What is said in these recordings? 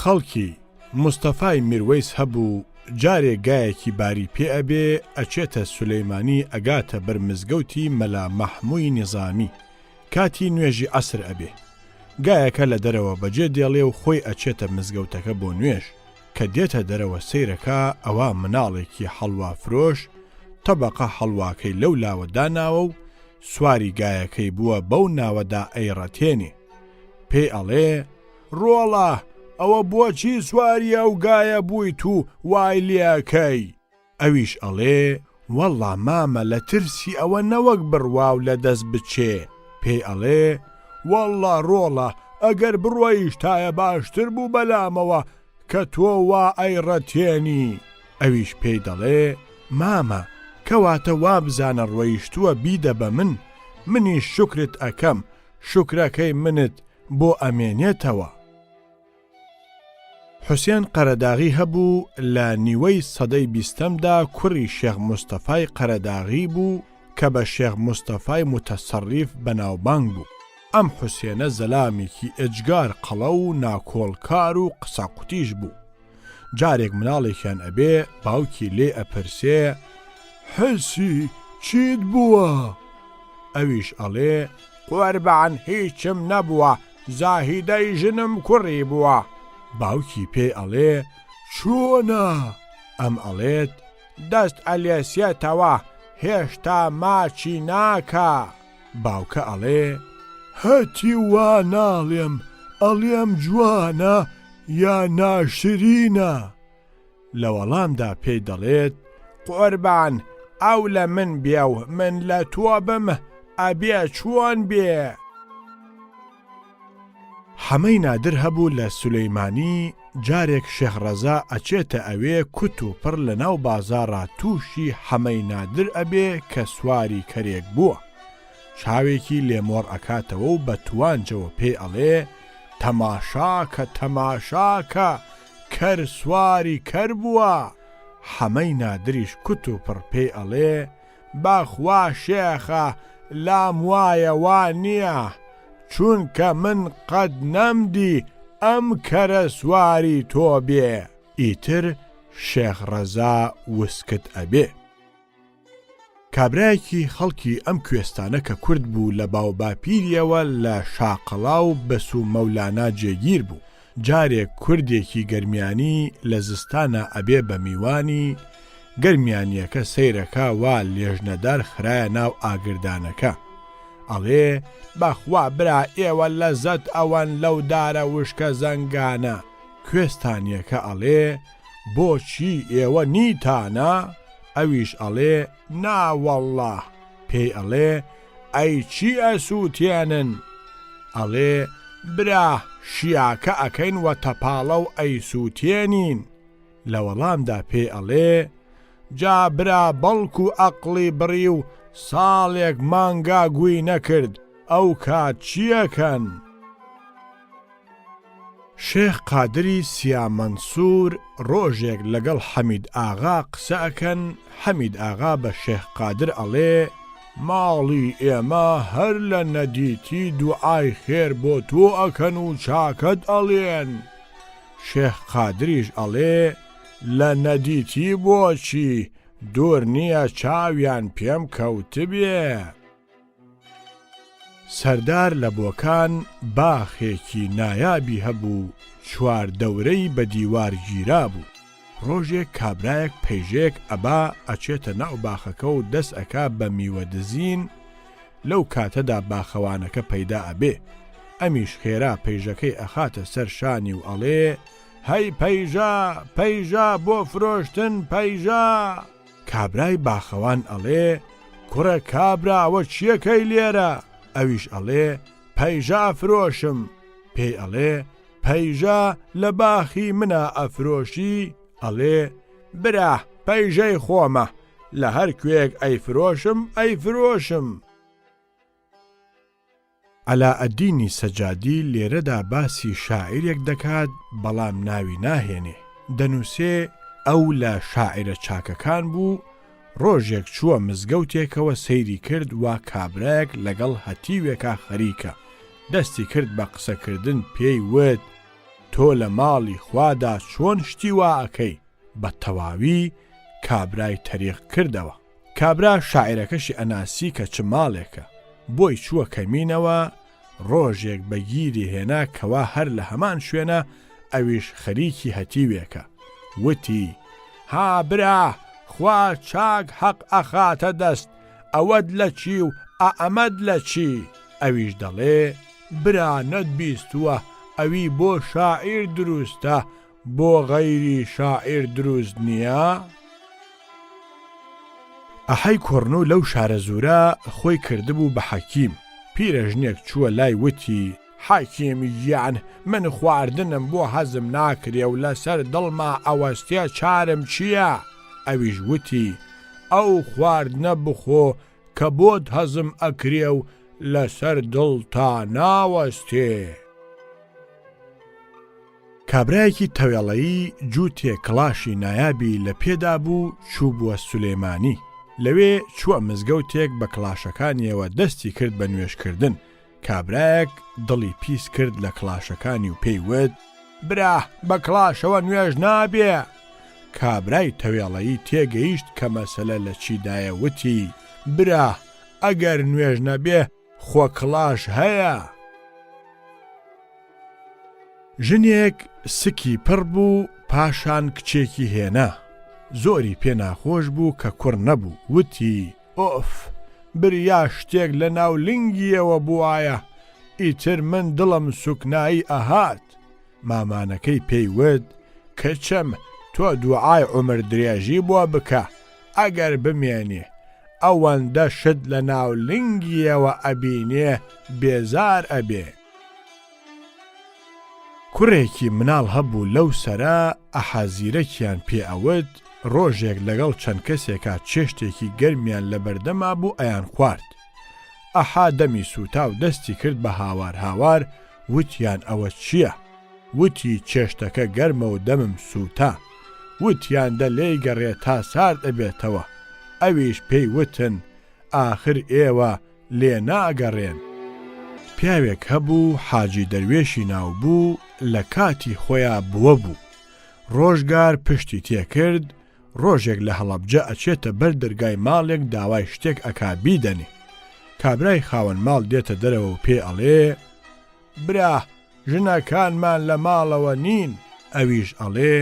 خەڵکی مستەفای میروەیس هەبوو جارێک گایەکی باری پێ ئەبێ ئەچێتە سولەیمانی ئەگاتە بەر مزگەوتی مەلا مەحمووی نیزامی کاتی نوێژی عەسر ئەبێ گایەکە لە دەرەوە بەجێ دێڵێ و خۆی ئەچێتە مزگەوتەکە بۆ نوێژ کە دێتە دەرەوە سەیرەکە ئەوە مناڵێکی هەڵوا فرۆش تەبەقە هەڵواکەی لەو لاوە داناوە و سواری گایەکەی بووە بەو ناوەدا ئەیڕەتێنێ پێی ئەڵێ ڕۆڵە ئەوە بۆچی سواری ئەو گایە بوویت و وای لێەکەی ئەویش ئەڵێ وەڵڵا مامە لە ترسی ئەوە نەوەک بڕواو لە دەست بچێ پێی ئەڵێ وەڵڵا ڕۆڵە ئەگەر بڕۆیش تایە باشتر بوو بەلامەوە کە تۆ وا ئەیڕەتێنی ئەویش پێی دەڵێ مامە کەواتە وا بزانە ڕۆیشتووە بیدە بە منیش شکرت ئەکەم شکرەکەی منت بۆ ئەمێنێتەوە حوسێن قەرەداغی هەبوو لە نیوەی سەدەی بیستەمدا کوڕی شێخ مستەفای قەرەداغی بوو کە بە شێخ مستەفای متەسەڕیف بەناوبانگ بوو ئەم حوسێنە زەلامێکی ئەجگار قەڵە و ناکۆڵکار و قسە قوتیش بوو جارێک مناڵێکیان ئەبێ باوکی لێ ئەپرسێ حسی چیت بووە؟ ئەویش ئەڵێ قوربان هیچم نەبووە زاهیدەی ژنم کوڕی بووە باوکی پێ ئەڵێ چۆنە؟ ئەم ئەڵێت دەست ئەلێسێتەوە هێشتا ماچی ناکە باوکە ئەڵێ هەتی وا ناڵێم ئەڵێم جوانە یا ناشرینە لە وەڵامدا پێی دەڵێت قوربان ئەو لە من بێ و من لە تۆ بم ئەبێ چۆن بێ حەمەی نادر هەبوو لە سولەیمانی جارێک شێخ ڕەزا ئەچێتە ئەوێ کوت و پڕ لە ناو بازاڕا تووشی حەمەی نادر ئەبێ کە سواری کەرێک بووە چاوێکی لێمۆڕ ئەکاتەوە و بە توانجەوە پێی ئەڵێ تەماشاکە تەماشاکە کەر سواری کەر بووە حەمەی نادریش کوت و پڕ پێی ئەڵێ بەخوا شێخە لام وایە وا نییە چونکە من قەت نەمدی ئەم کەرە سواری تۆ بێ ئیتر شێخ ڕەزا وسکت ئەبێ کابرایەکی خەڵکی ئەم کوێستانە کە کورد بوو لە باوباپیریەوە لە شاقڵاو بەسوو مەولانا جێگیر بوو جارێک کوردێکی گەرمیانی لە زستانە ئەبێ بە میوانی گەرمیانیەکە سەیرەکە وا لێژنەدار خرایە ناو ئاگردانەکە ئەڵێ بەخوا برا ئێوە لەزەت ئەوەن لەو دارە وشکە زەنگانە کوێستانیەکە ئەڵێ بۆچی ئێوە نیتانە؟ ئەویش ئەڵێ ناوەڵڵا پێی ئەڵێ ئەی چی ئەسووتێنن؟ ئەڵێ برا شیاکە ئەکەین وە تەپاڵە و ئەیسووتێنین لە وەڵامدا پێی ئەڵێ جا برا بەڵک و ئەقڵی بڕی و ساڵێک مانگا گووی نەکرد ئەو کات چیەکەن؟ شێخ قادری سیامەنسوور ڕۆژێک لەگەڵ حەمید ئاغا قسە ئەکەن حەمید ئاغا بە شێخ قادر ئەڵێ ماڵی ئێمە هەر لە نەدیتی دوعای خێر بۆ تۆ ئەکەن و چاکەت ئەڵێن شێخ قادریش ئەڵێ لە نەدیتی بۆچی دوور نییە چاویان پێم کەوتبێ سەردار لە بۆکان باخێکی نایابی هەبوو چوار دەورەی بە دیوار گیرا بوو ڕۆژێک کابرایەک پەیژێک ئەبا ئەچێتە ناو باخەکە و دەست ئەکا بە میوە دزین لەو کاتەدا باخەوانەکە پەیدا ئەبێ ئەمیش خێرا پەیژەکەی ئەخاتە سەر شانی و ئەڵێ هەی پەیژە پەیژە بۆ فرۆشتن پەیژە کابرای باخەوان ئەڵێ کوڕە کابراوە چیەکەی لێرە ئەویش ئەڵێ پەیژە ئەفرۆشم پێی ئەڵێ پەیژە لە باخی منە ئەفرۆشی ئەڵێ برا پەیژەی خۆمە لە هەر کوێک ئەیفرۆشم عەلاءەدینی سەجادی لێرەدا باسی شاعیرێک دەکات بەڵام ناوی ناهێنێ دەنووسێ ئەو لە شاعیرە چاکەکان بوو ڕۆژێک چووە مزگەوتێکەوە سەیری کرد وا کابرایەک لەگەڵ هەتیوێکا خەریکە دەستی کرد بە قسەکردن پێی وت تۆ لە ماڵی خوادا چۆن شتی وا ئەکەی؟ بە تەواوی کابرای تەریق کردەوە. کابرا شاعیرەکەشی ئەناسی کە چ ماڵێکە، بۆی چووە کەمینەوە، ڕۆژێک بەگیری هێنا کەوا هەر لە هەمان شوێنە ئەویش خەریکی هەتیوێکە. وتی: ها برا، خوا چاک حەق ئەخاتە دەست، ئەوەت لە چی و ئەمەد لە چی؟ ئەویش دەڵێ: برا نەتبیستووە ئەوی بۆ شاعیر دروستە، بۆ غەیری شاعیر دروست نییە؟ ئەحەی کوڕنوو لەو شارە زورە خۆی کردبوو بە حەکیم. پیرەژنێک چووە لای وتی: حەکیم گیان، من خواردنم بۆ حەزم ناکرێ و لەسەر دڵما ئەوەستێ، چارم چییە؟ ئەویش وتی: ئەو خواردنە بخۆ کە بۆت هەزم ئەکرێ و لەسەر دڵ تا ناوەستێ. کابرایەکی تەوێڵەیی جووتێ کڵاشی نایابی لە پێدا بوو، چوو بووە سولەیمانی. لەوێ چووە مزگەوتێک بە کڵاشەکانیەوە دەستی کرد بە نوێژکردن. کابرایەک دڵی پیس کرد لە کڵاشەکانی و پێی وت: برا بە کڵاشەوە نوێژ نابێ. کابرای تەوێڵەیی تێگەیشت کە مەسەلە لە چیدایە، وتی: برا ئەگەر نوێژ نەبێ خۆ کڵاش هەیە. ژنێک سکی پڕ بوو، پاشان کچێکی هێنا. زۆری پێ ناخۆش بوو کە کوڕ نەبوو. وتی: ئۆف، بریا شتێک لە ناو لنگیەوە بووایە، ئیتر من دڵم سوکنایی ئەهات. مامانەکەی پێی وت: کەچەم، تۆ دوعای عومر درێژی بۆ بکە، ئەگەر بمێنێ ئەوەندە شت لە ناو لنگیەوە ئەبینێ بێزار ئەبێ. کوڕێکی مناڵ هەبوو لەو سەرا، ئەحازیرەکیان پێ ئەوت ڕۆژێک لەگەڵ چەند کەسێکا چێشتێکی گەرمیان لە بەردەما بوو ئەیان خوارد. ئەحا دەمی سوتا و دەستی کرد بە هاوار هاوار. وتیان: ئەوە چییە؟ وتی: چێشتەکە گەرمە و دەمم سوتا. وتیان: دە لێی گەڕێ تا سارد ئەبێتەوە. ئەویش پێی وتن: ئاخر ئێوە لێ ناگەڕێن. پیاوێک هەبوو، حاجی دەروێشی ناو بوو، لە کاتی خۆیان بووە بوو. ڕۆژگار پشتی تێکرد، ڕۆژێک لە هەڵەبجە ئەچێتە بەر دەرگای ماڵێک داوای شتێک ئەکا بیدەنێ. کابرای خاوەن ماڵ دێتە دەرەوە و پێ ئەڵێ: برا ژنەکانمان لە ماڵەوە نین. ئەویش ئەڵێ: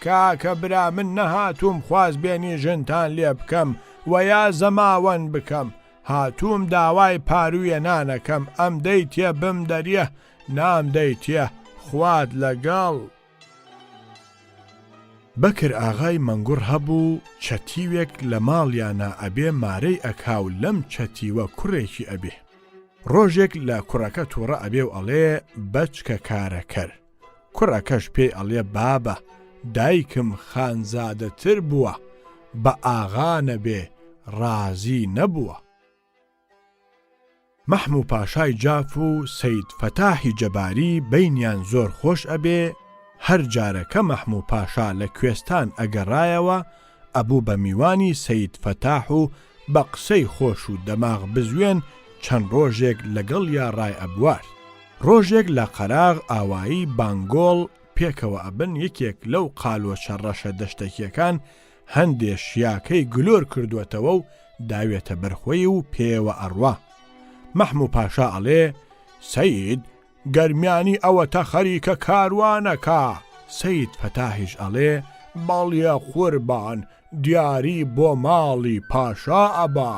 کاکە برا، من نەهاتووم خواز بێنی ژنتان لێ بکەم و یا زەماوەن بکەم، هاتووم داوای پارویە نانەکەم، ئەم دەیتێ بم دەریە، نام دەیتێ خوات لەگەڵ. بەکر ئاغای مەنگوڕ هەبوو، چەتیوێک لە ماڵیانە ئەبێ مارەی ئەکاو، لەم چەتیوە کوڕێکی ئەبێ. ڕۆژێک لە کوڕەکە تووڕە ئەبێ و ئەڵێ: بەچکە کارەکەر. کوڕەکەش پێی ئەڵێ: بابە، دایکم خانزادەتر بووە، بە ئاغا نەبێ ڕازی نەبووە. مەحموو پاشای جاف و سەید فەتاحی جەباری بەینیان زۆر خۆش ئەبێ. هەر جارەکە مەحموو پاشا لە کوێستان ئەگەڕایەوە، ئەبوو بە میوانی سەید فەتاح و بە قسەی خۆش و دەماغ بزوێن چەند ڕۆژێک لەگەڵ یا ڕای ئەبوار. ڕۆژێک لە قەراغ ئاوایی بانگۆڵ پێکەوە ئەبن، یەکێک لەو قالوە ڕەشە دەشتەکیەکان هەندێ شیاکەی گلۆر کردوێتەوە و داوێتە بەرخۆی و پێوە ئەڕوا. مەحموو پاشا ئەڵێ: سەید، گەرمیانی ئەوەتە خەریکە کاروانەکە. سەید فەتاحیش ئەڵێ: باڵیە قوربان، دیاری بۆ ماڵی پاشا ئەبا.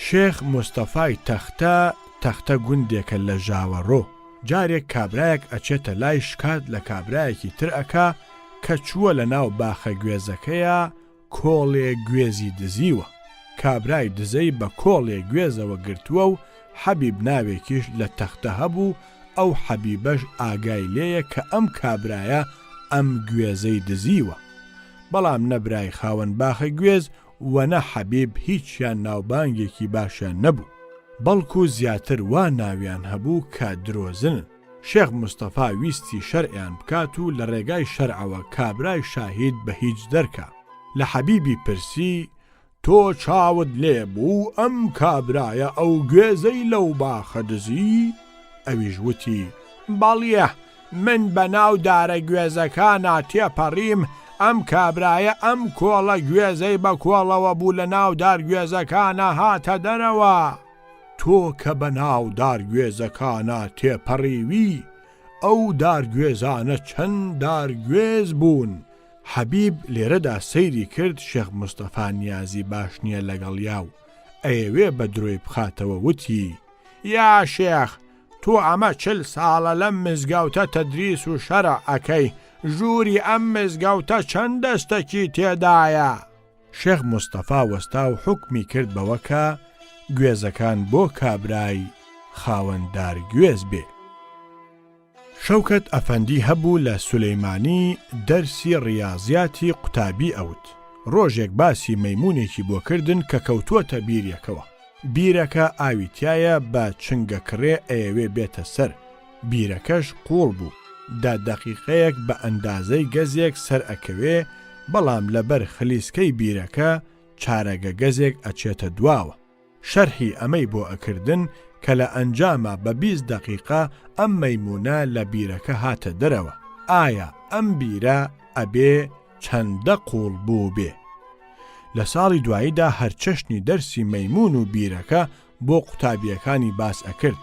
شێخ مستەفای تەختە گوندێکە لە ژاوەڕۆ. جارێک کابرایەک ئەچێتە لای شکات لە کابرایەکی تر ئەکا کە چووە لە ناو باخە گوێزەکەیە، کۆڵێ گوێزی دزیوە. کابرای دزەی بە کۆڵێ گوێزەوە گرتووە و حەبیب ناوێکیش لە تەختە هەبوو. ئەو حەبیبەش ئاگای لێیە کە ئەم کابرایە ئەم گوێزەی دزیوە. بەڵام نەبرای خاوەن باخە گوێز و نە حەبیب هیچیان ناوبانگێکی باشیان نەبوو، بەڵکو زیاتر وا ناویان هەبوو کە درۆزن. شێخ مستەفا ویستی شەرعیان بکات و لە ڕێگای شەرعەوە کابرای شاهید بە هیچ دەرکە. لە حەبیبی پرسی: تۆ چاوت لێ بوو ئەم کابرایە ئەو گوێزەی لەو باخە دزی؟ ئەویش وتی: باڵیە، من بەناو دارە گوێزەکانە تێپەڕیم ئەم کابرایە ئەم کۆڵە گوێزەی بە کۆڵەوە بوو لە ناو دارگوێزەکانە هاتە دەرەوە. تۆ کە بەناو دارگوێزەکانە تێپەڕیوی ئەو دارگوێزانە چەند دارگوێز بوون. حەبیب لێرەدا سەیری کرد شێخ مستەفا نیازی باش نییە لەگەڵ یاو ئەیەوێ بە درۆی بخاتەوە وتی یا شێخ تۆ ئەمە 40 ساڵە لەم مزگەوتە تەدریس و شەرع ئەکەی ژووری ئەم مزگەوتە چەند دەستەکی تێدایە. شێخ مستەفا وەستا و حوکمی کرد بەوەکە گوێزەکان بۆ کابرای خاوەندار گوێز بێ. شەوکەت ئەفەندی هەبوو لە سولەیمانی دەرسی ڕیاضیاتی قوتابی ئەوت. ڕۆژێک باسی مەیمونێکی بۆ کردن کە کەوتووەتە بیرەکەوە. بیرەکە ئاویتیایە بە چنگەکڕێ ئەیەوێ بێتە سەر. بیرەکەش قوڵ بوو. دا دەقیقەیەک بە ئەندازەی گەزێک سەر ئەکەوێ بەڵام لەبەر خلیسکەی بیرەکە چارەگە گەزێک ئەچێتە دواوە. شەرحی ئەمەی بۆ ئەکردن کە لە ئەنجامە بە 20 دقیقە ئەم مەیمونە لە بیرەکە هاتە دەرەوە. ئایا ئەم بیرە ئەبێ چەندە قوڵ بوو بێ؟ لە ساڵی دواییدا هەرچەشنی دەرسی مەیمون و بیرەکە بۆ قوتابیەکانی باس ئەکرد،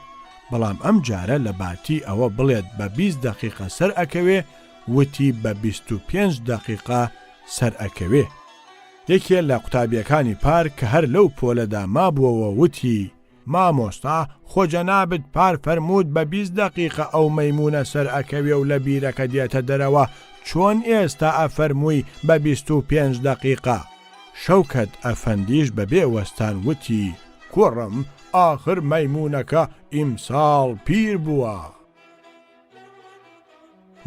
بەڵام ئەم جارە لە باتی ئەوە بڵێت بە 20 دقیقە سەر ئەکەوێ وتی بە 25 دقیقە سەر ئەکەوێ. یەکێ لە قوتابیەکانی پار کە هەر لەو پۆلەدا مابووەوە وتی مامۆستا خۆجەنابت پار فەرموود بە 20 دقیقە ئەو مەیمونە سەر ئەکەوێ و لە بیرەکە دێتە دەرەوە، چۆن ئێستا ئەفەرمووی بە 25 دقیقە؟ شەوکەت ئەفەندیش بەبێ وەستان وتی کوڕم ئاخر مەیمونەکە ئیمساڵ پیر بووە.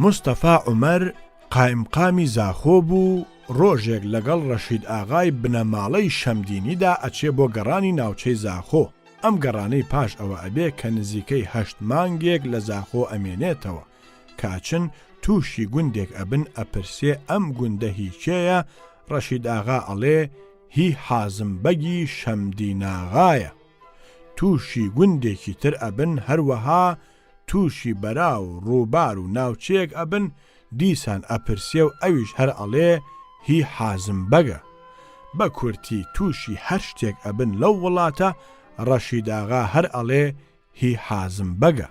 مستەفا عومەر قایمقامی زاخۆ بوو. ڕۆژێک لەگەڵ ڕەشید ئاغای بنەماڵەی شەمدینیدا ئەچێ بۆ گەڕانی ناوچەی زاخۆ. ئەم گەڕانەی پاش ئەوە ئەبێ کە نزیکەی 8 مانگێک لە زاخۆ ئەمێنێتەوە. کاچن تووشی گوندێک ئەبن ئەپرسێ ئەم گوندە هیچەیە؟ ڕەشید ئاغا ئەڵێ هی حازم بەگی شەمدیناغایە. تووشی گوندێکی تر ئەبن هەروەها تووشی بەرا و ڕووبار و ناوچەیەک ئەبن، دیسان ئەپرسێ و ئەویش هەر ئەڵێ هی حازم بەگە. بە کورتی تووشی هەر شتێک ئەبن لەو وڵاتە، ڕەشید ئاغا هەر ئەڵێ هی حازم بەگە.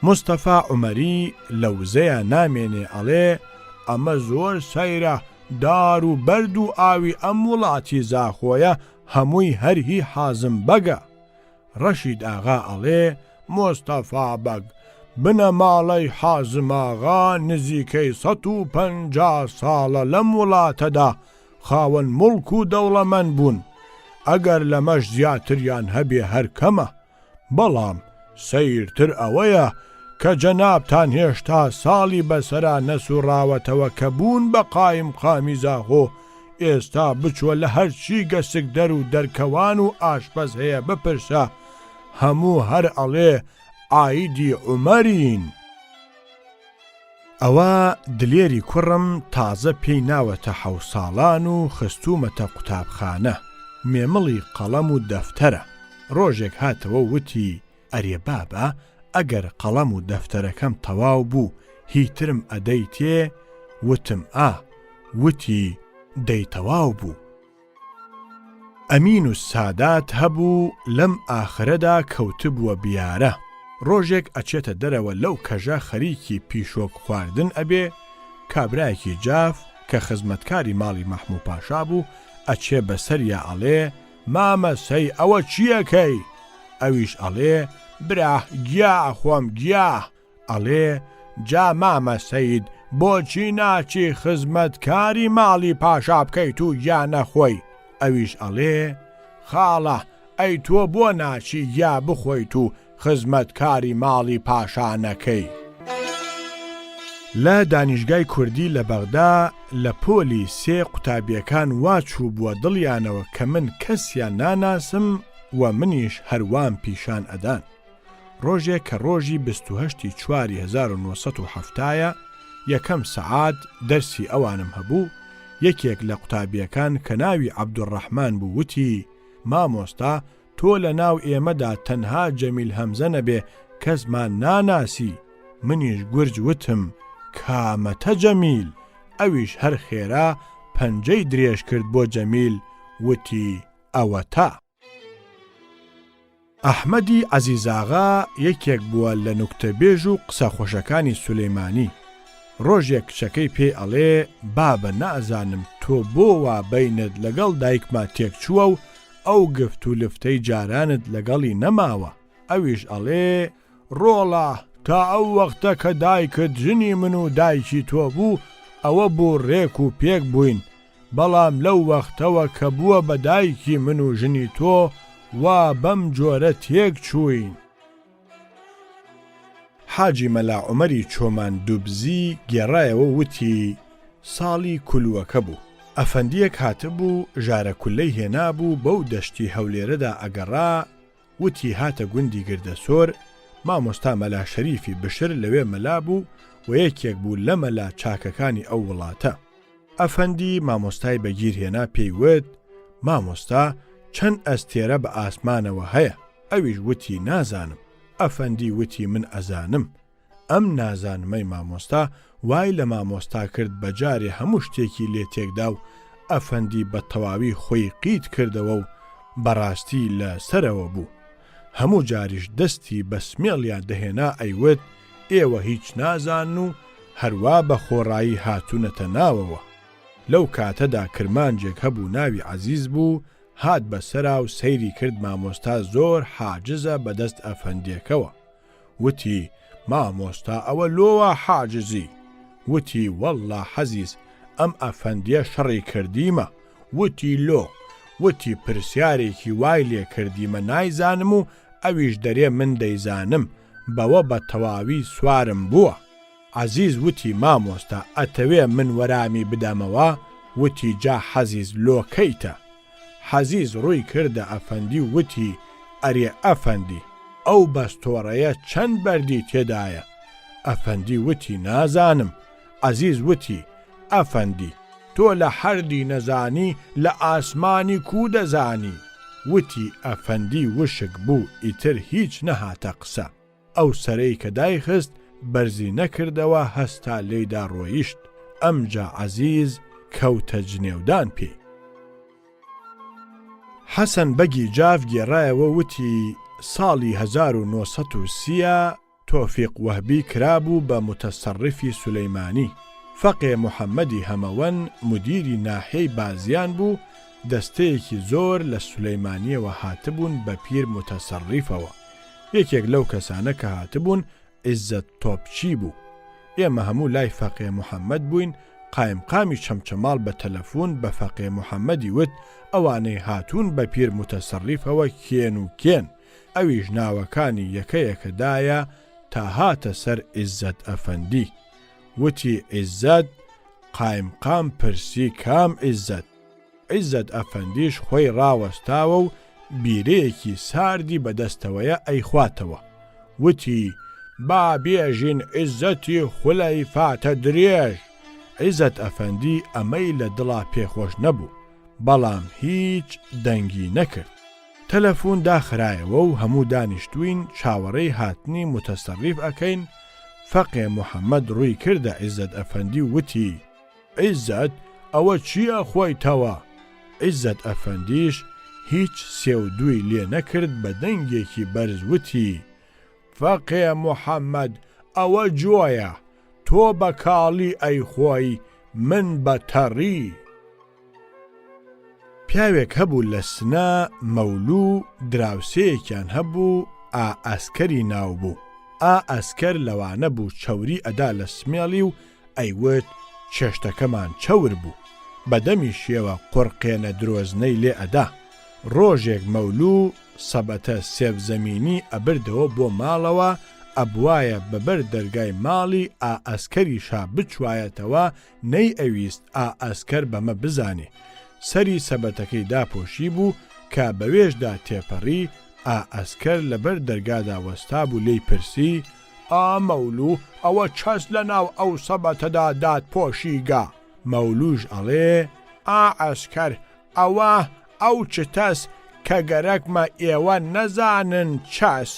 مستەفا عومەری لەوزەیە نامێنێ ئەڵێ ئەمە زۆر سەیرە، دار و بەرد و ئاوی ئەم وڵاتی زاخۆیە هەمووی هەر هی حازم بەگە. ڕەشید ئاغا ئەڵێ مۆستەفا بەگ بنە ماڵەی حازم ئاغا نزیکەی 150 ساڵە لەم وڵاتەدا خاوەن مڵک و دەوڵەمەند بوون، ئەگەر لەمەش زیاتریان هەبێ هەر کەمە، بەڵام سەیرتر ئەوەیە کە جەنابتان هێشتا ساڵی بەسەرا نەسوڕاوەتەوە کە بوون بە قایمقامی زاخۆ، ئێستا بچوە لە هەرچی گەسک دەر و دەرکەوان و ئاشپەز هەیە بپرسە، هەموو هەر ئەڵێ ئایدی عومەرین. ئەوە دلێری کوڕم تازە پێی ناوەتە 7 ساڵان و خستومەتە قوتابخانە، مێمەڵی قەڵەم و دەفتەرە. ڕۆژێک هاتەوە وتی ئەرێ بابە ئەگەر قەڵەم و دەفتەرەکەم تەواو بوو هیترم ئەدەی تێ؟ وتم ئا. وتی دەی تەواو بوو. ئەمین و سادات هەبوو لەم ئاخرەدا کەوتبووە بیارە. ڕۆژێک ئەچێتە دەرەوە لەو کەژە خەریکی پیشۆک خواردن ئەبێ، کابرایەکی جاف کە خزمەتکاری ماڵی مەحموو پاشا بوو ئەچێ بەسەریا ئەڵێ مامەسەی ئەوە چیەکەی؟ ئەویش ئەڵێ برا گیا خۆم گیا. ئەڵێ جا مامەسەید بۆچی ناچی خزمەتکاری ماڵی پاشا بکەیت و گیا نەخۆی؟ ئەویش ئەڵێ خاڵە ئەی تۆ بۆ ناچی گیا بخۆیت و خزمەتکاری ماڵی پاشانەکەی؟ لە دانیشگای کوردی لە بەغدا لە پۆلی 3 قوتابیەکان واچوو بووە دڵیانەوە کە من کەسیان ناناسم و منیش هەروام پیشان ئەدان. ڕۆژێک کە ڕۆژی 28 چواری 1970 یەکەم سەعات دەرسی ئەوانم هەبوو، یەکێک لە قوتابیەکان کە ناوی عەبدوڕەحمان بوو وتی مامۆستا تۆ لە ناو ئێمەدا تەنها جەمیل هەمزە نەبێ کەسمان ناناسی. منیش گورج وتم کامەتە جەمیل. ئەویش هەر خێرا پەنجەی درێژ کرد بۆ جەمیل، وتی ئەوە تا. ئەحمەدی عەزیزاغا یەکێک بووە لە نوکتەبێژ و قسە خۆشەکانی سولەیمانی. ڕۆژێک کچەکەی پێی ئەڵێ بابە نازانم تۆ بۆ وا بەینت لەگەڵ دایکما تێک چووە و ئەو گفت و لفتەی جارانت لەگەڵی نەماوە. ئەویش ئەڵێ ڕۆڵە تا ئەو وەختە کە دایکت ژنی من و دایکی تۆ بوو ئەوە بوو ڕێک و پێک بووین، بەڵام لەو وەختەوە کە بووە بە دایکی من و ژنی تۆ وا بەم جۆرە تێک چووین. حاجی مەلا عومەری چۆمان دووبزی گێڕایەوە وتی ساڵی کولووەکە بوو. ئەفەندیەک هاتبوو ژارە کولەی هێنابوو بەو دەشتی هەولێرەدا ئەگەڕا، وتی هاتە گوندی گردەسۆر. مامۆستا مەلا شەریفی بشر لەوێ مەلا بوو و یەکێک بوو لە مەلا چاکەکانی ئەو وڵاتە. ئەفەندی مامۆستای بەگیر هێنا پێیوت مامۆستا چەند ئەستێرە بە ئاسمانەوە هەیە؟ ئەویش وتی نازانم. ئەفەندی وتی من ئەزانم. ئەم نازانمەی مامۆستا وای لە مامۆستا کرد بەجارێ هەموو شتێکی لێ تێکدا و ئەفەندی بە تەواوی خۆی قیت کردەوە و بەڕاستی لە سەرەوە بوو. هەموو جاریش دەستی بە سمێڵیان دەهێنا ئەیوت ئێوە هیچ نازان و هەروە بە خۆڕایی هاتوونەتە ناوەوە. لەو کاتەدا کرمانجێک هەبوو ناوی عەزیز بوو، هات بەسەرا و سەیری کرد مامۆستا زۆر حاجزە بەدەست ئەفەندیەکەوە. وتی مامۆستا ئەوە لۆوە حاجزی. وتی وەڵڵا حەزیز ئەم ئەفەندیە شەڕی کردیمە. وتی لۆ. وتی پرسیارێکی وای لێ کردیمە نایزانم و ئەویش دەرێ من دەیزانم، بەوە بە تەواوی سوارم بووە. عەزیز وتی مامۆستا ئەتەوێ من وەرامی بدەمەوە؟ وتی جا حەزیز لۆکەیتە. حەزیز ڕووی کردە ئەفەندی وتی ئەرێ ئەفەندی ئەو بەستۆڕەیە چەند بەردی تێدایە؟ ئەفەندی وتی نازانم. عەزیز وتی ئەفەندی تۆ لە هەردی نەزانی لە ئاسمانی کو دەزانی؟ وتی ئەفەندی وشک بوو ئیتر هیچ نەهاتە قسە. ئەو سەرەی کە دایخست بەرزی نەکردەوە هەستا لێیدا ڕۆیشت. ئەمجا عەزیز کەوتە جنێودان پێی. حەسەن بەگی جاف گێڕایەوە وتی ساڵی 1930 تۆفیق وەهبی کرابوو بە متەسەڕفی سولەیمانی. فەقێ محەممەدی هەمەوەن مدیری ناحیەی بازیان بوو، دەستەیەکی زۆر لە سولەیمانیەوە هاتبوون بە پیر متەسەڕیفەوە. یەکێک لەو کەسانە کە هاتبوون عیززەت تۆپچی بوو. ئێمە هەموو لای فەقێ محەممەد بووین. قایمقامی چەمچەماڵ بە تەلەفۆن بە فەقێ محەممەدی وت ئەوانەی هاتوون بە پیر متەسەڕیفەوە کێن و کێن. ئەویش ناوەکانی یەکەیەکەدایە تا هاتە سەر عیززەت ئەفەندی. وتی عیززەت. قایمقام پرسی کام عیززەت؟ عیززەت ئەفەندیش خۆی ڕاوەستاوە و بیرەیەکی ساردی بەدەستەوەیە ئەیخواتەوە. وتی با بێژین عیززەتی خولەی فاتە درێژ. عیززەت ئەفەندی ئەمەی لە دڵا پێخۆش نەبوو، بەڵام هیچ دەنگی نەکرد. تەلەفۆن داخرایەوە و هەموو دانیشتوین چاوەڕێی هاتنی متەسەڕیف ئەکەین. فەقێ محەممەد ڕووی کردە عیززەت ئەفەندی وتی عیززەت ئەوە چییە خۆیتەوە؟ عیززەت ئەفەندیش هیچ سێودووی لێ نەکرد، بە دەنگێکی بەرز وتی فەقێ محەممەد ئەوە جۆیە، تۆ بە کاڵی ئەی خۆی من بە تەڕی. پیاوێک هەبوو لە سنە مەولوو، دراوسەیەکیان هەبوو ئەسکەری ناو بوو. ئەسکەر لەوانە بوو چەوری ئەدا لە سمێڵی و ئەیوت چێشتەکەمان چەور بوو. بەدەمی شێوە قورقێنە درۆزنەی لێ ئەدا. ڕۆژێک مەولوو سەبەتە سێڤزەمینی ئەبردەوە بۆ ماڵەوە، ئەبوایە بەبەر دەرگای ماڵی ئەسکەریشا بچوایەتەوە، نەی ئەویست ئەسکەر بەمە بزانێ. سەری سەبەتەکەی داپۆشی بوو کە بەوێژدا تێپەڕی. ئەسکەر لەبەر دەرگادا وەستا بوو لێی پرسی مەولوو ئەوە چەس لە ناو ئەو سەبەتەدا داد پۆشیگا؟ مەولوش ئەڵێ ئەسکەر ئەوە ئەو چتەس کە گەرەکمە ئێوە نەزانن چەس.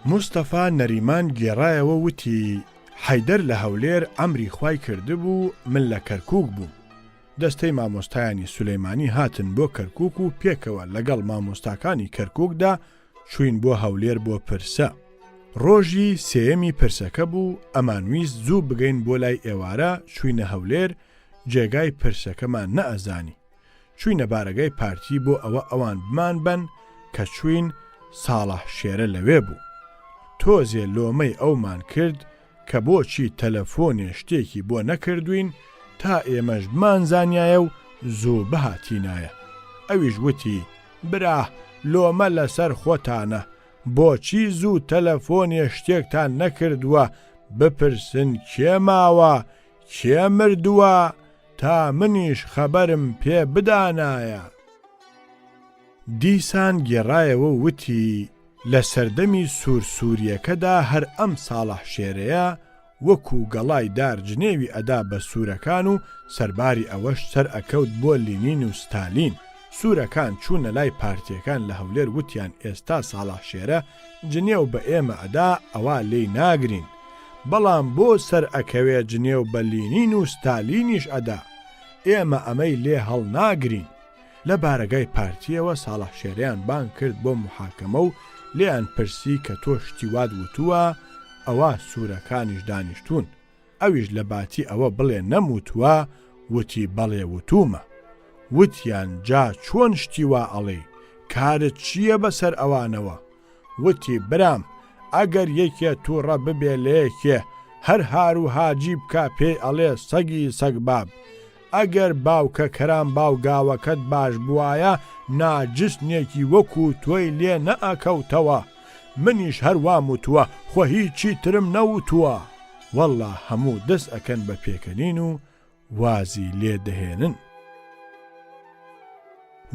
مستەفا نەریمان گێڕایەوە وتی حەیدەر لە هەولێر ئەمری خوای کردبوو من لە کەرکووک بووم. دەستەی مامۆستایانی سولەیمانی هاتن بۆ کەرکووک و پێکەوە لەگەڵ مامۆستاکانی کەرکووکدا چوین بۆ هەولێر بۆ پرسە. ڕۆژی سێیەمی پرسەکە بوو ئەمانویست زوو بگەین بۆ لای ئێوارە چوینە هەولێر جێگای پرسەکەمان نەئەزانی. چوینە بارەگای پارتی بۆ ئەوە ئەوان بمان بن کە چوین ساڵح شێرە لەوێ بوو. تۆزێ لۆمەی ئەومان کرد کە بۆچی تەلەفۆنێ شتێکی بۆ نەکردوین تا ئێمەش بمانزانایە و زوو بهاتینایە. ئەویش وتی برا لۆمە لەسەر خۆتانە بۆچی زوو تەلەفۆنێ شتێکتان نەکردووە بپرسن کێ ماوە کێ مردووە تا منیش خەبەرم پێ بدانایە. دیسان گێڕایەوە وتی لە سەردەمی سوورسووریەکەدا هەر ئەم ساڵح شێرەیە وەکو گەڵای دار جنێوی ئەدا بە سوورەکان و سەرباری ئەوەش سەر ئەکەوت بۆ لینین و ستالین. سوورەکان چوونە لای پارتیەکان لە هەولێر وتیان ئێستا ساڵح شێرە جنێو بە ئێمە ئەدا ئەوا لێی ناگرین، بەڵام بۆ سەر ئەکەوێ جنێو بە لینین و ستالینیش ئەدا ئێمە ئەمەی لێ هەڵ ناگرین. لە بارەگای پارتیەوە ساڵح شێرەیان بان کرد بۆ محاکەمە و لێیان پرسی کە تۆ شتی واد وتووە ئەوە سوورەکانیش دانیشتون. ئەویش لە باتی ئەوە بڵێ نەموتووە وتی بەڵێ وتومە. وتیان جا چۆن شتی وا ئەڵێ کارت چییە بەسەر ئەوانەوە؟ وتی برام ئەگەر یەکێ تووڕە ببێ لە یەکێ هەر هار و هاجی بکە پێی ئەڵێ سەگی سەگباب، ئەگەر باوکە کەرام باوگاوەکەت باش بوایە ناجستنێکی وەکو تۆی لێ نەئەکەوتەوە. منیش هەروام وتووە خۆ هیچی ترم نەوتووە. وەڵڵا هەموو دەست ئەکەن بە پێکەنین و وازی لێ دەهێنن.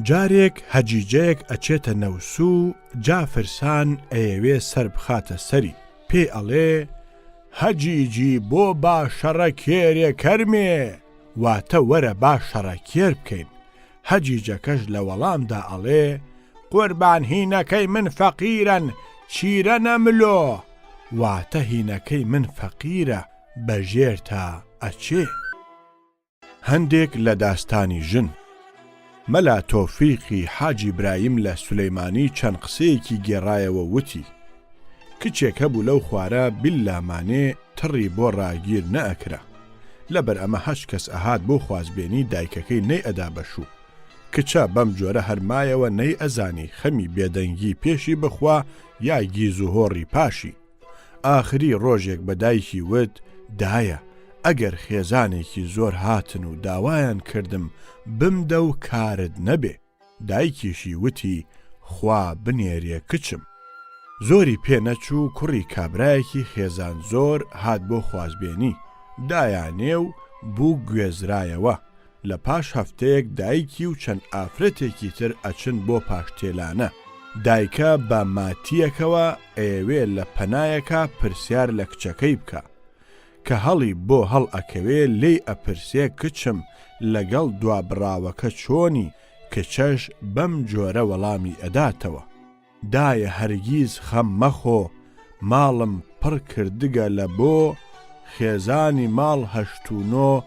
جارێک هەجیجەیەک ئەچێتە نەوسوو جافرسان ئەیەوێ سەر بخاتە سەری پێی ئەڵێ هەجیجی بۆ باشەڕە کێرێ کەرمێ واتە وەرە باشەڕە کێر بکەین. هەجیجەکەش لە وەڵامدا ئەڵێ قوربان هینەکەی من فەقیرەن چیرە نەملۆ واتە هینەکەی من فەقیرە بەژێر تا ئەچێ. هەندێک لە داستانی ژن. مەلا تۆفیقی حاجی برایم لە سولەیمانی چەند قسەیەکی گێڕایەوە وتی کچێک هەبوو لەو خوارە بیللامانێ تڕی بۆ ڕاگیر نەئەکرا. لەبەر ئەمە هەش کەس ئەهات بۆ خوازبێنی دایکەکەی نەی ئەدا بەشوو. کچە بەم جۆرە هەرمایەوە نەی ئەزانی خەمی بێدەنگی پێشی بخوا یا گیز و هۆڕی پاشی. ئاخری ڕۆژێک بە دایکی وت دایە ئەگەر خێزانێکی زۆر هاتن و داوایان کردم بمدە و کارت نەبێ. دایکیشی وتی خوا بنێریە کچم. زۆری پێ نەچوو کوڕی کابرایەکی خێزان زۆر هات بۆ خوازبێنی. دایانێ و بوو گوێزرایەوە. لە پاش هەفتەیەک دایکی و چەند ئافرەتێکی تر ئەچن بۆ پاشتێلانە. دایکە بە ماتیەکەوە ئەیەوێ لە پەنایەکە پرسیار لە کچەکەی بکە کە هەڵی بۆ هەڵ ئەکەوێ لێی ئەپرسێ کچم لەگەڵ دوابراوەکە چۆنی کچەش بەم جۆرە وەڵامی ئەداتەوە دایە هەرگیز خەم مەخۆ ماڵم پڕ کردگە لە بۆ خێزانی ماڵ 89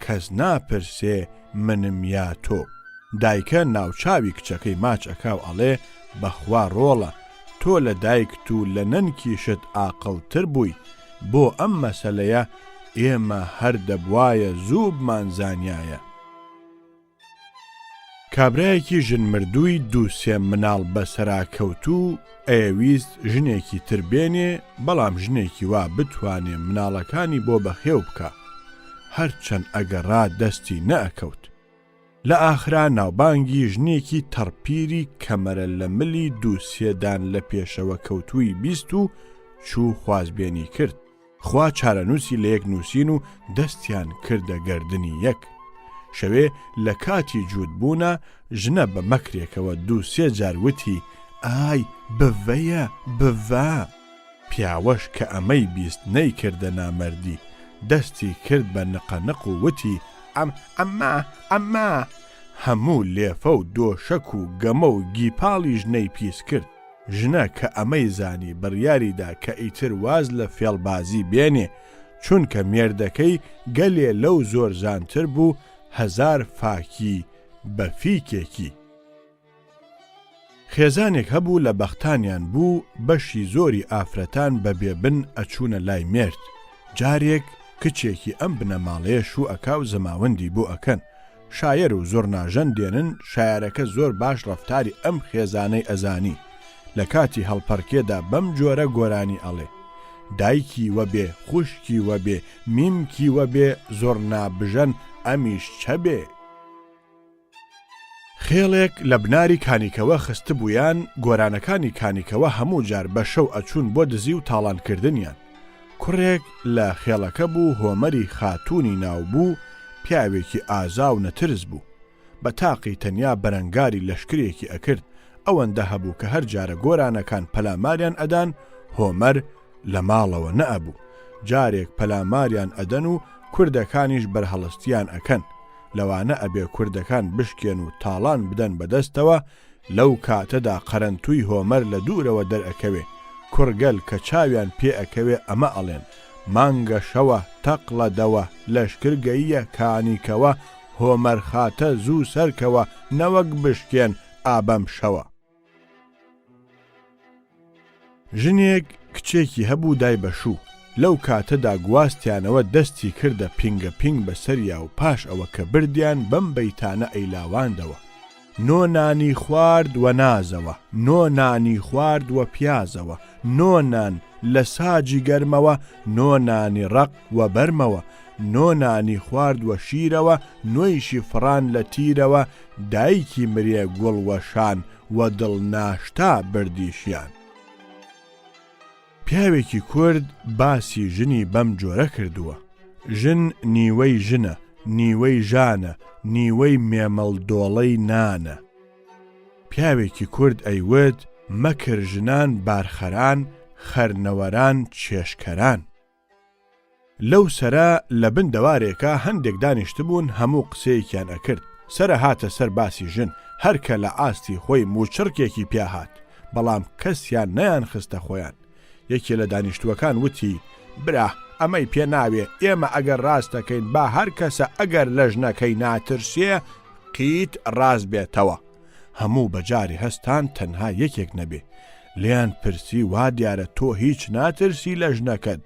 کەس ناپرسێ منم یا تۆ. دایکە ناوچاوی کچەکەی ماچ ئەکاو ئەڵێ بەخوا ڕۆڵە تۆ لە دایکت و لە نەنکیشت ئاقڵتر بووی بۆ ئەم مەسەلەیە ئێمە هەر دەبوایە زوو بمانزانایە. کابرایەکی ژن مردووی 2-3 مناڵ بەسەراکەوتوو ئەویست ژنێکی تر بێنێ بەڵام ژنێکی وا بتوانێ مناڵەکانی بۆ بەخێو بکە هەرچەند ئەگەڕا دەستی نەئەکەوت. لە ئاخرا ناوبانگی ژنێکی تەڕپیری کەمەرە لە ملی 2-3 دان لە پێشەوە کەوتووی بیست و چوو خوازبێنی کرد. خوا چارەنووسی لە یەک نووسین و دەستیان کردە گەردنی یەک. شەوێ لە کاتی جوودبوونە ژنە بە مەکرێکەوە 2-3 جاروتی ئای بڤەیە بڤە. پیاوەش کە ئەمەی بیست نەی کردە نامەردی دەستی کرد بە نقەنق و وتی ئەمما هەموو لێفە و دۆشەک و گەمە و گیپاڵی ژنەی پیس کرد. ژنە کە ئەمەی زانی بڕیاریدا کە ئیتر واز لە فێڵبازی بێنێ چونکە مێردەکەی گەلێ لەو زۆر زانتر بوو هەزار فاکی بە فیکێکی. خێزانێک هەبوو لە بەختانیان بوو بەشی زۆری ئافرەتان بە بێبن ئەچوونە لای مێرد. جارێک کچێکی ئەم بنەماڵەیە شوو ئەکا و زەماوەندی بۆ ئەکەن. شایر و زۆر ناژەن دێنن شایارەکە زۆر باش ڕەفتاری ئەم خێزانەی ئەزانی. لە کاتی هەڵپەرکێدا بەم جۆرە گۆرانی ئەڵێ دایکی وەبێ خوشکی وەبێ میمکی وەبێ زۆر نابژەن ئەمیش چەبێ. خێڵێک لە بناری کانیکەوە خست بوویان گۆرانەکانی کانیکەوە هەموو جار بە شەو ئەچوون بۆ دزی و تاڵانکردنیان. کوڕێک لە خێڵەکە بوو هۆمەری خاتوونی ناو بوو پیاوێکی ئازا و نەترس بوو. بە تاقی تەنیا بەرەنگاری لەشکرێکی ئەکرد ئەوەندە هەبوو کە هەر جارە گۆرانەکان پەلاماریان ئەدان هۆمەر لە ماڵەوە نەئەبوو. جارێک پەلاماریان ئەدەن و کوردەکانیش بەرهەڵستیان ئەکەن. لەوانە ئەبێ کوردەکان بشکێن و تاڵان بدەن بەدەستەوە. لەو کاتەدا قەرەنتووی هۆمەر لە دوورەوە دەرئەکەوێ. کوڕگەل کە چاویان پێ ئەکەوێ ئەمە ئەڵێن مانگە شەوە تەقڵە دەوە لەشکرگەیە کانیکەوە هۆمەر خاتە زوو سەرکەوە نەوەک بشکێن ئابەم شەوە. ژنێک کچێکی هەبوو دای بەشوو. لەو کاتەدا گواستیانەوە دەستی کردە پینگە پینگ بەسەریا و پاش ئەوە کە بردیان بەم بەیتانە ئەیلاواندەوە نۆ نانی خوارد وە نازەوە نۆ نانی خوارد وە پیازەوە نۆ نان لە ساجی گەرمەوە نۆ نانی ڕق وە بەرمەوە نۆ نانی خوارد وە شیرەوە نۆیشی فڕان لە تیرەوە دایکی مرێ گوڵ وەشان وە دڵ ناشتا بردیشیان. پیاوێکی کورد باسی ژنی بەم جۆرە کردووە. ژن نیوەی ژنە، نیوەی ژانە، نیوەی مێمەڵدۆڵەی نانە. پیاوێکی کورد ئەیوت مەکر ژنان بارخەران، خەرنەوەران چێشکەران. لەو سەرا لە بن دەوارێکە هەندێک دانیشتبوون هەموو قسەیەکیان ئەکرد. سرە هاتە سەر باسی ژن هەرکە لە ئاستی خۆی موچڕکێکی پیاهات بەڵام کەسیان نەیان خستە خۆیان. یەکێ لە دانیشتووەکان وتی برا ئەمەی پێ ناوێ ئێمە ئەگەر ڕاستەکەین با هەر کەسە ئەگەر لە ژنەکەی ناترسێ قیت ڕاست بێتەوە. هەموو بەجاری هەستان تەنها یەکێک نەبێ. لیان پرسی وا دیارە تۆ هیچ ناترسی لە ژنەکەت؟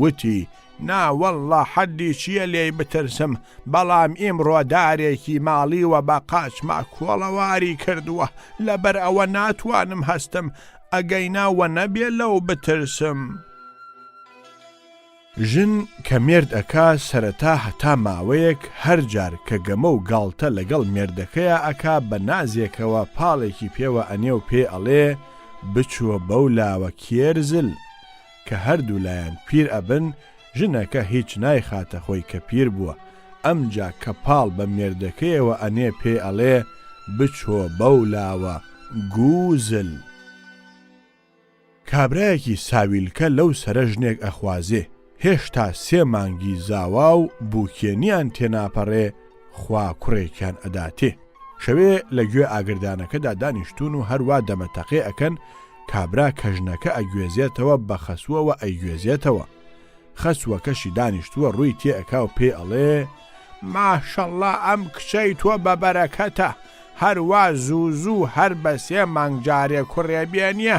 وتی ناوەڵڵا حەدی چییە لێی بترسم بەڵام ئیمڕۆدارێکی ماڵیوە بە قاچما کۆڵەواری کردووە لەبەر ئەوە ناتوانم هەستم ئەگەیناوە نەبێ لەو بترسم. ژن کە مێرد ئەکا سەرەتا هەتا ماوەیەک هەر جار کە گەمە و گاڵتە لەگەڵ مێردەکەیە ئەکا بە نازێکەوە پاڵێکی پێوە ئەنێ و پێ ئەڵێ بچووە بەو لاوە کێرزل کە هەردوو لایەن پیر ئەبن ژنەکە هیچ نایخاتە خۆی کە پیر بووە. ئەمجا کە پاڵ بە مێردەکەیەوە ئەنێ پێ ئەڵێ بچووە بەو لاوە گوزل. کابرایەکی ساویلکە لەو سەرە ژنێک ئەخوازێ هێشتا 3 مانگی زاوا و بووکێنیان تێناپەڕێ خوا کوڕێکیان ئەداتێ. شەوێ لە گوێ ئاگردانەکەدا دانیشتون و هەروە دەمەتەقێ ئەکەن کابرا کە ژنەکە ئەگوێزێتەوە بە خەسووەوە ئەیگوێزێتەوە. خەسووەکەشی دانیشتووە ڕووی تێ ئەکا و پێ ئەڵێ ماشەڵڵا ئەم کچەی تۆ بە بەرەکەتە هەروە زوو هەر بە 3 مانگ جارێ کوڕێ بێنیە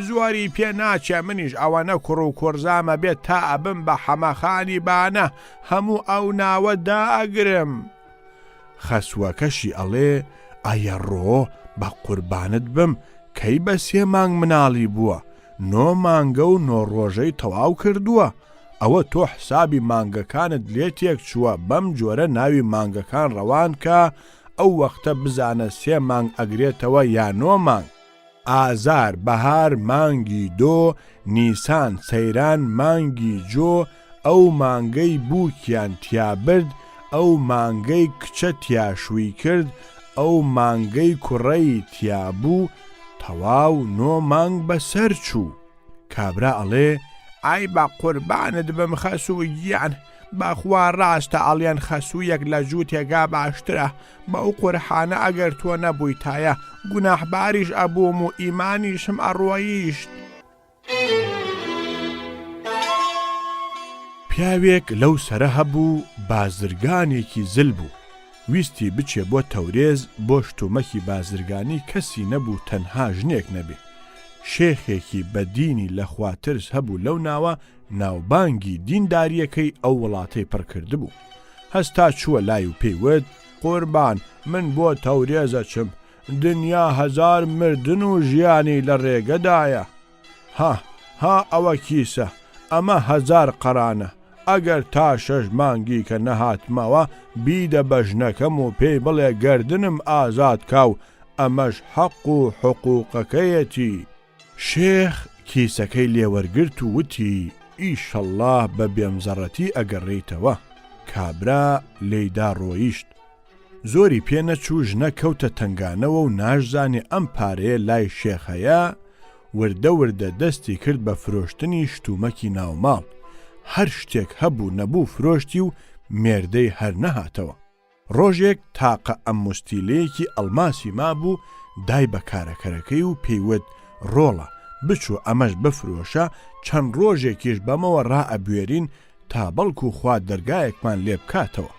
زۆری پێ ناچێ منیش ئەوەنە کوڕ و کوڕزامە بێت تا ئەبم بە حەمەخانی بانە هەموو ئەو ناوە دائەگرم. خەسووەکەشی ئەڵێ ئەیە ڕۆ بە قوربانت بم کەی بە 3 مانگ مناڵی بووە 9 مانگە و 9 ڕۆژەی تەواو کردووە. ئەوە تۆ حسابی مانگەکانت لێ تێک چووە بەم جۆرە ناوی مانگەکان ڕەوان کە ئەو وەختە بزانە 3 مانگ ئەگرێتەوە یا 9 مانگ. ئازار بەهار مانگی 2 نیسان سەیران مانگی جۆ ئەو مانگەی بووکیان تیا برد ئەو مانگەی کچە تیاشووی کرد ئەو مانگەی کوڕەی تیا بوو تەواو 9 مانگ بەسەر چوو. کابرا ئەڵێ ئای بە قوربانت بم خەسوویان بەخوا ڕاستە ئەڵێن خەسوویەک لە جوو تێگا باشترە بەو قورحانە ئەگەر تۆ نەبوویتایە گوناحباریش ئەبووم و ئیمانیشم ئەڕۆیشت. پیاوێک لەو سەرە هەبوو بازرگانێکی زل بوو ویستی بچێ بۆ تەورێز بۆ شتومەکی بازرگانی کەسی نەبوو تەنها ژنێک نەبێ. شێخێکی بە دینی لە خواترس هەبوو لەو ناوە ناوبانگی دینداریەکەی ئەو وڵاتەی پڕکرد بوو. هەستا چووە لای و پێیوت قوربان من بۆ تەورێزە چم دنیا هەزار مردن و ژیانی لە ڕێگەدایە. ها ئەوە کیسە ئەمە 1000 قەرانە ئەگەر تا 6 مانگی کە نەهاتمەوە بیدە بە ژنەکەم و پێی بڵێ گەردنم ئازاد کاو ئەمەش حەق و حقوقەکەیەتی. شێخ کیسەکەی لێوەرگرت و وتی ئیشەڵڵا بە بێمزەڕەتی ئەگەڕێیتەوە. کابرا لێیدا ڕۆیشت. زۆری پێنەچوو ژنە کەوتە تنگانەوە و ناشزانێ ئەم پارەیە لای شێخەیە وردە وردە دەستی کرد بە فرۆشتنی شتومەکی ناوماڵ. هەر شتێک هەبوو نەبوو فرۆشتی و مێردەی هەر نەهاتەوە. ڕۆژێک تاقە ئەم مستیلەیەکی ئەڵماسی مابوو دای بە کارەکەرەکەی و پێیوت ڕۆڵە بچوو ئەمەش بفرۆشە چەند ڕۆژێکیش بەمەوە ڕائەبوێرین تا بەڵکو خوا دەرگایەکمان لێ بکاتەوە.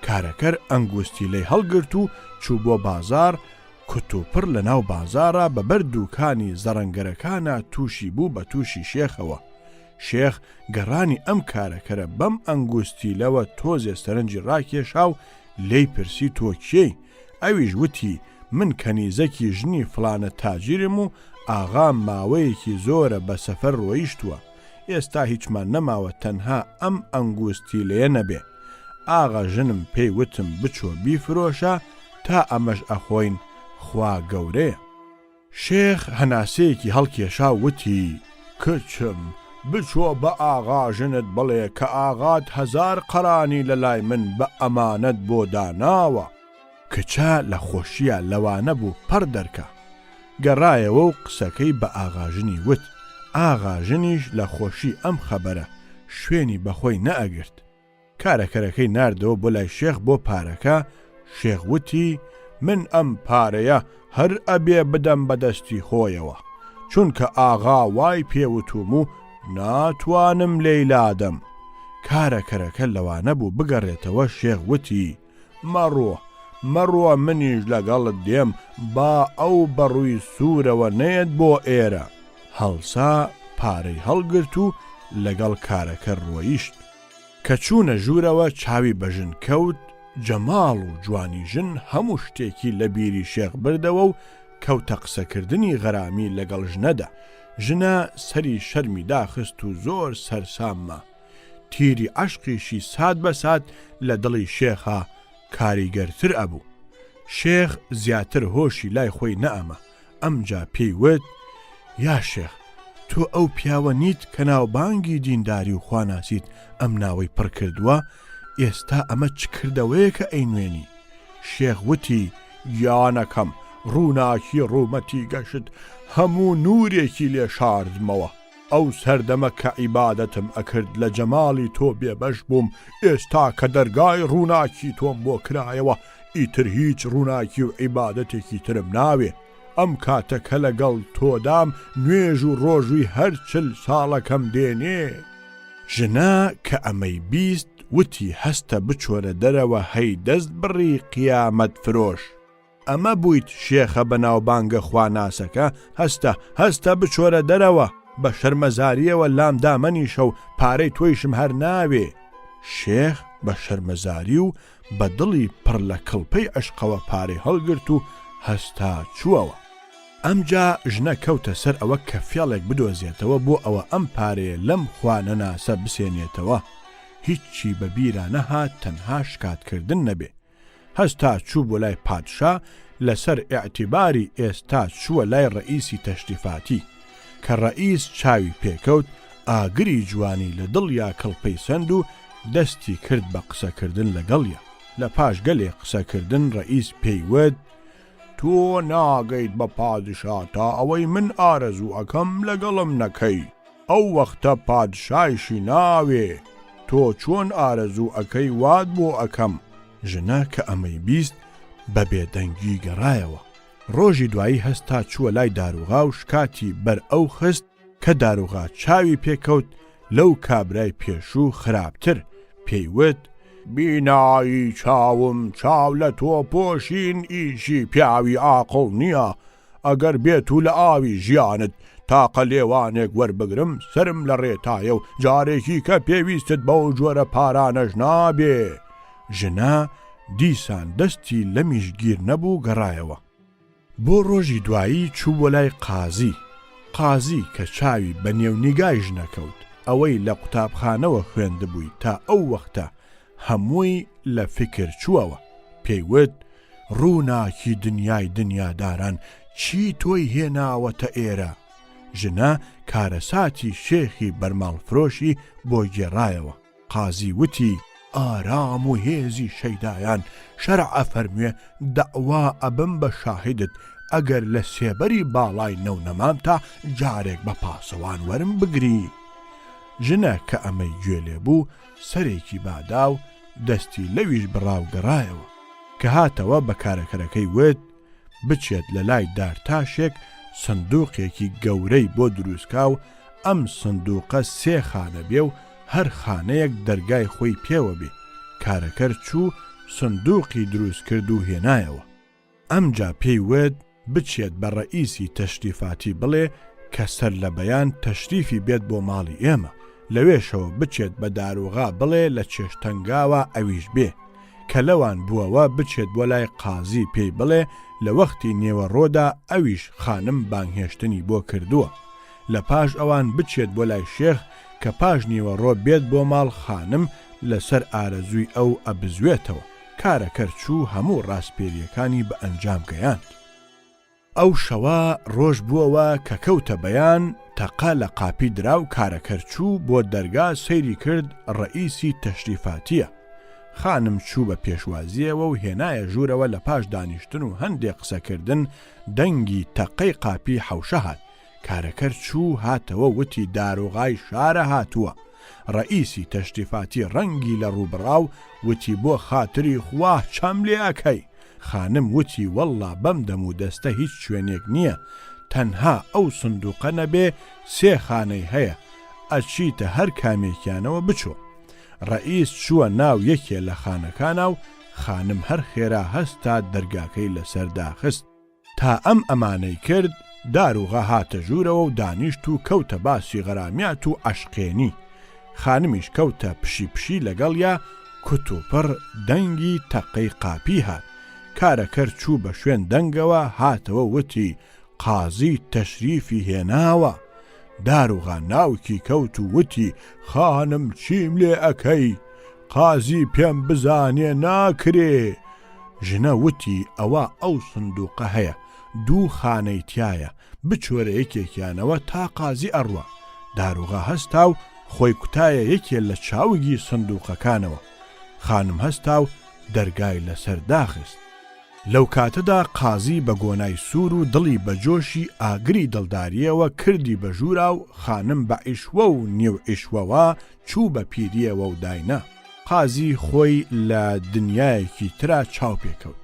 کارەکەر ئەنگوستیلەی هەڵگرت و چوو بۆ بازار کتوپڕ لە ناو بازارە بەبەر دووکانی زەڕەنگەرەکانە تووشی بوو بە تووشی شێخەوە. شێخ گەڕانی ئەم کارەکەرە بەم ئەنگوستیلەوە تۆزێ سەرنجی ڕاکێشا و لێی پرسی تۆ کێی؟ ئەویش وتی من کەنیزەکی ژنی فلانە تاجیرم و ئاغام ماوەیەکی زۆرە بە سەفەر ڕۆیشتووە. ئێستا هیچمان نەماوە تەنها ئەم ئەنگوستیلەیە نەبێ. ئاغا ژنم پێی وتم بچۆ بیفرۆشە تا ئەمەش ئەخۆین خوا گەورەیە. شێخ هەناسەیەکی هەڵکێشا وتی کچم بچۆ بە ئاغا ژنت بڵێ کە ئاغات 1000 قەرانی لە لای من بە ئەمانەت بۆ داناوە. کچە لە خۆشیە لەوانە بوو پەر دەرکە. گەڕایەوە و قسەکەی بە ئاغاژنی وت. ئاغاژنیش لە خۆشی ئەم خەبەرە شوێنی بەخۆی نەئەگرت. کارەکەرەکەی ناردەوە بۆ لای شێخ بۆ پارەکە. شێخ وتی من ئەم پارەیە هەر ئەبێ بدەم بەدەستی خۆیەوە چونکە ئاغا وای پێوتوم و ناتوانم لێیلادەم. کارەکەرەکە لەوانە بوو بگەڕێتەوە. شێخ وتی مەڕۆ منیش لەگەڵت دێم با ئەو بەڕووی سوورەوە نێت بۆ ئێرە. هەڵسا پارەی هەڵگرت و لەگەڵ کارەکە ڕۆیشت. کە چوونە ژوورەوە چاوی بەژن کەوت. جەماڵ و جوانی ژن هەموو شتێکی لە بیری شێخ بردەوە و کەوتە قسەکردنی غەرامی لەگەڵ ژنەدا. ژنە سەری شەرمی داخست و زۆر سەرساممە. تیری عەشقیشی سات بە سات لە دڵی شێخە کاریگەرتر ئەبوو. شێخ زیاتر هۆشی لای خۆی نەئەمە. ئەمجا پێی وت یا شێخ تۆ ئەو پیاوە نیت کە ناوبانگی دینداری و خواناسیت ئەم ناوەی پڕ کردووە ئێستا ئەمە چ کردەوەیە کە ئەینوێنی؟ شێخ وتی یانەکەم ڕووناکی ڕوومەتی گەشت هەموو نورێکی لێ شاردمەوە. ئەو سەردەمە کە عیبادەتم ئەکرد لە جەماڵی تۆ بێبەش بووم ئێستا کە دەرگای ڕووناکی تۆم بۆ کرایەوە ئیتر هیچ ڕووناکی و عیبادەتێکی ترم ناوێ. ئەم کاتە کە لەگەڵ تۆدام نوێژ و ڕۆژووی هەر 40 ساڵەکەم دێنێ. ژنا کە ئەمەی بیست وتی هەستە بچۆرە دەرەوە هەی دەست بڕی قیامەت فرۆش. ئەمە بوویت شێخە بەناوبانگە خواناسەکە هەستە بچۆرە دەرەوە بە شەرمەزاریەوە لام دامەنیشە و پارەی تۆیشم هەر ناوێ. شێخ بە شەرمەزاری و بە دڵی پڕ لە کڵپەی عشقەوە پارەی هەڵگرت و هەستا چووەوە. ئەمجا ژنە کەوتە سەر ئەوە کە فێڵێک بدۆزێتەوە بۆ ئەوە ئەم پارەیە لەم خوانەناسە بسێنێتەوە. هیچی بە بیرا نەهات تەنها شکاتکردن نەبێ. هەستا چوو بۆ لای پادشا لەسەر ئێعتیباری ئێستا چووە لای ڕئیسی تەشریفاتی کە ڕئیس چاوی پێکەوت ئاگری جوانی لە دڵیا کڵپەی سەند و دەستی کرد بە قسەکردن لەگەڵیا. لە پاش گەلێ قسەکردن ڕئیس پێیوت تۆ ناگەیت بە پادشا تا ئەوەی من ئارەزوو ئەەکەم لەگەڵم نەکەی. ئەو وەختە پادشایشی ناوێ، تۆ چۆن ئارەزوو ئەەکەی وات بۆ ئەەکەم. ژنە کە ئەمەی بیست بە بێدەنگی گەڕایەوە. ڕۆژی دوایی هەستا چووە لای داروغا و شکاتی بەر ئەو خست کە داروغا چاوی پێکەوت لەو کابرای پێشوو خراپتر. پێیوت: بینایی چاوم چاو لە تۆ پۆشین ئیشی پیاوی عاقڵ نییە. ئەگەر بێت و لە ئاوی ژیانت تاقە لێوانێک وەربگرم سرم لە ڕێتایە و جارێکی کە پێویستت بەو جۆرە پارانەش نابێ. ژنە دیسان دەستی لە میشگیر نەبوو گەڕایەوە. بۆ ڕۆژی دوایی چوو بۆ لای قازی. قازی کە چاوی بە نێونیگای ژنەکەوت، ئەوەی لە قوتابخانەوە خوێندبووی تا ئەو وەختە هەمووی لە فکر چووەوە. پێیوت: ڕووناکی دنیای دنیاداران چی تۆی هێناوەتە ئێرە؟ ژنە کارەساتی شێخی بەرماڵفرۆشی بۆ گێڕایەوە. قازی وتی: ئارام و هێزی شەیدایان شەرع ئەفەرموێ دەعوا ئەبم بە شاهدت ئەگەر لە سێبەری باڵای نەونەمام تا جارێک بە پاسەوان وەرم بگری. ژنە کە ئەمەی گوێ لێ بوو سەرێکی بادا و دەستی لەویش بڕاو گەڕایەوە. کە هاتەوە بە کارەکەرەکەی وت بچێت لە لای دارتاشێک سندوقێکی گەورەی بۆ دروستکا و ئەم سندوقە 3 خانە بێ و هەر خانەیەک دەرگای خۆی پێوە بێ. کارەکەر چوو سندوقی دروست کرد و هێنایەوە. ئەمجا پێی وت بچێت بە ڕئیسی تەشریفاتی بڵێ کە سەر لە بەیان تەشریفی بێت بۆ ماڵی ئێمە. لەوێشەوە بچێت بە داروغا بڵێ لە چێشتەنگاوە ئەویش بێ. کە لەوان بووەوە بچێت بۆ لای قازی پێی بڵێ لە وەختی نێوەڕۆدا ئەویش خانم بانگهێشتنی بۆ کردووە. لە پاش ئەوان بچێت بۆ لای شێخ کە پاش نیوەڕۆ بێت بۆ ماڵ خانم لەسەر ئارەزووی ئەو ئەبزوێتەوە. کارەکەر چوو هەموو ڕاستپێریەکانی بە ئەنجام گەیاند. ئەو شەوە ڕۆژ بووەوە کە کەوتە بەیان تەقا لە قاپی درا و کارەکەر چوو بۆ دەرگا سەیری کرد ڕئیسی تەشریفاتیە. خانم چوو بە پێشوازیەوە و هێنایە ژوورەوە لە پاش دانیشتن و هەندێک قسەکردن دەنگی تەقەی قاپی حەوشە هات. کارەکەر چوو هاتەوە وتی داروغای شارە هاتووە. ڕئیسی تەشریفاتی ڕەنگی لە ڕووبڕاو وتی بۆ خاتری خوا چەم لێ ئەکەی. خانم وتی وەڵڵا بەم دەم و دەستە هیچ شوێنێک نییە، تەنها ئەو سندوقە نەبێ 3 خانەی هەیە، ئەچیتە هەر کامێکیانەوە بچۆ. ڕئیس چووە ناو یەکێ لە خانەکانە و خانم هەر خێرا هەستا دەرگاکەی لەسەرداخست. تا ئەم ئەمانەی کرد داروغا هاتە ژوورەوە و دانیشت و کەوتە باسی غەرامیات و عەشقێنی. خانمیش کەوتە پشی پشی لەگەڵیا کوت و پڕ دەنگی تەقەی قاپی هات. کارەکەر چوو بە شوێن دەنگەوە هاتەوە وتی قازی تەشریفی هێناوە. داروغا ناوکی کەوت و وتی خانم چیم لێ ئەکەی؟ قازی پێم بزانێ ناکرێ. ژنە وتی ئەوە ئەو سندوقە هەیە، 2 خانەی تایە، بچۆرە یەکێکیانەوە تا قازی ئەڕوە. داروغا هەستا و خۆی کوتایە یەکێ لە چاوگی سندوقەکانەوە. خانم هەستا و دەرگای لەسەر داخست. لەو کاتەدا قازی بە گۆنای سوور و دڵی بە جۆشی ئاگری دڵداریەوە کردی بە ژوورا و خانم بە عیشوە و نێو عیشوەوە چوو بە پیریەوە و داینا. قازی خۆی لە دنیایەکی ترا چاو پێکەوت.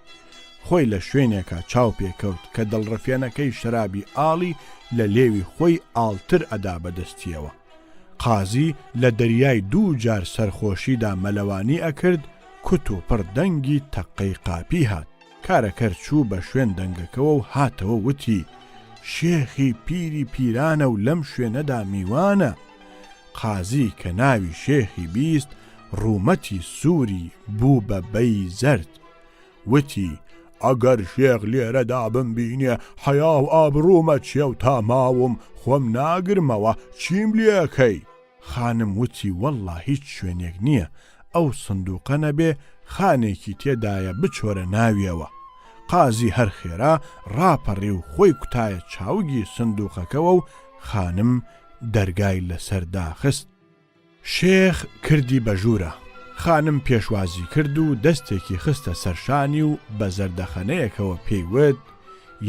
خۆی لە شوێنێکە چاو پێکەوت کە دڵڕفێنەکەی شرابی ئاڵی لە لێوی خۆی ئاڵتر ئەدا بەدەستیەوە. قازی لە دەریای 2 جار سەرخۆشیدا مەلەوانی ئەکرد، کوت و پڕ دەنگی تەقەی قاپی هات. کارەکەر چوو بە شوێن دەنگەکەوە و هاتەوە وتی شێخی پیری پیرانە و لەم شوێنەدا میوانە. قازی کە ناوی شێخی بیست ڕوومەتی سووری بوو بە بەی زەرد. وتی ئەگەر شێخ لێرەدا بمبینێ حیا و ئابڕوومە چێ و تا ماوم خۆم ناگرمەوە، چیم لێەکەی؟ خانم وتی وەڵڵا هیچ شوێنێک نییە، ئەو سندوقە نەبێ خانێکی تێدایە بچۆرە ناویەوە. قازی هەر خێرا ڕاپەڕی و خۆی کوتایە چاوگی سندوقەکەوە و خانم دەرگای لەسەر داخست. شێخ کردی بە ژوورە. خانم پێشوازی کرد و دەستێکی خستە سەرشانی و بە زەردەخەنەیەکەوە پێیوت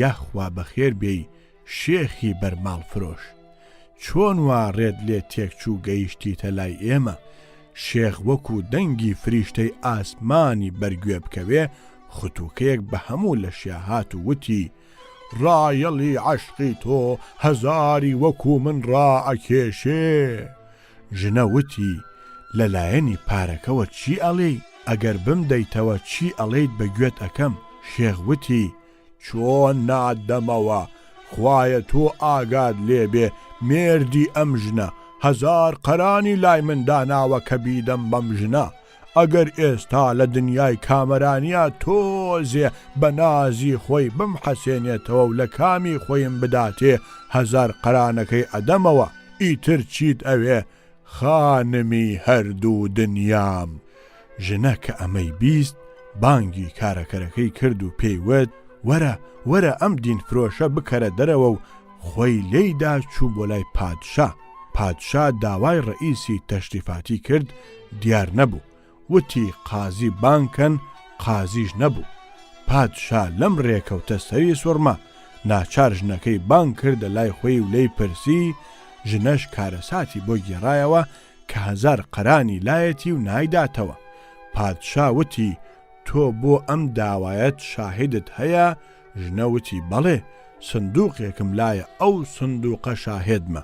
یاخوا بەخێر بێی شێخی بەرماڵ فرۆش. چۆن وا ڕێت لێ تێکچوو گەیشتیتە لای ئێمە شێخ وەکو دەنگی فریشتەی ئاسمانی بەرگوێ بکەوێ خوتوکەیەک بە هەموو لە شیاهات و وتی ڕایەڵی عەشقی تۆ هەزاری وەکو من ڕائەکێشێ ژنە وتی لەلایەنی پارەکەوە چی ئەڵێی ئەگەر بمدەیتەوە چی ئەڵێیت بە گوێت ئەەکەم شێخ وتی چۆن نادەمەوە خوایە تۆ ئاگاد لێبێ مێردی ئەم ژنە هەزار قەرانی لای من داناوە کە بیدەم بەم ژنە ئەگەر ئێستا لە دنیای کامەرانیا تۆزێ بە نازی خۆی بمحەسێنێتەوە و لە کامی خۆیم بداتێ هەزار قەرانەکەی ئەدەمەوە ئیتر چیت ئەوێ خانمی هەردوو دنیام ژنە کە ئەمەی بیست بانگی کارەکەرەکەی کرد و پێیوت وەرە ئەم دین فرۆشە بکەرە دەرەوە و خۆی لێیدا چوو بۆ لای پادشا داوای ڕئیسی تەشریفاتی کرد دیار نەبوو وتی قازی بانکەن قازیش نەبوو پادشا لەم ڕێکەوتە سەری سوڕما ناچار ژنەکەی بانک کردە لای خۆی و لێی پرسی ژنەش کارەساتی بۆ گێڕایەوە کە هەزار قەرانی لایەتی و نایداتەوە پادشا وتی تۆ بۆ ئەم داوایەت شاهدت هەیە ژنە وتی بەڵێ سندوقێکم لایە ئەو سندوقە شاهدمە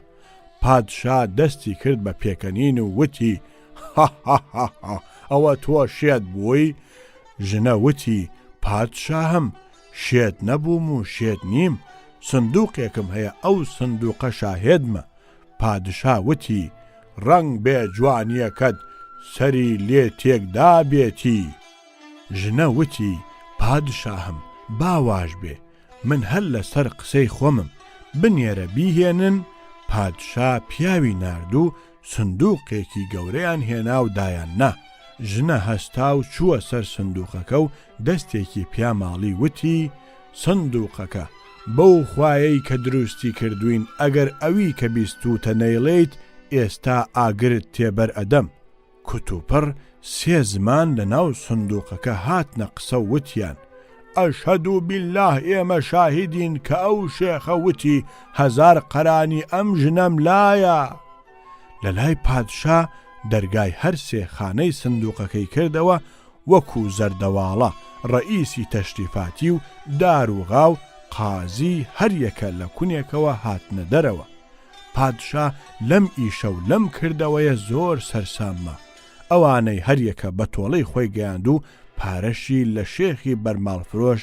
پادشا دەستی کرد بە پێکەنین و وتی ئەوە تۆ شێت بووی ژنە وتی پادشا هەم شێت نەبووم و شێت نیم سندوقێکم هەیە ئەو سندوقە شاهدمە پادشا وتی ڕەنگ بێ جوانیەکەت سەری لێ تێکدا بێتی ژنە وتی پادشاهم باواش بێ من هەر لەسەر قسەی خۆمم بنێرە بیهێنن پادشا پیاوی ناردوو سندوقێکی گەورەیان هێنا و دایاننا ژنە هەستا و چووە سەر سندوقەکە و دەستێکی پیا ماڵی وتی سندوقەکە بەو خوایەی کە دروستی کردوین ئەگەر ئەوی کە بیستوتە نەیڵێیت ئێستا ئاگرت تێبەر ئەدەم کوتوپڕ سێ زمان لە ناو سندوقەکە هاتنە قسە وتیان ئەشهەدو بالله ئێمە شاهیدین کە ئەو شێخە وتی هەزار قەرانی ئەم ژنەم لایە لە لای پادشا دەرگای هەر سێ خانەی سندوقەکەی کردەوە وەکو زەردەواڵە ڕئیسی تەشریفاتی و داروغا و قازی هەریەکە لە کونێکەوە هاتنە دەرەوە پادشا لەم ئیشە و لەم کردەوەیە زۆر سەرساممە ئەوانەی هەریەکە بە تۆڵەی خۆی گەیاند و پارەشی لە شێخی بەرماڵفرۆش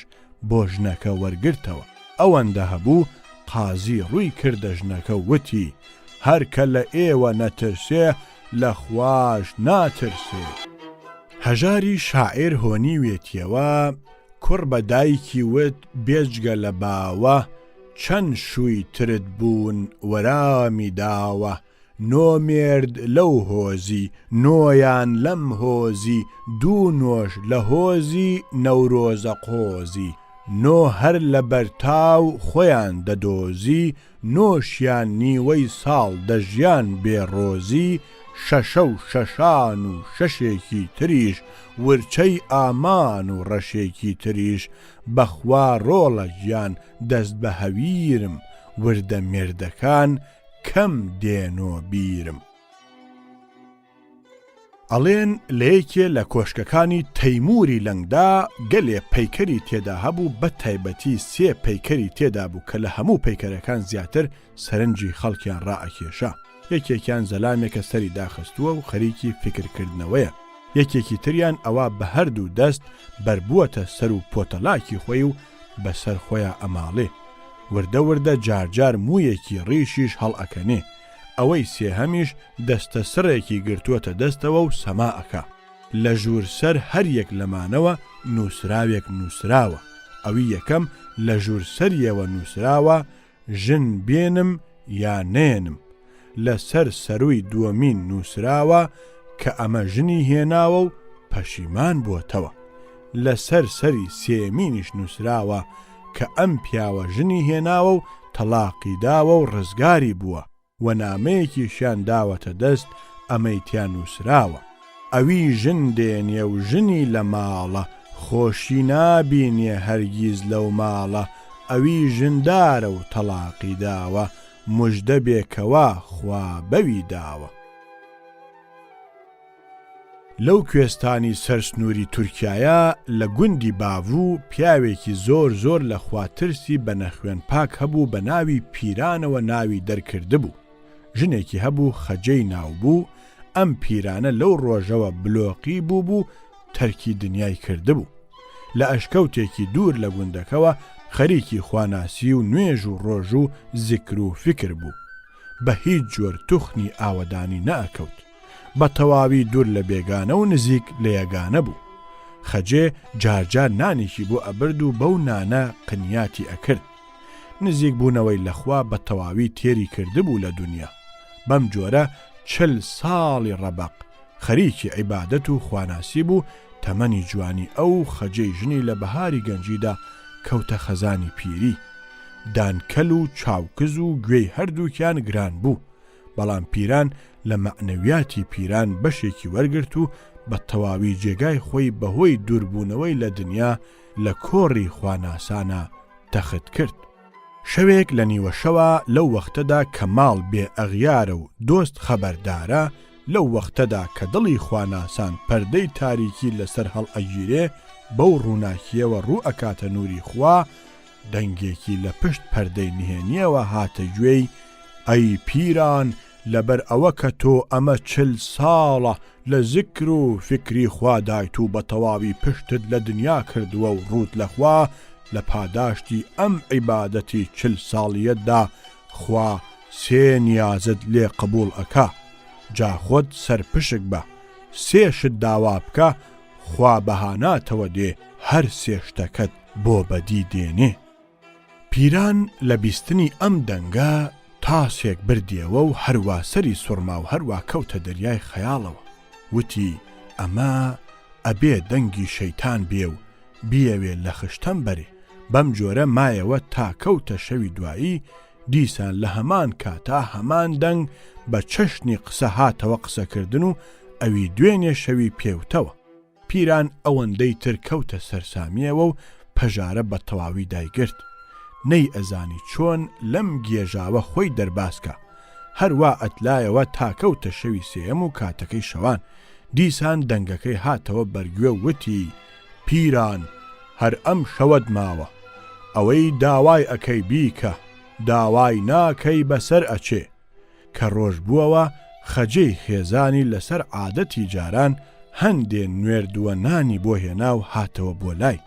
بۆ ژنەکە وەرگرتەوە ئەوەندە هەبوو قازی ڕووی کردە ژنەکە وتی هەرکە لە ئێوە نەترسێ لە خواش ناترسێ هەژاری شاعیر هۆنی وێتیەوە کوڕ بە دایکی وت بێجگە لە باوە چەند شووی ترت بوون وەرامی داوە نۆ مێرد لەو هۆزی نۆیان لەم هۆزی دوو نۆش لە هۆزی نەورۆزە قۆزی نۆ هەر لە بەرتاو خۆیان دەدۆزی نۆشیان نیوەی ساڵ دەژیان بێڕۆزی شەشە و شەشان و شەشێکی تریش ورچەی ئامان و ڕەشێکی تریش بەخوا ڕۆڵە گیان دەست بە هەویرم وردە مێردەکان کەم دێنۆ بیرم ئەڵێن لەیەکێ لە کۆشکەکانی تەیموری لەنگدا گەلێ پەیکەری تێدا هەبوو بە تایبەتی سێ پەیکەری تێدا بوو کە لە هەموو پەیکەرەکان زیاتر سەرنجی خەڵکیان ڕائەکێشا یەکێکیان زەلامێکە سەری داخستووە و خەریکی فکرکردنەوەیە یەکێکی تریان ئەوە بە هەردوو دەست بربووەتە سەر و پۆتەلاکی خۆی و بەسەر خۆیان ئەماڵێ وردە وردە جارجار موویەکی ڕیشیش هەڵئەکەنێ ئەوەی سێهەمیش دەستە سڕێکی گرتووەتە دەستەوە و سەماعەکە لە ژوور سەر هەر یەک لەمانەوە نووسراوێک نووسراوە ئەوی یەکەم لە ژوور سەریەوە نووسراوە ژن بێنم یا نێنم لەسەر سەروی دووەمین نووسراوە کە ئەمە ژنی هێناوە و پەشیمان بووەتەوە لەسەر سەری سێمینیش نووسراوە کە ئەم پیاوە ژنی هێناوە و تەلاقی داوە و ڕزگاری بووە و نامەیەکیشیان داوەتە دەست ئەمەیتیان نووسراوە ئەوی ژن دێنێ و ژنی لە ماڵە خۆشی نابینێ هەرگیز لەو ماڵە ئەوی ژندارە و تەلاقی داوە موژدە بێکەوە خوا بەوی داوە. لەو کوێستانی سەرسنووری تورکیایە لە گوندی باڤوو پیاوێکی زۆر لە خواترسی بە نەخوێن پاک هەبوو بە ناوی پیرانەوە ناوی دەرکردبوو. ژنێکی هەبوو خەجەی ناو بوو. ئەم پیرانە لەو ڕۆژەوە بلۆقی بوو تەرکی دنیای کردبوو. لە ئەشکەوتێکی دوور لە گوندەکەوە خەریکی خواناسی و نوێژ و ڕۆژ و زیکر و فکر بوو. بە هیچ جۆر توخنی ئاوەدانی نەئەکەوت. بە تەواوی دوور لە بێگانە و نزیک لە یەگانە بوو. خەجێ جارجار نانێکی بۆ ئەبرد و بەو نانە قنیاتی ئەکرد. نزیک بوونەوەی لەخوا بە تەواوی تێری کردبوو لە دنیا. بەم جۆرە 40 ساڵی ڕەبەق خەریکی عیبادەت و خواناسی بوو. تەمەنی جوانی ئەو خەجەی ژنی لە بەهاری گەنجیدا کەوتە خەزانی پیری. دانکەل و چاوکز و گوێی هەردووکیان گران بوو. بەڵام پیران لە مەعنەویاتی پیران بەشێکی وەرگرت و بە تەواوی جێگای خۆی بەهۆی دووربوونەوەی لە دنیا لە کۆڕی خواناسانە تەخت کرد. شەوێک لە نیوە شەوە لەو وەختەدا کە ماڵ بێ ئەغیارە و دۆست خەبەردارە، لەو وەختەدا کە دڵی خواناسان پەردەی تاریکی لەسەر هەڵ ئەگیرێ، بەو ڕووناکیەوە ڕوو ئەکاتە نووری خوا، دەنگێکی لە پشت پەردەی نهێنیەوە هاتە گوێی: ئەی پیران، لەبەر ئەوە کە تۆ ئەمە 40 ساڵە لە زیکر و فکری خوا دایت و بە تەواوی پشتت لە دنیا کردووە و ڕوت لەخوا، لە پاداشتی ئەم عیبادەتی 40 ساڵیەتدا خوا 3 نیازت لێ قبول ئەکا. جا خۆت سەرپشک بە 3 شت داوا بکە، خوا بەهاناتەوە دێ هەر 3 شتەکەت بۆ بەدی دێنێ. پیران لە بیستنی ئەم دەنگە تاسێک بردیەوە و هەروە سەری سوڕما و هەروە کەوتە دەریای خەیاڵەوە. وتی: ئەمە ئەبێ دەنگی شەیتان بێ و بیەوێ لە خشتەم بەرێ. بەم جۆرە مایەوە تا کەوتە شەوی دوایی. دیسان لە هەمان کاتا هەمان دەنگ بە چەشنی قسە هاتەوە قسەکردن و ئەوی دوێنێ شەوی پێوتەوە. پیران ئەوەندەی تر کەوتە سەرسامیەوە و پەژارە بە تەواوی دایگرت. نەی ئەزانی چۆن لەم گێژاوە خۆی دەرباسکە. هەروە ئەتلایەوە تا کەوتە شەوی سێەم و کاتەکەی شەوان. دیسان دەنگەکەی هاتەوە بەرگوێ وتی: پیران، هەر ئەم شەوەت ماوە، ئەوەی داوای ئەکەی بیکە، داوای ناکەی بەسەر ئەچێ. کە ڕۆژ بووەوە، خەجەی خێزانی لەسەر عادەتی جاران هەندێ نوێردووە نانی بۆ هێنا و هاتەوە بۆ لای.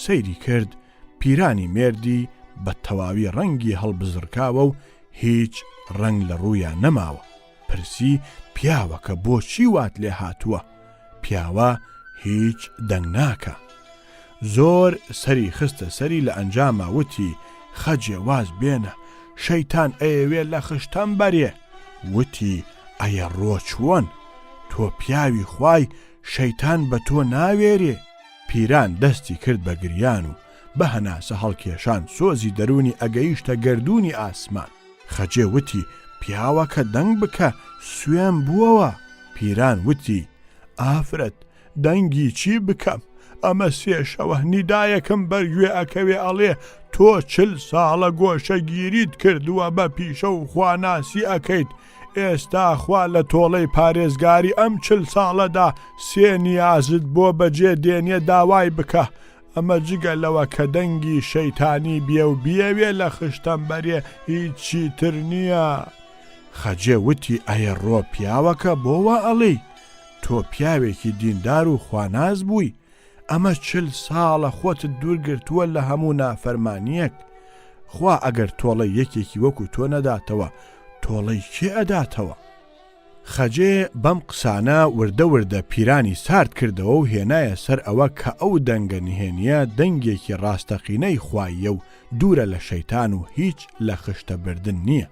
سەیری کرد، پیرانی مێردی بە تەواوی ڕەنگی هەڵبزڕکاوە و هیچ ڕەنگ لە ڕوویان نەماوە. پرسی: پیاوە کە بۆچی وات لێ هاتووە؟ پیاوە هیچ دەنگ ناکە. زۆر سەری خستە سەری لە ئەنجامە وتی: خەجێ واز بێنە، شەیتان ئەیەوێ لە خشتەم بەرێ. وتی: ئەیە ڕۆچوون، تۆ پیاوی خوای، شەیتان بە تۆ ناوێرێ. پیران دەستی کرد بە گریان و بە هەناسە هەڵکێشان سۆزی دەرونی ئەگەیشتە گەردوونی ئاسمان. خەجێ وتی: پیاوە کە دەنگ بکە، سوێم بووەوە. پیران وتی: ئافرەت، دەنگی چی بکەم؟ ئەمە 3 شەوە نیدایەکم بەرگوێ ئەکەوێ ئەڵێ تۆ 40 ساڵە گۆشەگیریت کردووە بە پیشە و خواناسی ئەکەیت. ئێستا خوا لە تۆڵەی پارێزگاری ئەم 40 ساڵەدا 3 نیازت بۆ بەجێ دێنێ، داوای بکە. ئەمە جگە لەوە کە دەنگی شەیتانی بێ و بیەوێ لە خشتەم بەرێ، هیچی تر نییە. خەجێ وتی: ئەیە ڕۆ پیاوەکە بۆوە ئەڵێی؟ تۆ پیاوێکی دیندار و خواناز بووی، ئەمە 40 ساڵە خۆتت دوورگرتووە لە هەموو نافەرمانیەک. خوا ئەگەر تۆڵەی یەکێکی وەکو تۆ نەداتەوە، تۆڵەی کێ ئەداتەوە؟ خەجێ بەم قسانە وردە پیرانی سارد کردەوە و هێنایە سەر ئەوە کە ئەو دەنگە نهێنیە دەنگێکی ڕاستەقینەی خوایە و دوورە لە شەیتان و هیچ لە خشتە بردن نییە.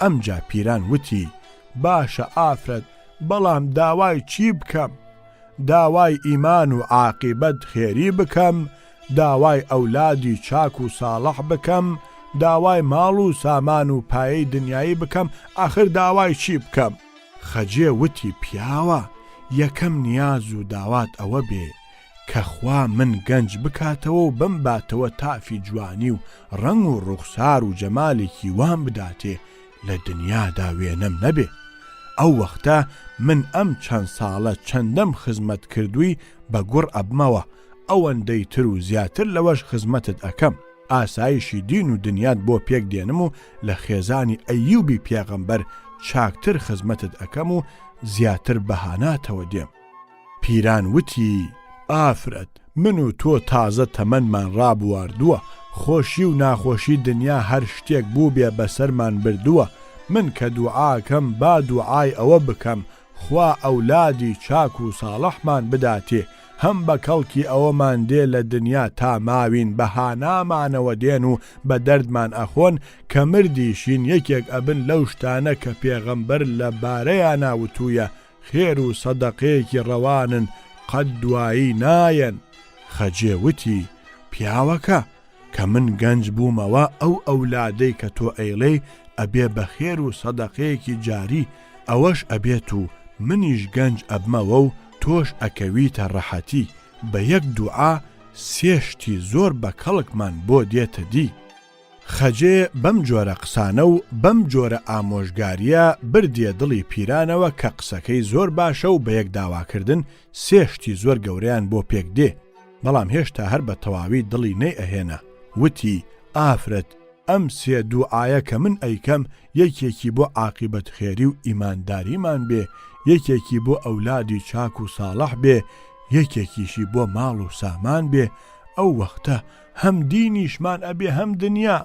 ئەمجا پیران وتی: باشە ئافرەت، بەڵام داوای چی بکەم؟ داوای ئیمان و عاقیبەت خێری بکەم، داوای ئەولادی چاک و ساڵح بکەم، داوای ماڵ و سامان و پایەی دنیایی بکەم، آخر داوای چی بکەم؟ خەجێ وتی: پیاوە، یەکەم نیاز و داوات ئەوە بێ کە خوا من گەنج بکاتەوە و بمباتەوە تافی جوانی و ڕەنگ و ڕوخسار و جەمالێکی وان بداتێ، لە دنیادا وێنەم نەبێ. ئەو وەختە من ئەم چەند ساڵە چەندەم خزمەت کردووی بە گوڕ ئەبمەوە، ئەوەندەی تر و زیاتر لەوەش خزمەتت ئەەکەم. ئاسایشی دین و دنیات بۆ پێک دێنم و لە خێزانی ئەیوبی پێغەمبەر چاکتر خزمەتت ئەەکەم و زیاتر بەهاناتەوە دێم. پیران وتی: ئافرەت، من و تۆ تازە تەمەنمان ڕابواردووە، خۆشی و ناخۆشی دنیا هەر شتێک بوو بێ بەسەرمان بردووە. من کە دوعاکەم با دوعای ئەوە بکەم خوا ئەولادی چاک و ساڵحمان بداتێ، هەم بە کەڵکی ئەوەمان دێ لە دنیا تا ماوین بەهانامانەوە دێن و بە دەردمان ئەخۆن کە مردیشین یەکێک ئەبن لەو شتانە کە پێغەمبەر لە بارەیان ناوتوویە خێر و سەدەقەیەکی ڕەوانن قەت دوایی نایەن. خەجێ وتی: پیاوەکە کە من گەنج بوومەوە ئەو ئەولادەی کە تۆ ئەیڵێ ئەبێ بە خێر و سەدەقەیەکی جاری، ئەوەش ئەبێت و منیش گەنج ئەبمەوە و تۆش ئەکەویتە ڕەحەتی. بە یەک دوعا سێشتی زۆر بە کەڵکمان بۆ دێتە دی. خەجێ بەم جۆرە قسانە و بەم جۆرە ئامۆژگاریە بردیە دڵی پیرانەوە کە قسەکەی زۆر باشە و بە یەک داواکردن سێشتی زۆر گەورەیان بۆ پێک دێ. بەڵام هێشتا هەر بە تەواوی دڵی نەی ئەهێنا. وتی: ئافرەت، ئەم سێ دوعایە کە من ئەیکەم یەکێکی بۆ عاقیبەت خێری و ئیمانداریمان بێ، یەکێکی بۆ ئەولادی چاک و ساڵح بێ، یەکێکیشی بۆ ماڵ و سامان بێ، ئەو وەختە هەم دینیشمان ئەبێ هەم دنیا.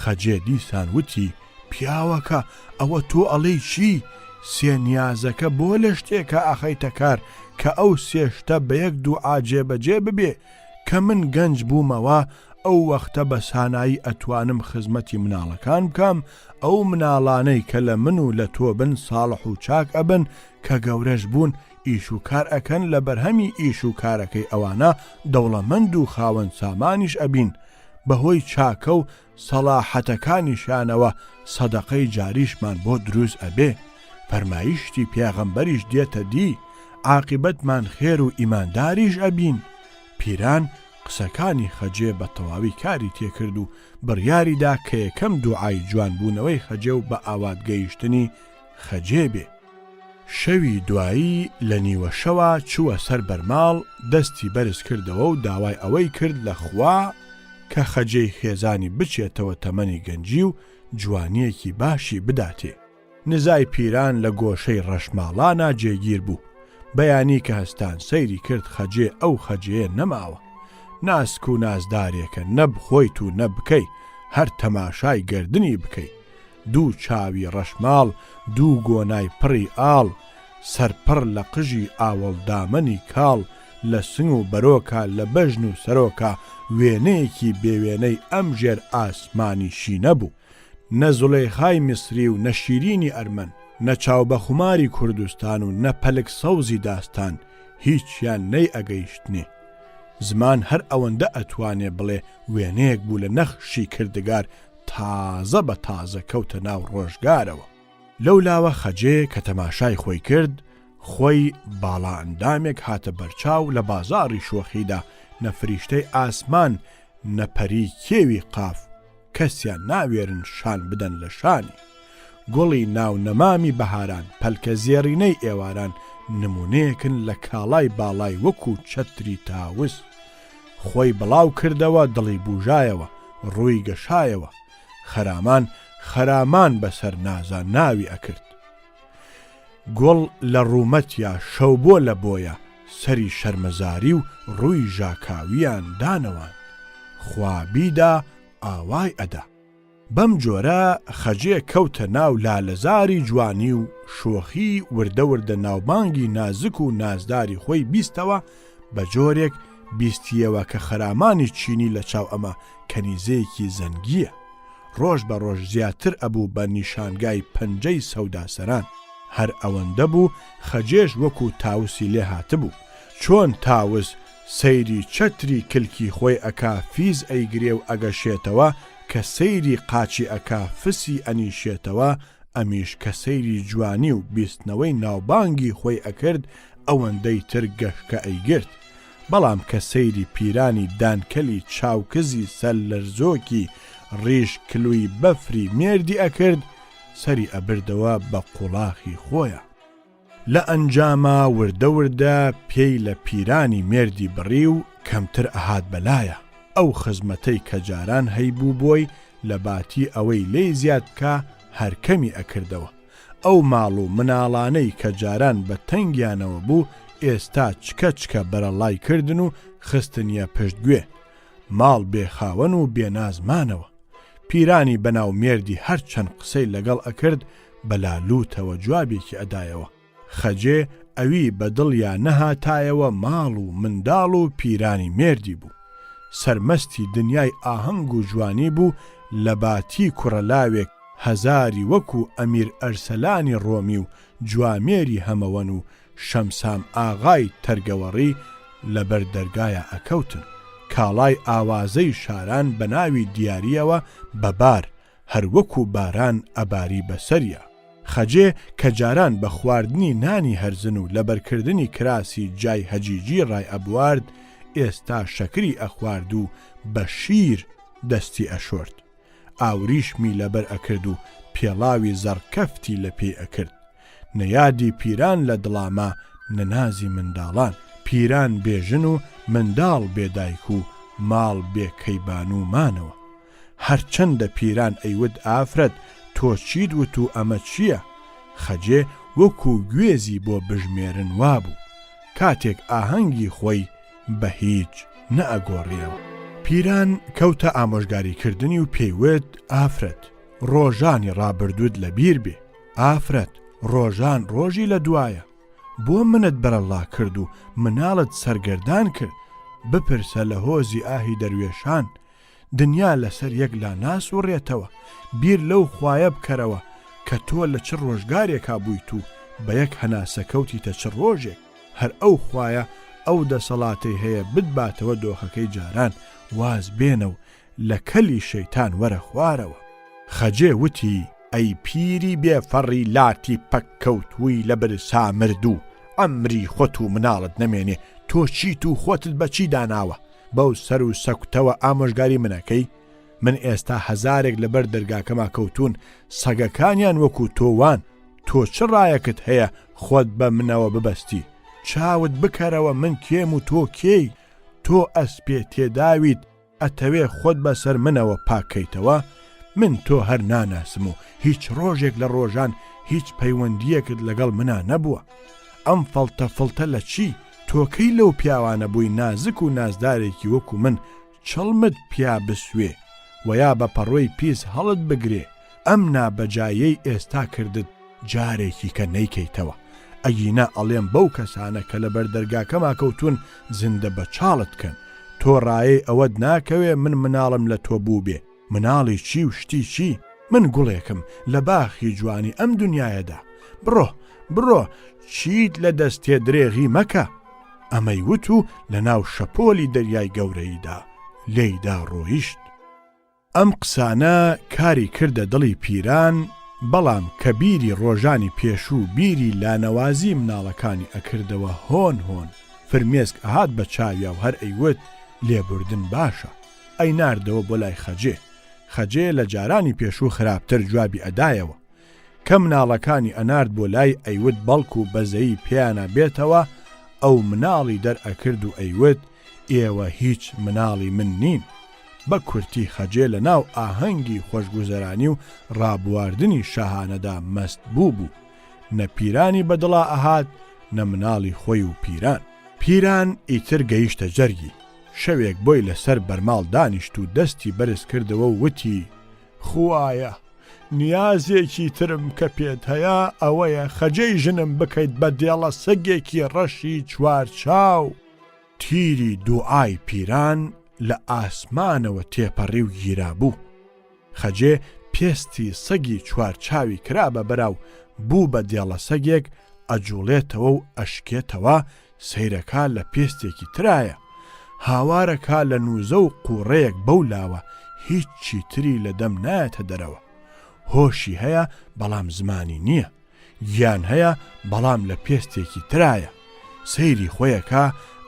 خەجێ دیسان وتی: پیاوەکە، ئەوە تۆ ئەڵێی چی؟ سێ نیازەکە بۆ لە شتێکە ئەخەیتە کار کە ئەو سێشتە بە یەک دوعا جێبەجێ ببێ کە من گەنج بوومەوە ئەو وەختە بە سانایی ئەتوانم خزمەتی مناڵەکان بکەم، ئەو مناڵانەی کە لە من و لە تۆ بن ساڵح و چاک ئەبن کە گەورەش بوون ئیش و کار ئەکەن لە بەرهەمی ئیش و کارەکەی ئەوانە دەوڵەمەند و خاوەن سامانیش ئەبین، بەهۆی چاکە و سەلاحەتەکانیشانەوە سەدەقەی جاریشمان بۆ دروست ئەبێ. فەرمایشتی پێغەمبەریش دێتە دی، عاقبەتمان خێر و ئیمانداریش ئەبین. پیران قسەکانی خەجێ بە تەواوی کاری تێکرد و بڕیاریدا کە یەکەم دوعای جوانبوونەوەی خەجێ و بە ئاواتگەیشتنی خەجێ بێ. شەوی دوایی لە نیوە شەوە چووە سەر بەرماڵ، دەستی بەرز کردەوە و داوای ئەوەی کرد لە خوا کە خەجەی خێزانی بچێتەوە تەمەنی گەنجی و جوانیەکی باشی بداتێ. نزای پیران لە گۆشەی ڕەشماڵانە جێگیر بوو. بەیانی کە هەستان سەیری کرد خەجێ ئەو خەجەیە نەماوە. ناسک و نازدارێکە نەبخۆیت و نەبکەی، هەر تەماشای گردنی بکەی. دوو چاوی ڕەشماڵ، دوو گۆنای پڕی ئاڵ، سەرپڕ لە قژی ئاوەڵدامەنی کاڵ، لە سنگ و بەرۆکە لە بەژن و سەرۆکە وێنەیەکی بێوێنەی ئەم ژێر ئاسمانیشی نەبوو. نە زوڵەیخای میسری و نە شیرینی ئەرمەن، نە چاوبەخوماری کوردستان و نە پەلک سەوزی داستان، هیچیان نەی ئەگەیشتنێ. زمان هەر ئەوەندە ئەتوانێ بڵێ وێنەیەک بوو لە نەخشی کردگار تازە بە تازە کەوتە ناو ڕۆژگارەوە. لەولاوە خەجێ کە تەماشای خۆی کرد، خۆی باڵا ئەندامێک هاتە بەرچاو لە بازاڕی شۆخیدا، نە فریشتەی ئاسمان نە پەری کێوی قاف، کەسیان ناوێرن شان بدەن لە شانی. گوڵی ناو نەمامی بەهاران، پەلکە زێڕینەی ئێواران، نمونەیەکن لە کاڵای باڵای وەکو چەتری تاوس. خۆی بڵاو کردەوە، دڵی بوژایەوە، ڕووی گەشایەوە. خەرامان بەسەر نازان ناوی ئەکرد. گوڵ لە ڕوومەتیا شەو بۆ لە بۆیە، سەری شەرمەزاری و ڕووی ژاکاویان دانەوان. خوابیدا ئاوای ئەدا. بەم جۆرە خەجێ کەوتە ناو لالەزاری جوانی و شۆخی وردە وردە ناوبانگی نازک و نازداری خۆی بیستەوە، بە جۆرێک بیستیەوە کە خەرامانی چینی لە چاو ئەمە کەنیزەیەکی زەنگیە. ڕۆژ بە ڕۆژ زیاتر ئەبوو بە نیشانگای پەنجەی سەوداسەران. هەر ئەوەندە بوو خەجێش وەکو تاوسی لێ هاتبوو. چۆن تاوس سەیری چەتری کلکی خۆی ئەکا فیز ئەیگرێ و ئەگەشێتەوە، کە سەیری قاچی ئەکا فسی ئەنیشێتەوە، ئەمیش کە سەیری جوانی و بیستنەوەی ناوبانگی خۆی ئەکرد ئەوەندەی تر گەشکە ئەیگرت. بەڵام کە سەیری پیرانی دانکەلی چاوکزی سەر لەرزۆکی ڕیش کلوی بەفری مێردی ئەکرد، سەری ئەبردەوە بە قوڵاخی خۆیە. لە ئەنجامە وردە وردە پێی لە پیرانی مێردی بڕی و کەمتر ئەهات بەلایە. ئەو خزمەتەی کە جاران هەیبوو بۆی لە باتی ئەوەی لێی زیاد بکە هەرکەمی ئەکردەوە. ئەو ماڵ و مناڵانەی کە جاران بە تەنگیانەوە بوو ئێستا چکە چکە بەرەڵای کردن و خستنیە پشتگوێ، ماڵ بێخاوەن و بێنازمانەوە. پیرانی بەناو مێردی هەرچەند قسەی لەگەڵ ئەکرد بەلالوتەوە جوابێکی ئەدایەوە. خەجێ ئەوی بەدڵیا نەهاتایەوە ماڵ و منداڵ و پیرانی مێردی بوو. سەرمەستی دنیای ئاهەنگ و جوانی بوو لە باتی کوڕەلاوێک هەزاری وەکو ئەمیر ئەرسەلانی ڕۆمی و جوامێری هەمەوەن و شەمسام ئاغای تەرگەوەڕی لە بەردەرگایە ئەکەوتن. کاڵای ئاوازەی شاران بە ناوی دیاریەوە بەبار هەروەکو باران ئەباری بەسەریە. خەجێ کە جاران بە خواردنی نانی هەرزن و لەبەرکردنی کراسی جای هەجیجی ڕای ئەبوارد ئێستا شەکری ئەخوارد و بە شیر دەستی ئەشۆرد. ئاوریشمی لەبەر ئەکرد و پێڵاوی زەڕکەفتی لە پێی ئەکرد. نەیادی پیران لە دڵاما نەنازی منداڵان، پیران بێژن و منداڵ بێدایک و ماڵ بێکەیبان و مانەوە. هەرچەندە پیران ئەیود ئافرەت تۆ چیت وت و ئەمە چییە؟ خەجێ وەکو گوێزی بۆ بژمێرن وابوو، کاتێک ئاهەنگی خۆی بە هیچ نەئەگۆڕیەوە. پیران کەوتە ئامۆژگاریکردنی و پێیوت ئافرەت ڕۆژانی ڕابردوود لە بیر بێ، ئافرەت ڕۆژان ڕۆژی لە دوایە، بۆ منت بەرەڵا کرد و مناڵت سەرگەردان کرد. بپرسە لە هۆزی ئاهی دەروێشان، دنیا لەسەر یەک لا ناسوڕێتەوە. بیر لەو خوایە بکەرەوە کە تۆ لە چ ڕۆژگارێکا بوویت و بە یەک هەناسەکەوتیتە چ ڕۆژێک. هەر ئەو خوایە ئەو دەسەڵاتەی هەیە بتباتەوە دۆخەکەی جاران واز بێنە و لە کەلی شەیتان وەرە خوارەوە. خەجێ وتی ئەی پیری بێفەڕی لاتی پەککەوتووی لە برسا مردوو، ئەمری خۆت و مناڵت نەمێنێ، تۆ چیت و خۆتت بەچی داناوە؟ بەو سەر و سەکوتەوە ئامۆژگاری منەکەی؟ من ئێستا هەزارێک لەبەر دەرگاکەما کەوتون، سەگەکانیان وەکو تۆوان. تۆ چ ڕایەکت هەیە خۆت بە منەوە ببەستی؟ چاوت بکەرەوە من کێم و تۆ کێی؟ تۆ ئەسپێ تێداویت ئەتەوێ خۆت بەسەر منەوە پاکەیتەوە؟ من تۆ هەر ناناسم و هیچ ڕۆژێک لە ڕۆژان هیچ پەیوەندیەکت لەگەڵ منە نەبووە. ئەم فەڵتە فڵتە لە چی؟ تۆکەی لەو پیاوانە بووی نازک و نازدارێکی وەکو من چڵمت پیا بسوێ و یا بە پەڕۆی پیس هەڵت بگرێ. ئەم نابەجایەی ئێستا کردت جارێکی کە نەیکەیتەوە. ئەگینا ئەڵێم بەو کەسانە کە لە بەردەرگاکەما کەوتون زیندە بە چاڵت کەن. تۆ ڕایەی ئەوەت ناکەوێ من مناڵم لە تۆ بوو بێ. مناڵی چی و شتی چی؟ من گوڵێکم لە باخی جوانی ئەم دنیاەدا. بڕۆ بڕۆ چیت لە دەستێ درێغی مەکە. ئەمەی وت و لە ناو شەپۆلی دەریای گەورەیدا لێیدا ڕۆیشت. ئەم قسانە کاری کردە دڵی پیران، بەڵام کە بیری ڕۆژانی پێشوو بیری لانەوازی مناڵەکانی ئەکردەوە هۆن هۆن فرمێسک ئەهات بە چاویا و هەر ئەیوت لێبوردن باشە. ئەی ناردەوە بۆ لای خەجێ. خەجێ لە جارانی پێشوو خراپتر جوابی ئەدایەوە. کە مناڵەکانی ئەنارد بۆ لای ئەیوت بەڵکو بەزەیی پێیانە بێتەوە، ئەو مناڵی دەرئەکرد و ئەیوت ئێوە هیچ مناڵی من نین. بە کورتی خەجێ لە ناو ئاهەنگی خۆشگوزەرانی و ڕابواردنی شاهانەدا مەست بوو بوو. نە پیرانی بەدڵا ئەهات نە مناڵی خۆی و پیران. پیران ئیتر گەیشتە جەرگی. شەوێک بۆی لەسەر بەرماڵ دانیشت و دەستی بەرز کردەوە و وتی خوایە نیازێکی ترم کە پێت هەیە ئەوەیە خەجەی ژنم بکەیت بە دێڵە سەگێکی ڕەشی چوارچاو. تیری دوعای پیران لە ئاسمانەوە تێپەڕی و گیرا بوو. خەجێ پێستی سەگی چوارچاوی کرا بە بەراو بوو بە دێڵە سەگێک ئەجوڵێتەوە و ئەشکێتەوە سەیرەکە لە پێستێکی ترایە. هاوارەکە لە نووزە و قوڕەیەک بەولاوە هیچی تری لە دەم نایەتە دەرەوە. هۆشی هەیە بەڵام زمانی نییە. گیان هەیە بەڵام لە پێستێکی ترایە. سەیری خۆیەکە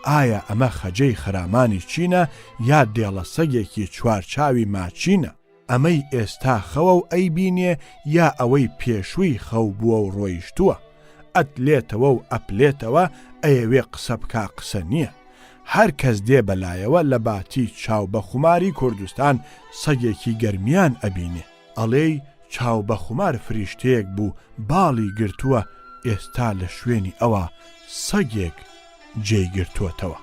ئایا ئەمە خەجەی خرامانی چینە یا دێڵە سەگێکی چوارچاوی ماچینە؟ ئەمەی ئێستا خەوە و ئەی بینێ یا ئەوەی پێشووی خەو بووە و ڕۆیشتووە ئەتلێتەوە و ئەپلێتەوە ئەیەوێ قسە بکا قسە نییە هەر کەس دێ بەلایەوە لە باتی چاو بە خوماری کوردستان سەگێکی گەرمیان ئەبینێ ئەڵێی چاو بە خومار فریشتەیەک بوو باڵی گرتووە ئێستا لە شوێنی ئەوە سەگێک جێی گرتووەتەوە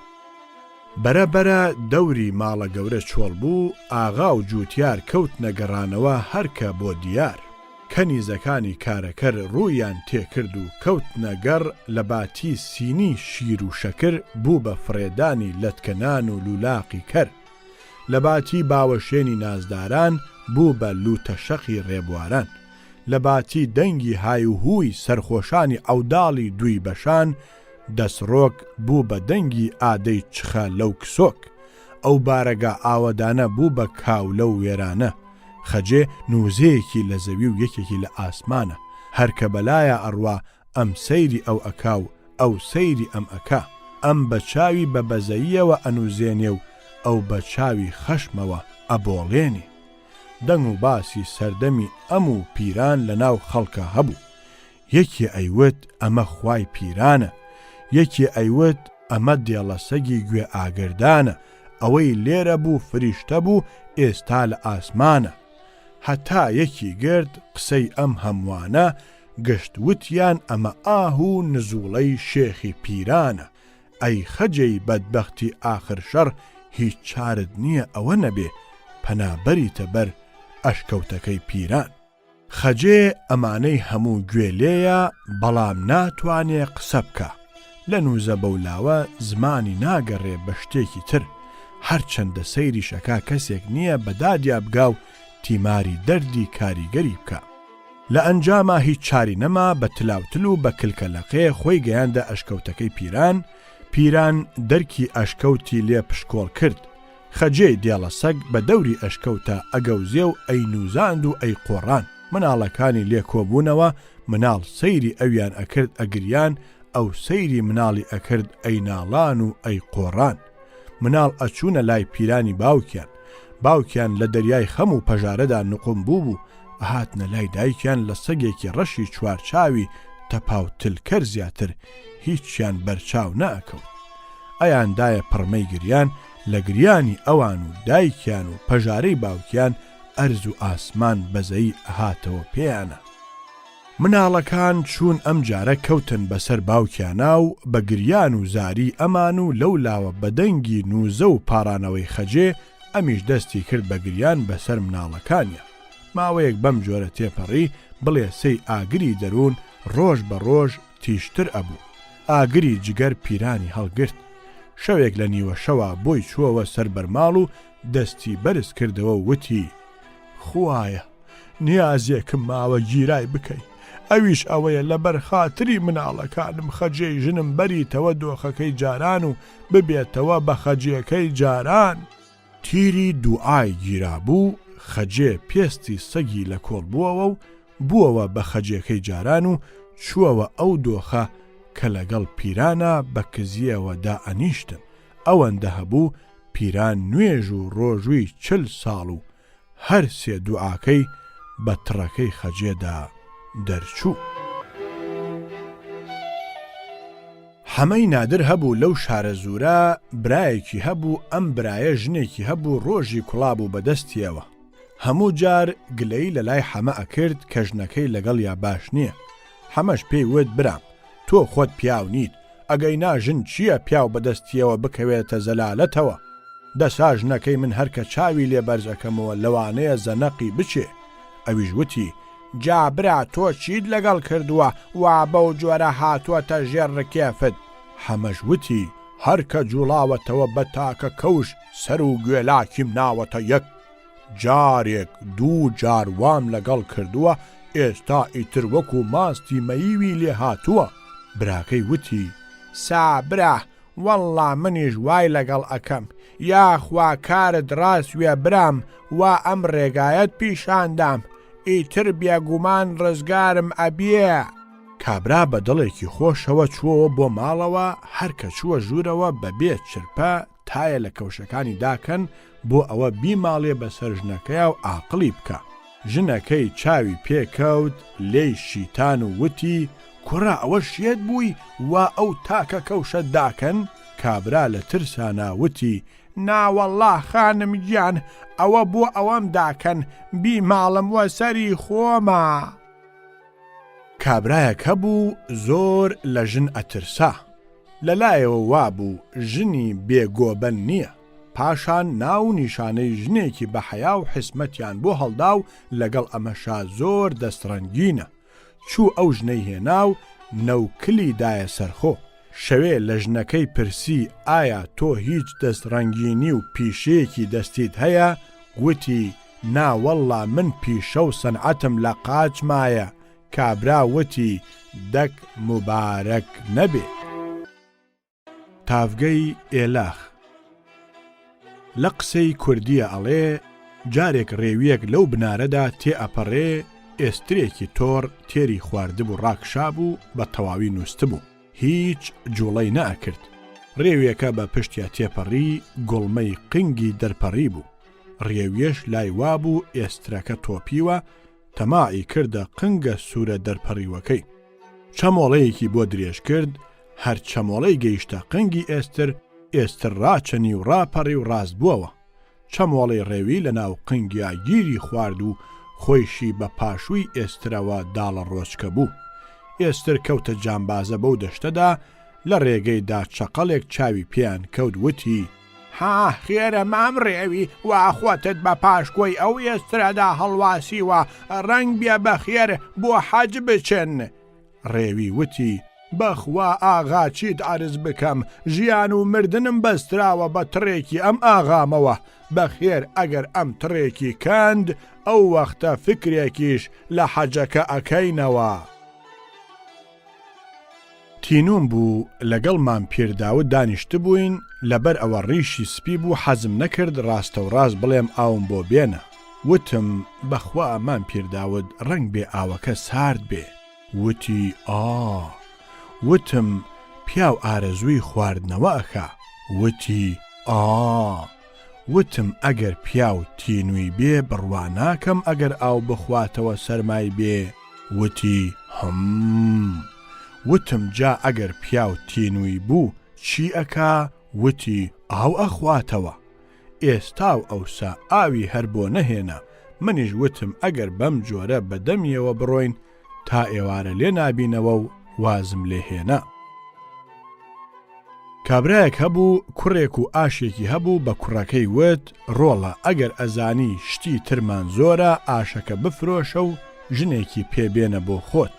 بەرەبەرە دەوری ماڵە گەورە چۆڵ بوو ئاغا و جووتیار کەوت نەگەڕانەوە هەرکە بۆ دیار کەنیزەکانی کارەکەر ڕوویان تێکرد و کەوت نەگەڕ لە باتی سینی شیر و شەکر بوو بە فڕێدانی لەتکەنان و لولاقی کەر لە باتی باوەشێنی نازداران بوو بە لوتەشەقی ڕێبواران لە باتی دەنگی های و هووی سەرخۆشانی ئەوداڵی دوی بەشان دەسڕۆک بوو بە دەنگی ئادەی چخە لەو کسۆک ئەو بارەگا ئاوەدانە بوو بە کاولە و وێرانە خەجێ نووزەیەکی لە زەوی و یەکێکی لە ئاسمانە هەرکە بەلایە ئەڕوا ئەم سەیری ئەو ئەکا و ئەو سەیری ئەم ئەکا ئەم بە چاوی بە بەزەییەوە ئەنووزێنێ و ئەو بە چاوی خەشمەوە ئەبۆڵێنێ دەنگ و باسی سەردەمی ئەم و پیران لە ناو خەڵکە هەبوو یەکی ئەیوت ئەمە خوای پیرانە یەکی ئەیوت ئەمە دێڵە سەگی گوێ ئاگردانە ئەوەی لێرە بوو فریشتە بوو ئێستا لە ئاسمانە هەتا یەکی گرت قسەی ئەم هەموانە گشت وتیان ئەمە ئاه و نزوڵەی شێخی پیرانە ئەی خەجەی بەدبەختی ئاخر شەڕ هیچ چارت نییە ئەوە نەبێ پەنابەریتە بەر ئەشکەوتەکەی پیران خەجێ ئەمانەی هەموو گوێلێیە بەڵام ناتوانێ قسە بکە لە نووزە بەولاوە زمانی ناگەڕێ بە شتێکی تر هەرچەندە سەیری شەکا کەسێک نییە بەدادیا بگا و تیماری دەردی کاریگەری بکە لە ئەنجاما هیچ چاری نەما بە تلاوتل و بە کلکەلەقێ خۆی گەیاندە ئەشکەوتەکەی پیران دەرکی ئەشکەوتی لێ پشکۆڵ کرد خەجێی دێڵە سەگ بە دەوری ئەشکەوتە ئەگەوزێ و ئەی نووزاند و ئەی قۆڕان مناڵەکانی لێ کۆبوونەوە مناڵ سەیری ئەویان ئەکرد ئەگریان ئەو سەیری مناڵی ئەکرد ئەی ناڵان و ئەی قۆڕان مناڵ ئەچوونە لای پیرانی باوکیان لە دەریای خەم و پەژارەدا نقم بوو ئەهاتنە لای دایکیان لە سەگێکی ڕەشی چوارچاوی تەپاوتلکەر زیاتر هیچیان بەرچاو نەئەکەوت ئەیاندایە پڕمەی گریان لە گریانی ئەوان و دایکیان و پەژارەی باوکیان ئەرز و ئاسمان بەزەی ئەهاتەوە پێیانە مناڵەکان چوون ئەم جارە کەوتن بەسەر باوکیانە و بە گریان و زاری ئەمان و لەولاوە بەدەنگی نووزە و پارانەوەی خەجێ ئەمیش دەستی کرد بە گریان بەسەر مناڵەکانیە ماوەیەک بەم جۆرە تێپەڕی بڵێ سەی ئاگری دەروون ڕۆژ بە ڕۆژ تیشتر ئەبوو ئاگری جگەر پیرانی هەڵگرت شەوێک لە نیوە شەوە بۆی چووەوە سەر بەرماڵ و دەستی بەرز کردەوە و وتی خوایە نیازێکم ماوە گیرای بکەی ئەویش ئەوەیە لە بەرخاتری مناڵەکانم خەجێی ژنم بەریتەوە دۆخەکەی جاران و ببێتەوە بە خەجیەکەی جاران تیری دوعای گیرابوو خەجێ پێستی سەگی لە کۆڵ بووەوە بە خەجیەکەی جاران و چووەوە ئەو دۆخە کە لەگەڵ پیرانە بە کزیەوە دائەنیشتن ئەوەندە هەبوو پیران نوێژ و ڕۆژووی 40 ساڵ و هەر سێ دوعاکەی بە تڕەکەی خەجێدا دەرچوو هەمەی نادر هەبوو لەو شارە زورە برایەکی هەبوو ئەم برایە ژنێکی هەبوو ڕۆژی کوڵابوو بەدەستیەوە هەموو جار گلەی لە لای حەمە ئەکرد کە ژنەکەی لەگەڵ یا باش نییە حەمەش پێی وت برام تۆ خۆت پیاو نیت ئەگەی ناژن چییە پیاو بەدەستیەوە بکەوێتە زەلالەتەوە دەسا ژنەکەی من هەرکە چاوی لێ بەرزەکەمەوە لەوانەیە زەنەقی بچێ ئەویش وتی جا برا تۆ چیت لەگەڵ کردووە وا بەو جۆرە هاتووەتە ژێر ڕکێفت حەمەش وتی هەرکە جوڵاوەتەوە بە تاکە کەوش سەر و گوێلاکیم ناوەتە یەک جارێک 2 جار وام لەگەڵ کردووە ئێستا ئیتر وەکو ماستی مەیوی لێ هاتووە براکەی وتی سابرا وەڵڵا منیش وای لەگەڵ ئەکەم یاخوا کارت ڕاستوێ برام وا ئەم ڕێگایەت پیشاندام ئیتر بێگومان ڕزگارم ئەبیێ کابرا بە دڵێکی خۆشەوە چووەوە بۆ ماڵەوە هەرکە چووە ژوورەوە بەبێ چرپە تایە لە کەوشەکانی داکەن بۆ ئەوە بیماڵێ بەسەر ژنەکەیە و عاقڵی بکە. ژنەکەی چاوی پێکەوت لێی شیتان و وتی کوڕە ئەوە شێت بووی وا ئەو تاکە کەوشە داکەن؟ کابرا لە ترسانە وتی ناوەڵڵا خانم گیان ئەوە بۆ ئەوەم داکەن بیماڵم وە سەری خۆمە. کابرایەک هەبوو زۆر لە ژن ئەترسا. لەلایەوە وابوو ژنی بێگۆبەن نییە. پاشان ناو نیشانەی ژنێکی بە حەیا و حسمەتیان بۆ هەڵدا و لەگەڵ ئەمەشا زۆر دەستڕەنگینە. چوو ئەو ژنەی هێنا و نەوکلی دایە سەرخۆ. شەوێ لە ژنەکەی پرسی ئایا تۆ هیچ دەستڕەنگینی و پیشەیەکی دەستیت هەیە؟ گوتی ناوەڵڵا من پیشە و سەنعەتم لە قاچمایە. کابرا وتی دەک مبارەک نەبێ. تافگەی ئێلاخ. لە قسەی کوردیە ئەڵێ جارێک ڕێویەک لەو بنارەدا تێئەپەڕێ ئێسترێکی تۆڕ تێری خواردبوو ڕاکشابوو بە تەواوی نووسبوو. هیچ جوڵەی نەئەکرد. ڕێویەکە بە پشتیا تێپەڕی گوڵمەی قنگی دەرپەڕی بوو. ڕێویەش لای وابوو ئێسترەکە تۆپیوە تەماعی کردە قنگە سوورە دەرپەڕیوەکەی. چەمۆڵەیەکی بۆ درێژ کرد هەر چەمۆڵەی گەیشتە قنگی ئێستر ڕاچەنی و ڕاپەڕی و ڕاست بووەوە. چەمۆڵەی ڕێوی لە ناو قنگیا گیری خوارد و خۆیشی بە پاشووی ئێسترەوە داڵە ڕۆچکە بوو. ئێستر کەوتە جامبازە بەو دەشتەدا لە ڕێگەیدا چەقەڵێک چاوی پێیان کەوت وتی ها خێرە مام ڕێوی واخواتت بە پاشکۆی ئەو ئێسترەدا هەڵواسیوە ڕەنگ بێ بەخێر بۆ حەج بچن. ڕێوی وتی بەخوا ئاغا چیت عرز بکەم ژیان و مردنم بەستراوە بە تڕێکی ئەم ئاغامەوە بەخێر ئەگەر ئەم تڕێکی کەند ئەو وەختە فکرێکیش لە حەجەکە ئەکەینەوە. تینوم بوو لەگەڵمان پێرداوت دانیشت بووین لەبەر ئەوە ڕیشی سپی بوو حەزم نەکرد ڕاستە و ڕاست بڵێم ئاوم بۆ بێنە. وتم بەخوا ئەمان پێرداوت ڕەنگ بێ ئاوەکە سارد بێ. وتی وتم پیاو ئارەزووی خواردنەوە ئەکا. وتی وتم ئەگەر پیاو تینووی بێ بڕواناکەم ئەگەر ئاو بخواتەوە سەرمای بێ. وتی وتم جا ئەگەر پیاو تینووی بوو چی ئەکا؟ وتی ئاو ئەخواتەوە. ئێستا و ئەوسا ئاوی هەر بۆ نەهێنا. منیش وتم ئەگەر بەم جۆرە بەدەمیەوە بڕۆین تا ئێوارە لێ نابینەوە و وازم لێ هێنا. کابرایەک هەبوو کوڕێک و ئاشێکی هەبوو بە کوڕەکەی وت ڕۆڵە ئەگەر ئەزانی شتی ترمان زۆرە ئاشەکە بفرۆشە و ژنێکی پێبێنە بۆ خۆت.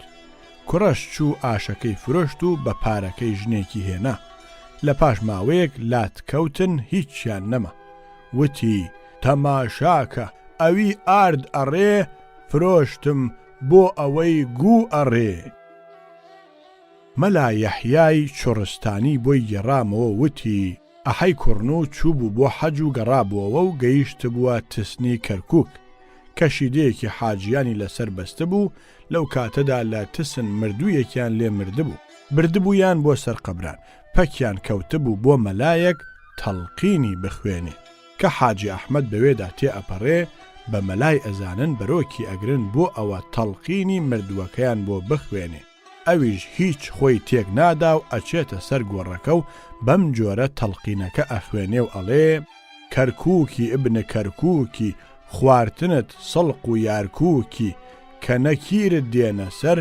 کوڕەش چوو ئاشەکەی فرۆشت و بە پارەکەی ژنێکی هێنا. لە پاش ماوەیەک لات کەوتن هیچیان نەما. وتی تەماشاکە ئەوی ئارد ئەڕێ فرۆشتم بۆ ئەوەی گوو ئەڕێ. مەلا یەحیای چۆڕستانی بۆی گەڕامەوە وتی ئەحەی کوڕنۆ چوو بوو بۆ حەج و گەڕابووەوە و گەیشت بووە تسنی کەرکووک. کەشیدەیەکی حاجیانی لەسەر بەستە بوو. لەو کاتەدا لە تسن مردوویەکیان لێ مردبوو. بردبوویان بۆ سەر قەبران. پەکیان کەوتبوو بۆ مەلایەک تەڵقینی بخوێنێ کە حاجی ئەحمەد بەوێدا تێئەپەڕێ بە مەلای ئەزانن بەرۆکی ئەگرن بۆ ئەوە تەڵقینی مردووەکەیان بۆ بخوێنێ. ئەویش هیچ خۆی تێک نادا و ئەچێتە سەر گۆڕەکە و بەم جۆرە تەڵقینەکە ئەخوێنێ و ئەڵێ کەرکووکی ئبنە کەرکووکی خواردنت سەڵق و یارکووکی کە نەکیرت دێنە سەر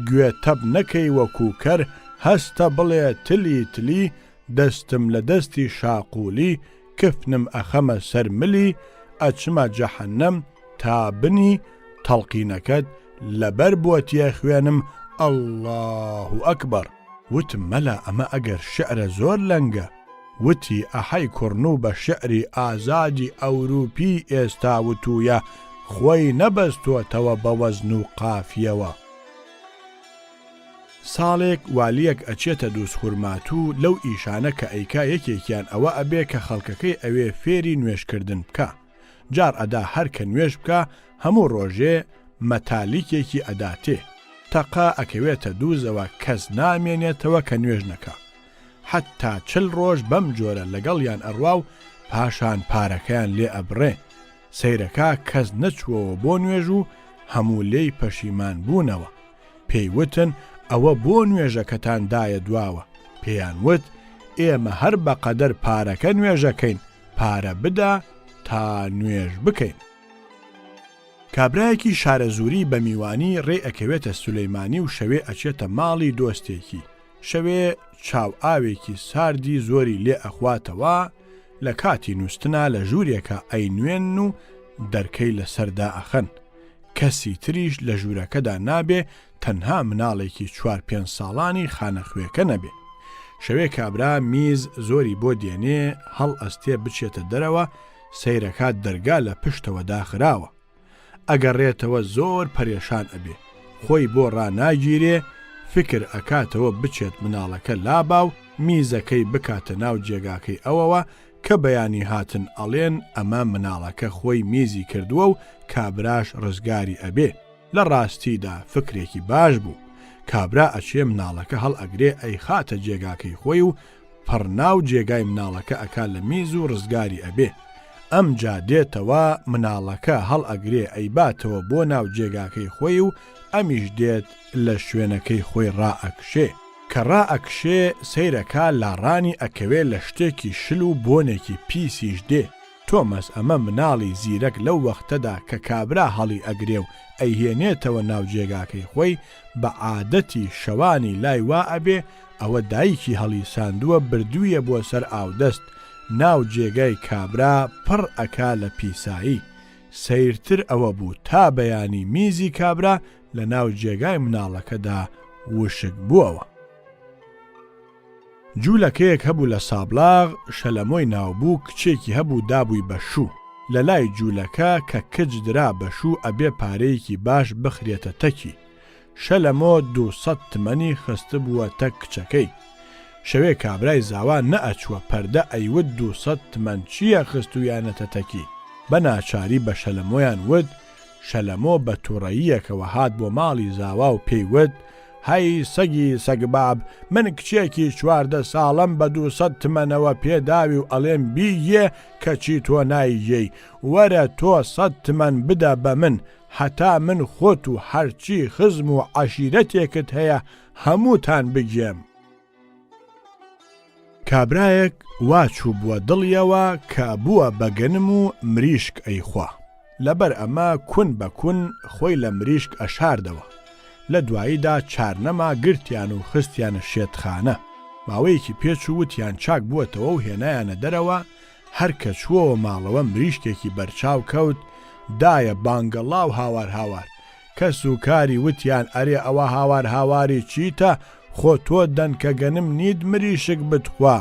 گوێ تەب نەکەی وەکووکەر هەستە بڵێ تلی دەستم لە دەستی شاقولی کفنم ئەخەمە سەر ملی ئەچمە جەحەنەم تا بنی تەڵقینەکەت لەبەر بۆتیە خوێنم ئەڵڵاهو ئەکبەر. وتم مەلا ئەمە ئەگەر شعرە زۆر لەنگە. وتی ئەحەی کوڕنوو بە شعری ئازادی ئەوروپی ئێستا وتوویە خۆی نەبەستوەتەوە بە وەزن و قافیەوە. ساڵێک والیەک ئەچێتە دووسخورماتوو لەو ئیشانە کە ئەیکا یەکێکیان ئەوە ئەبێ کە خەڵکەکەی ئەوێ فێری نوێشکردن بکە. جار ئەدا هەر کە نوێش بکە هەموو ڕۆژێ مەتالیکێکی ئەداتێ. تەقا ئەکەوێتە دووزەوە کەس نامێنێتەوە کە نوێژ نەکە. حتا 40 ڕۆژ بەم جۆرە لەگەڵیان ئەڕوا و پاشان پارەکەیان لێ ئەبڕێ. سەیرەکە کەس نەچووەوە بۆ نوێژ و هەموو لێی پەشیمان بوونەوە. پێی وتن ئەوە بۆ نوێژەکەتان دایە دواوە. پێیان وت ئێمە هەر بەقەدەر پارەکە نوێژەکەین، پارە بدا تا نوێژ بکەین. کابرایەکی شارەزووری بە میوانی ڕێ ئەکەوێتە سولەیمانی و شەوێ ئەچێتە ماڵی دۆستێکی. شەوێ چاو ئاوێکی ساردی زۆری لێ ئەخواتەوە، لە کاتی نووسنا لە ژوورێکە ئەینوێن و دەرکەی لەسەردا ئەخەن. کەسی تریش لە ژوورەکەدا نابێ، تەنها مناڵێکی 4-5 ساڵانی خانەخوێکە نەبێ. شەوێ کابرا میز زۆری بۆ دێنێ، هەڵ ئەستێ بچێتە دەرەوە، سەیرەکات دەرگا لە پشتەوە داخراوە. ئەگەڕێتەوە زۆر پەرێشان ئەبێ، خۆی بۆ ڕاناگیرێ، فکر ئەکاتەوە بچێت مناڵەکە لاباو، میزەکەی بکاتە ناو جێگاکەی ئەوەوە کە بەیانی هاتن ئەڵێن ئەمە مناڵەکە خۆی میزی کردووە و کابراش ڕزگاری ئەبێ. لە ڕاستیدا فکرێکی باش بوو. کابرا ئەچێ مناڵەکە هەڵ ئەگرێ ئەی خاتە جێگاکەی خۆی و پڕناو جێگای مناڵەکە ئەکا لە میز و ڕزگاری ئەبێ. ئەم جا دێتەوە مناڵەکە هەڵ ئەگرێ ئەی باتەوە بۆ ناو جێگاکەی خۆی و ئەمیش دێت لە شوێنەکەی خۆی ڕائەکشێ. کە ڕائەکشێ سەیرەکە لاڕانی ئەکەوێ لە شتێکی شل و بۆنێکی پیسیش دێ. تۆمەس ئەمە مناڵی زیرەک لەو وەختەدا کە کابرا هەڵی ئەگرێ و ئەیهێنێتەوە ناو جێگاکەی خۆی بە عادەتی شەوانی لای وا ئەبێ ئەوە دایکی هەڵی ساندووە بردوویە بۆ سەر ئاودەست، ناو جێگای کابرا پڕ ئەکا لە پیسایی. سەیرتر ئەوە بوو تا بەیانی میزی کابرا لە ناو جێگای مناڵەکەدا وشک بووەوە. جوولەکەیەک هەبوو لە سابلاغ، شەلەمۆی ناوبوو، کچێکی هەبوو دابووی بە شوو. لە لای جوولەکە کە کچ درا بە شوو ئەبێ پارەیەکی باش بخرێتە تەکی. شەلەمۆ 200 تمەنی خستە بووە تەک کچەکەی. شەوێ کابرای زاوا نەئەچووە پەردە ئەیوت 200 تمەن چییە خستویانەتە تەکی. بە ناچاری بە شەلەمۆیان وت. شەلەمۆ بە تووڕەییەکەوە هات بۆ ماڵی زاوا و پێی وت هەی سەگی سەگباب، من کچێکی 14 ساڵم بە 200 تمەنەوە پێداوی و ئەڵێم بیگێ کەچی تۆ نایگەی، وەرە تۆ 100 تمەن بدە بە من، هەتا من خۆت و هەرچی خزم و عەشیرەتێکت هەیە هەمووتان بگێم. کابرایەک واچوو بووە دڵیەوە کە بووە بەگەنم و مریشک ئەیخوا. لەبەر ئەمە کون بە کون خۆی لە مریشک ئەشاردەوە. لە دواییدا چارنەما گرتیان و خستیانە شێتخانە. ماوەیەکی پێچ و وتیان چاک بووەتەوە و هێنایانە دەرەوە. هەر کە چووەوە ماڵەوە مریشکێکی بەرچاو کەوت، دایە بانگەڵا و هاوار هاوار. کەس و کاری وتیان ئەرێ ئەوە هاوار هاواری چیتە؟ خۆ تۆ دەنکە گەنم نید مریشک بتخوا.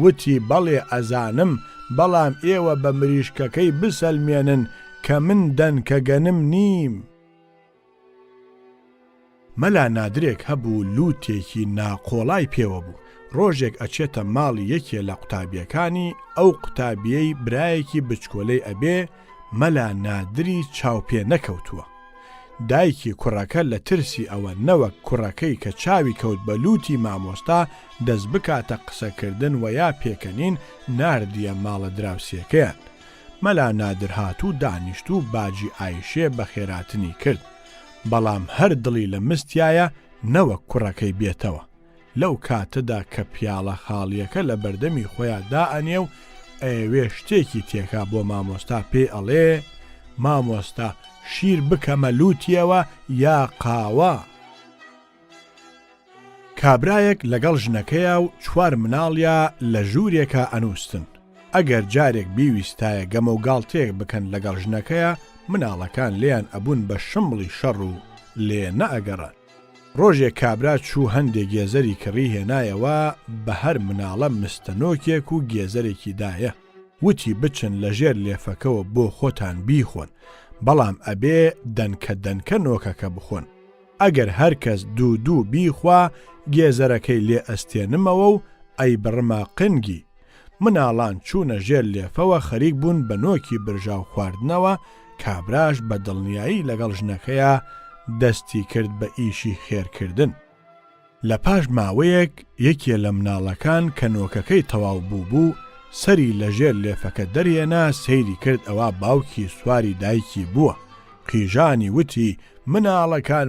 وتی بەڵێ ئەزانم، بەڵام ئێوە بە مریشکەکەی بسەلمێنن کە من دەنکە گەنم نیم. مەلا نادرێک هەبوو لووتێکی ناقۆڵای پێوە بوو. ڕۆژێک ئەچێتە ماڵی یەکێ لە قوتابیەکانی، ئەو قوتابیەی برایەکی بچکۆلەی ئەبێ. مەلا نادری چاوپێ نەکەوتووە. دایکی کوڕەکە لە ترسی ئەوە نەوەک کوڕەکەی کە چاوی کەوت بە لووتی مامۆستا دەست بکاتە قسەکردن و یا پێکەنین ناردیە ماڵە دراوسێکەیان. مەلا نادر هاتوو دانیشت و باجی ئایشێ بە خێراتنی کرد. بەڵام هەر دڵی لە مستایە نەوەک کوڕەکەی بێتەوە. لەو کاتەدا کە پیاڵە خاڵیەکە لە بەردەمی خۆیان دائەنێ و ئەوێ شتێکی تێکا بۆ مامۆستا پێ ئەڵێ مامۆستا شیر بکەمە لووتیەوە یا قاوە. کابرایەک لەگەڵ ژنەکەیە و 4 مناڵیا لە ژوورێکە ئەنووستن. ئەگەر جارێک بیویستایە گەمە و گاڵتێک بکەن لەگەڵ ژنەکەیە، مناڵەکان لێیان ئەبوون بە شمڵی شەڕ و لێ نەئەگەڕن. ڕۆژێک کابرا چوو هەندێک گێزەری کڕی هێنایەوە، بە هەر مناڵە مستەنۆکێک و گێزەرێکی دایە. وتی بچن لە ژێر لێفەکەوە بۆ خۆتان بیخۆن، بەڵام ئەبێ دەنکە نۆکەکە بخۆن. ئەگەر هەر کەس دوو بیخوا، گێزەرەکەی لێ ئەستێنمەوە و ئەی بڕما قنگی. مناڵان چوونە ژێر لێفەوە خەریک بوون بە نۆکی برژاو خواردنەوە. کابراش بە دڵنیایی لەگەڵ ژنەکەیە دەستی کرد بە ئیشی خێرکردن. لە پاش ماوەیەک یەکێ لە مناڵەکان کە نۆکەکەی تەواو بوو سەری لەژێر لێفەکە دەرهێنا سەیری کرد ئەوە باوکی سواری دایکی بووە. قیژانی وتی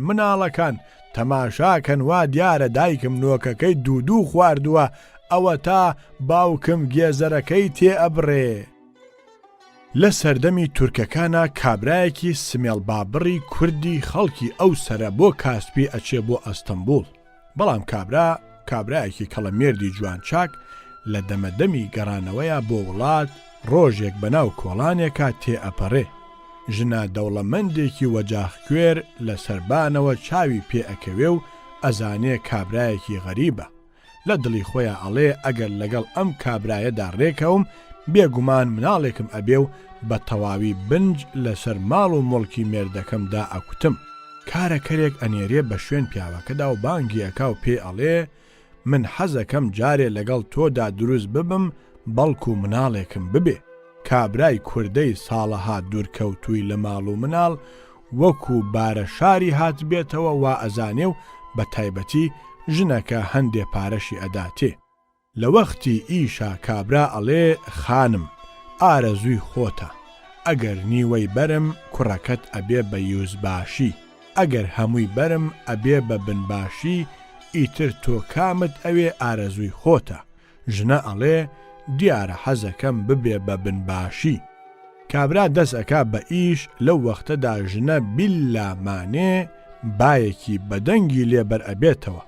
مناڵەکان تەماشاکەن وا دیارە دایکم نۆکەکەی دوودوو خواردووە ئەوە تا باوکم گێزەرەکەی تێ ئەبڕێ. لە سەردەمی تورکەکانە کابرایەکی سمێڵ بابڕی کوردی خەڵکی ئەو سەرە بۆ کاسپی ئەچێ بۆ ئەستەمبول. بەڵام کابرایەکی کەڵەمێردی جوان چاک لە دەمەدەمی گەڕانەوەیە بۆ وڵات ڕۆژێک بەناو کۆڵانێکە تێ ئەپەڕێ. ژنە دەوڵەمەندێکی وەجاخکوێر لە سەربانەوە چاوی پێ ئەکەوێ و ئەزانێ کابرایەکی غەریبە. لە دڵی خۆیان ئەڵێ ئەگەر لەگەڵ ئەم کابرایەدا ڕێکەوم بێگومان مناڵێکم ئەبێ و بە تەواوی بنج لەسەر ماڵ و مڵکی مێردەکەمدا ئەکوتم. کارەکەرێک ئەنێرێ بە شوێن پیاوەکەدا و بانگی ئەکا و پێ ئەڵێ من حەزەکەم جارێ لەگەڵ تۆدا دروست ببم بەڵکو مناڵێکم ببێ. کابرای کوردەی ساڵەها دوورکەوتووی لە ماڵ و مناڵ وەکو بارە شاری هات بێتەوە وا ئەزانێ و بە تایبەتی ژنەکە هەندێ پارەشی ئەداتێ. لە وەختی ئیشا کابرا ئەڵێ خانم ئارەزووی خۆتە، ئەگەر نیوەی بەرم کوڕەکەت ئەبێ بە یوزباشی، ئەگەر هەمووی بەرم ئەبێ بە بنباشی، ئیتر تۆ کامت ئەوێ ئارەزووی خۆتە. ژنە ئەڵێ دیارە حەزەکەم ببێ بە بنباشی. کابرا دەست ئەکا بە ئیش لەو وەختەدا ژنە بیللامانێ بایەکی بەدەنگی لێبەر ئەبێتەوە.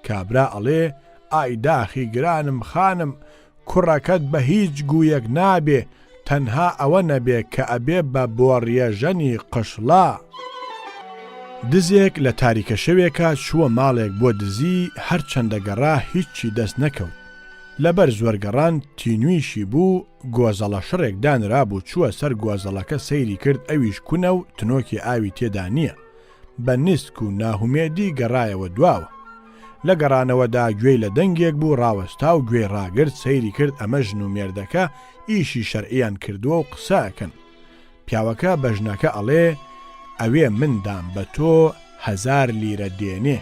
کابرا ئەڵێ ئای داخی گرانم خانم کوڕەکەت بە هیچ گویەک نابێ تەنها ئەوە نەبێ کە ئەبێ بە بۆڕیەژەنی قشڵا. دزێک لە تاریکە شەوێکە چووە ماڵێک بۆ دزی هەرچەندە گەڕا هیچی دەست نەکەوت. لەبەر زۆرگەڕان تینویشی بوو گۆزەڵە شڕێک دانرابوو چووە سەر گۆزەڵەکە سەیری کرد ئەویش کونە و تنۆکی ئاوی تێدا نییە. بە نیسک و ناهومێدی گەڕایەوە دواوە. لە گەڕانەوەدا گوێی لە دەنگێک بوو ڕاوەستا و گوێی ڕاگرت سەیری کرد ئەمە ژن و مێردەکە ئیشی شەرعیان کردووە و قسەکەن. پیاوەکە بە ژنەکە ئەڵێ ئەوێ مندام بە تۆ 1000 لیرە دێنێ.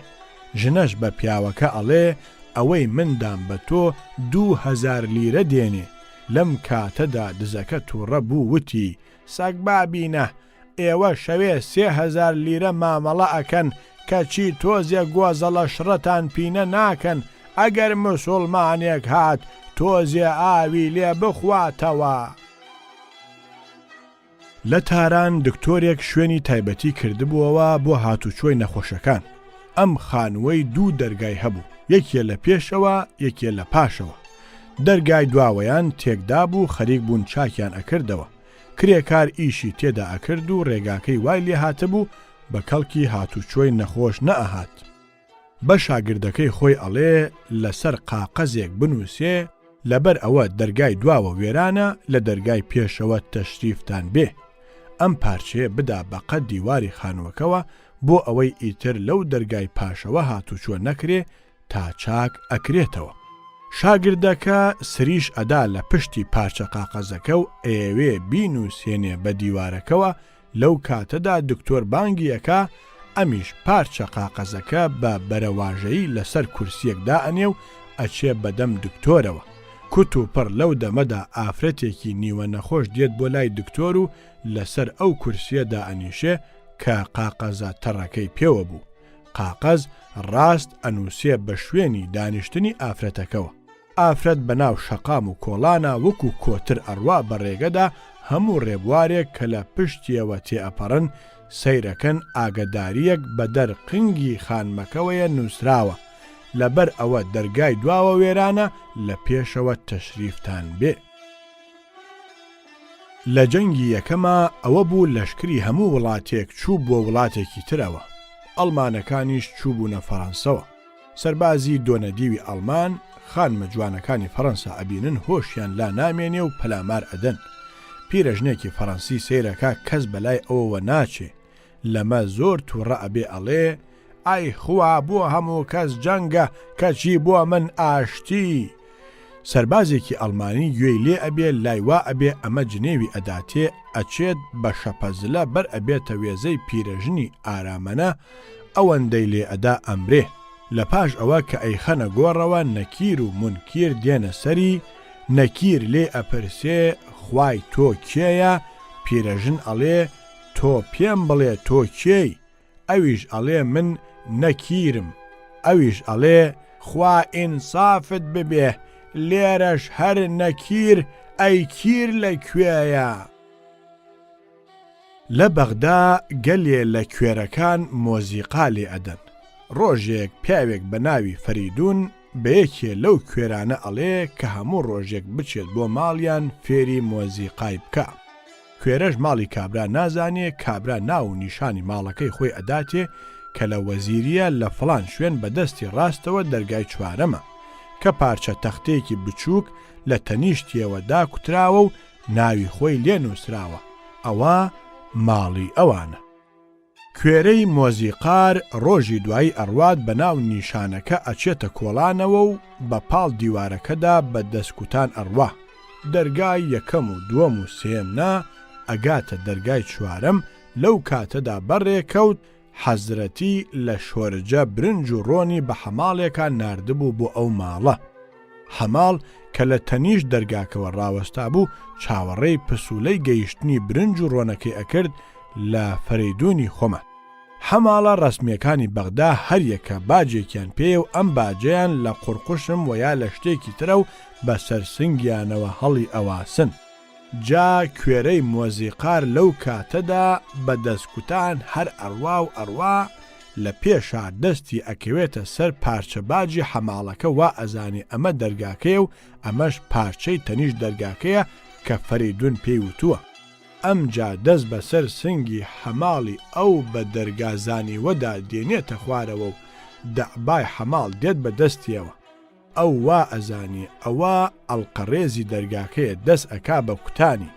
ژنەش بە پیاوەکە ئەڵێ ئەوەی مندام بە تۆ 2000 لیرە دێنێ. لەم کاتەدا دزەکە تووڕە بوو وتی سەگ بابینە ئێوە شەوێ 3000 لیرە مامەڵە ئەکەن کەچی تۆزیە گۆزەڵە شڕەتان پینە ناکەن ئەگەر موسڵمانێک هات تۆزیە ئاوی لێ بخواتەوە. لە تاران دکتۆرێک شوێنی تایبەتی کردبووەوە بۆ هاتوچۆی نەخۆشەکان. ئەم خانووەی 2 دەرگای هەبوو، یەکێ لە پێشەوە یەکێ لە پاشەوە. دەرگای دواوەیان تێکدا بوو خەریک بوون چاکیان ئەکردەوە. کرێکار ئیشی تێدا ئەکرد و ڕێگاکەی وای لێ هاتەبوو بە کەڵکی هاتوچۆی نەخۆش نەئەهات. بە شاگردەکەی خۆی ئەڵێ لەسەر قاقەزێک بنووسێ لەبەر ئەوە دەرگای دواوە وێرانە لە دەرگای پێشەوە تەشریفتان بێ. ئەم پارچەیە بدا بە قەد دیواری خانووەکەوە بۆ ئەوەی ئیتر لەو دەرگای پاشەوە هاتوچۆ نەکرێ تا چاک ئەکرێتەوە. شاگردەکە سریش ئەدا لە پشتی پارچە قاقەزەکە و ئێوێ بینوسێنێ بە دیوارەکەوە. لەو کاتەدا دکتۆر بانگیەکە ئەمیش پارچە قاقەزەکە بە بەرەواژەیی لەسەر کورسیەکدا ئەنێ و ئەچێ بەدەم دکتۆرەوە. کوت و پڕ لەو دەمەدا ئافرەتێکی نیوە نەخۆش دێت بۆ لای دکتۆر و لەسەر ئەو کورسیەدا ئەنیشێ کە قاقەزە تەڕەکەی پێوە بوو. قاقەز ڕاست ئەنووسێ بە شوێنی دانیشتنی ئافرەتەکەوە. ئافرەت بەناو شەقام و کۆڵانە وەکو کۆتر ئەڕوا بە ڕێگەدا هەموو ڕێبوارێک کە لە پشتیەوە تێئەپەڕن سەیرەکەن ئاگداریەک بە دەرقنگی خانمەکەوەیە نووسراوە لەبەر ئەوە دەرگای دواوە وێرانە لە پێشەوە تەشریفتان بێ. لە جەنگی یەکەمە ئەوە بوو لەشکری هەموو وڵاتێک چوو بۆ وڵاتێکی ترەوە. ئەڵمانەکانیش چوو بوونە فەڕەنسەوە. سەربازی دۆنەدیوی ئەڵمان خانمە جوانەکانی فەڕەنسا ئەبینن هۆشیان لا نامێنێ و پەلامار ئەدەن. پیرەژنێکی فەڕەنسی سەیرەکە کەس بەلای ئەوەوە ناچێ. لەمە زۆر تووڕە ئەبێ ئەڵێ ئای خوا بۆ هەموو کەس جەنگە کەچی بۆ من ئاشتی. سەربازێکی ئەڵمانی گوێی لێ ئەبێ لایوا ئەبێ ئەمە جنێوی ئەداتێ ئەچێت بە شەپەزلە بەر ئەبێتە وێزەی پیرەژنی ئارامەنە ئەوەندەی لێ ئەدا ئەمرێ. لە پاش ئەوە کە ئەیخەنە گۆڕەوە نەکیر و منکیر دێنە سەری نەکیر لێ ئەپرسێ خوای تۆ کێیە؟ پیرەژن ئەڵێ تۆ پێم بڵێ تۆ کێی؟ ئەویش ئەڵێ من نەکیرم. ئەویش ئەڵێ خوا ئینسافت ببێ، لێرەش هەر نەکیر ئەی کیر لەکوێیە؟ لە بەغدا گەلێ لە کوێرەکان مۆزیقا لێ ئەدەن. ڕۆژێک پیاوێک بە ناوی فەریدون بە یەکێ لەو کوێرانە ئەڵێ کە هەموو ڕۆژێک بچێت بۆ ماڵیان فێری مۆزیقای بکە. کوێرەش ماڵی کابرا نازانێ، کابرا ناو و نیشانی ماڵەکەی خۆی ئەداتێ کە لە وەزیریە لە فڵان شوێن بەدەستی ڕاستەوە دەرگای چوارەمە کە پارچە تەختەیەکی بچووک لە تەنیشتیەوە داکوتراوە و ناوی خۆی لێ نووسراوە، ئەوە ماڵی ئەوانە. کوێرەی مۆزیقار ڕۆژی دوایی ئەڕوات بە ناو نیشانەکە ئەچێتە کۆڵانەوە و بە پاڵ دیوارەکەدا بە دەستکوتان ئەڕوا. دەرگای یەکەم و دووەم و سێم نا ئەگاتە دەرگای چوارەم. لەو کاتەدا بەڕێکەوت حەزرەتی لە شۆرجە برنج و ڕۆنی بە حەماڵێکە ناردبوو بۆ ئەو ماڵە. حەماڵ کە لە تەنیش دەرگاکەوە ڕاوەستا بوو چاوەڕێی پسوولەی گەیشتنی برنج و ڕۆنەکەی ئەکرد لە فەریدونی خۆمە. حەماڵە ڕەسمیەکانی بەغدا هەریەکە باجێکیان پێ و ئەم باجەیان لە قورقوشم و یا لە شتێکی ترە و بە سەرسنگیانەوە هەڵی ئەواسن. جا کوێرەی مۆزیقار لەو کاتەدا بە دەستکوتان هەر ئەڕوا و ئەڕوا لە پێشا دەستی ئەکەوێتە سەر پارچە باجی حەماڵەکە وا ئەزانێ ئەمە دەرگاکەیە و ئەمەش پارچەی تەنیش دەرگاکەیە کە فەریدون پێی وتووە. ئەمجا دەست بەسەر سنگی حەماڵی ئەو بە دەرگازانی وەدا دێنێتە خوارەوە و دەعبای حەماڵ دێت بە دەستیەوە. ئەو وا ئەزانی ئەوە ئەڵقەڕێزی دەرگاکەیە دەست ئەکا بە کوتانی.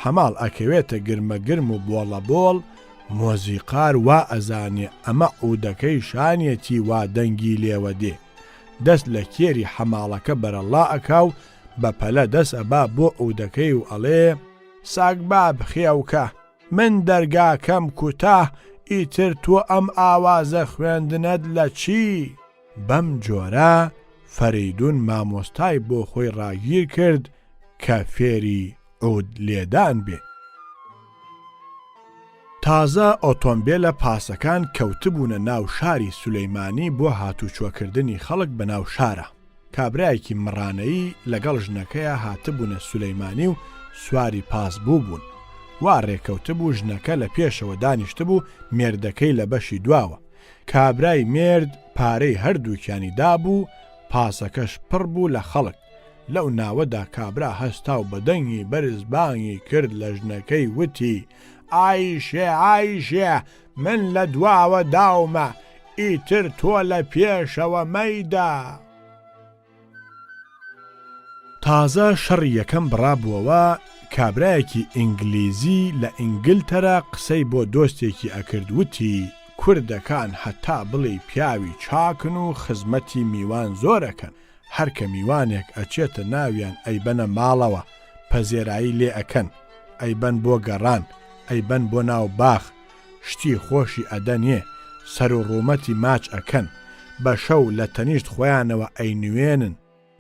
حەماڵ ئەکەوێتە گرمەگرم و بۆڵە بۆڵ. مۆزیقار وا ئەزانێ ئەمە عودەکەی شانێتی وا دەنگی لێوە دێ. دەست لە کێری حەماڵەکە بەرەڵا ئەکا و بە پەلە دەست ئەبا بۆ عودەکەی و ئەڵێ ساگبا بخێوکە، من دەرگاکەم کوتاه، ئیتر تۆ ئەم ئاوازە خوێندنەت لە چی؟ بەم جۆرە فەریدون مامۆستای بۆ خۆی ڕاگیر کرد کە فێری عود لێدان بێ. تازە ئۆتۆمبیلە پاسەکان کەوتبوونە ناو شاری سولەیمانی بۆ هاتوچۆکردنی خەڵک بە ناو شارە. کابرایەکی مڕانەیی لەگەڵ ژنەکەیە هاتبوونە سولەیمانی و سواری پاس بوو بوون. وا ڕێکەوتبوو ژنەکە لە پێشەوە دانیشتبوو مێردەکەی لە بەشی دواوە. کابرای مێرد پارەی هەردووکیانی دابوو، پاسەکەش پڕ بوو لە خەڵک. لەو ناوەدا کابرا هەستا و بەدەنگی بەرزبانگی کرد لە ژنەکەی وتی ئایشێ ئایشێ، من لە دواوە داومە، ئیتر تۆ لە پێشەوە مەیدا. تازە شەڕی یەکەم بڕابووەوە. کابرایەکی ئینگلیزی لە ئینگلتەرا قسەی بۆ دۆستێکی ئەکرد، وتی کوردەکان هەتا بڵێ پیاوی چاکن و خزمەتی میوان زۆرەکەن، هەرکە میوانێک ئەچێتە ناویان ئەیبەنە ماڵەوە پەزێرایی لێ ئەکەن، ئەیبەن بۆ گەڕان، ئەیبەن بۆ ناو باخ، شتی خۆشی ئەدەنێ، سەر و ڕوومەتی ماچ ئەکەن، بە شەو لە تەنیشت خۆیانەوە ئەینوێنن،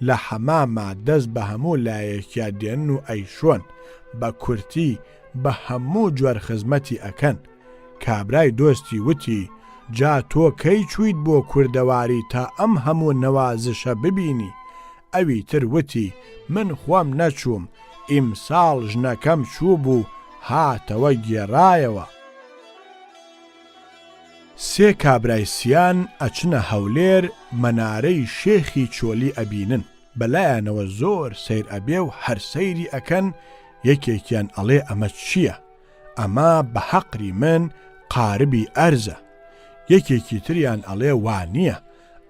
لە حەماما دەست بە هەموو لایەکیا دێن و ئەیشۆن، بە کورتی بە هەموو جۆر خزمەتی ئەکەن. کابرای دۆستی وتی جا تۆ کەی چوویت بۆ کوردەواری تا ئەم هەموو نەوازشە ببینی؟ ئەوی تر وتی من خۆم نەچووم، ئیمساڵ ژنەکەم چوو بوو هاتەوە گێڕایەوە. سێ کابرایسیان ئەچنە هەولێر مەنارەی شێخی چۆلی ئەبینن، بەلایەنەوە زۆر سیر ئەبێ و هەر سەیری ئەکەن. یەکێکیان ئەڵێ ئەمە چییە؟ ئەمە بە حەقری من قاربی ئەرزە. یەکێکی تریان ئەڵێ وانییە،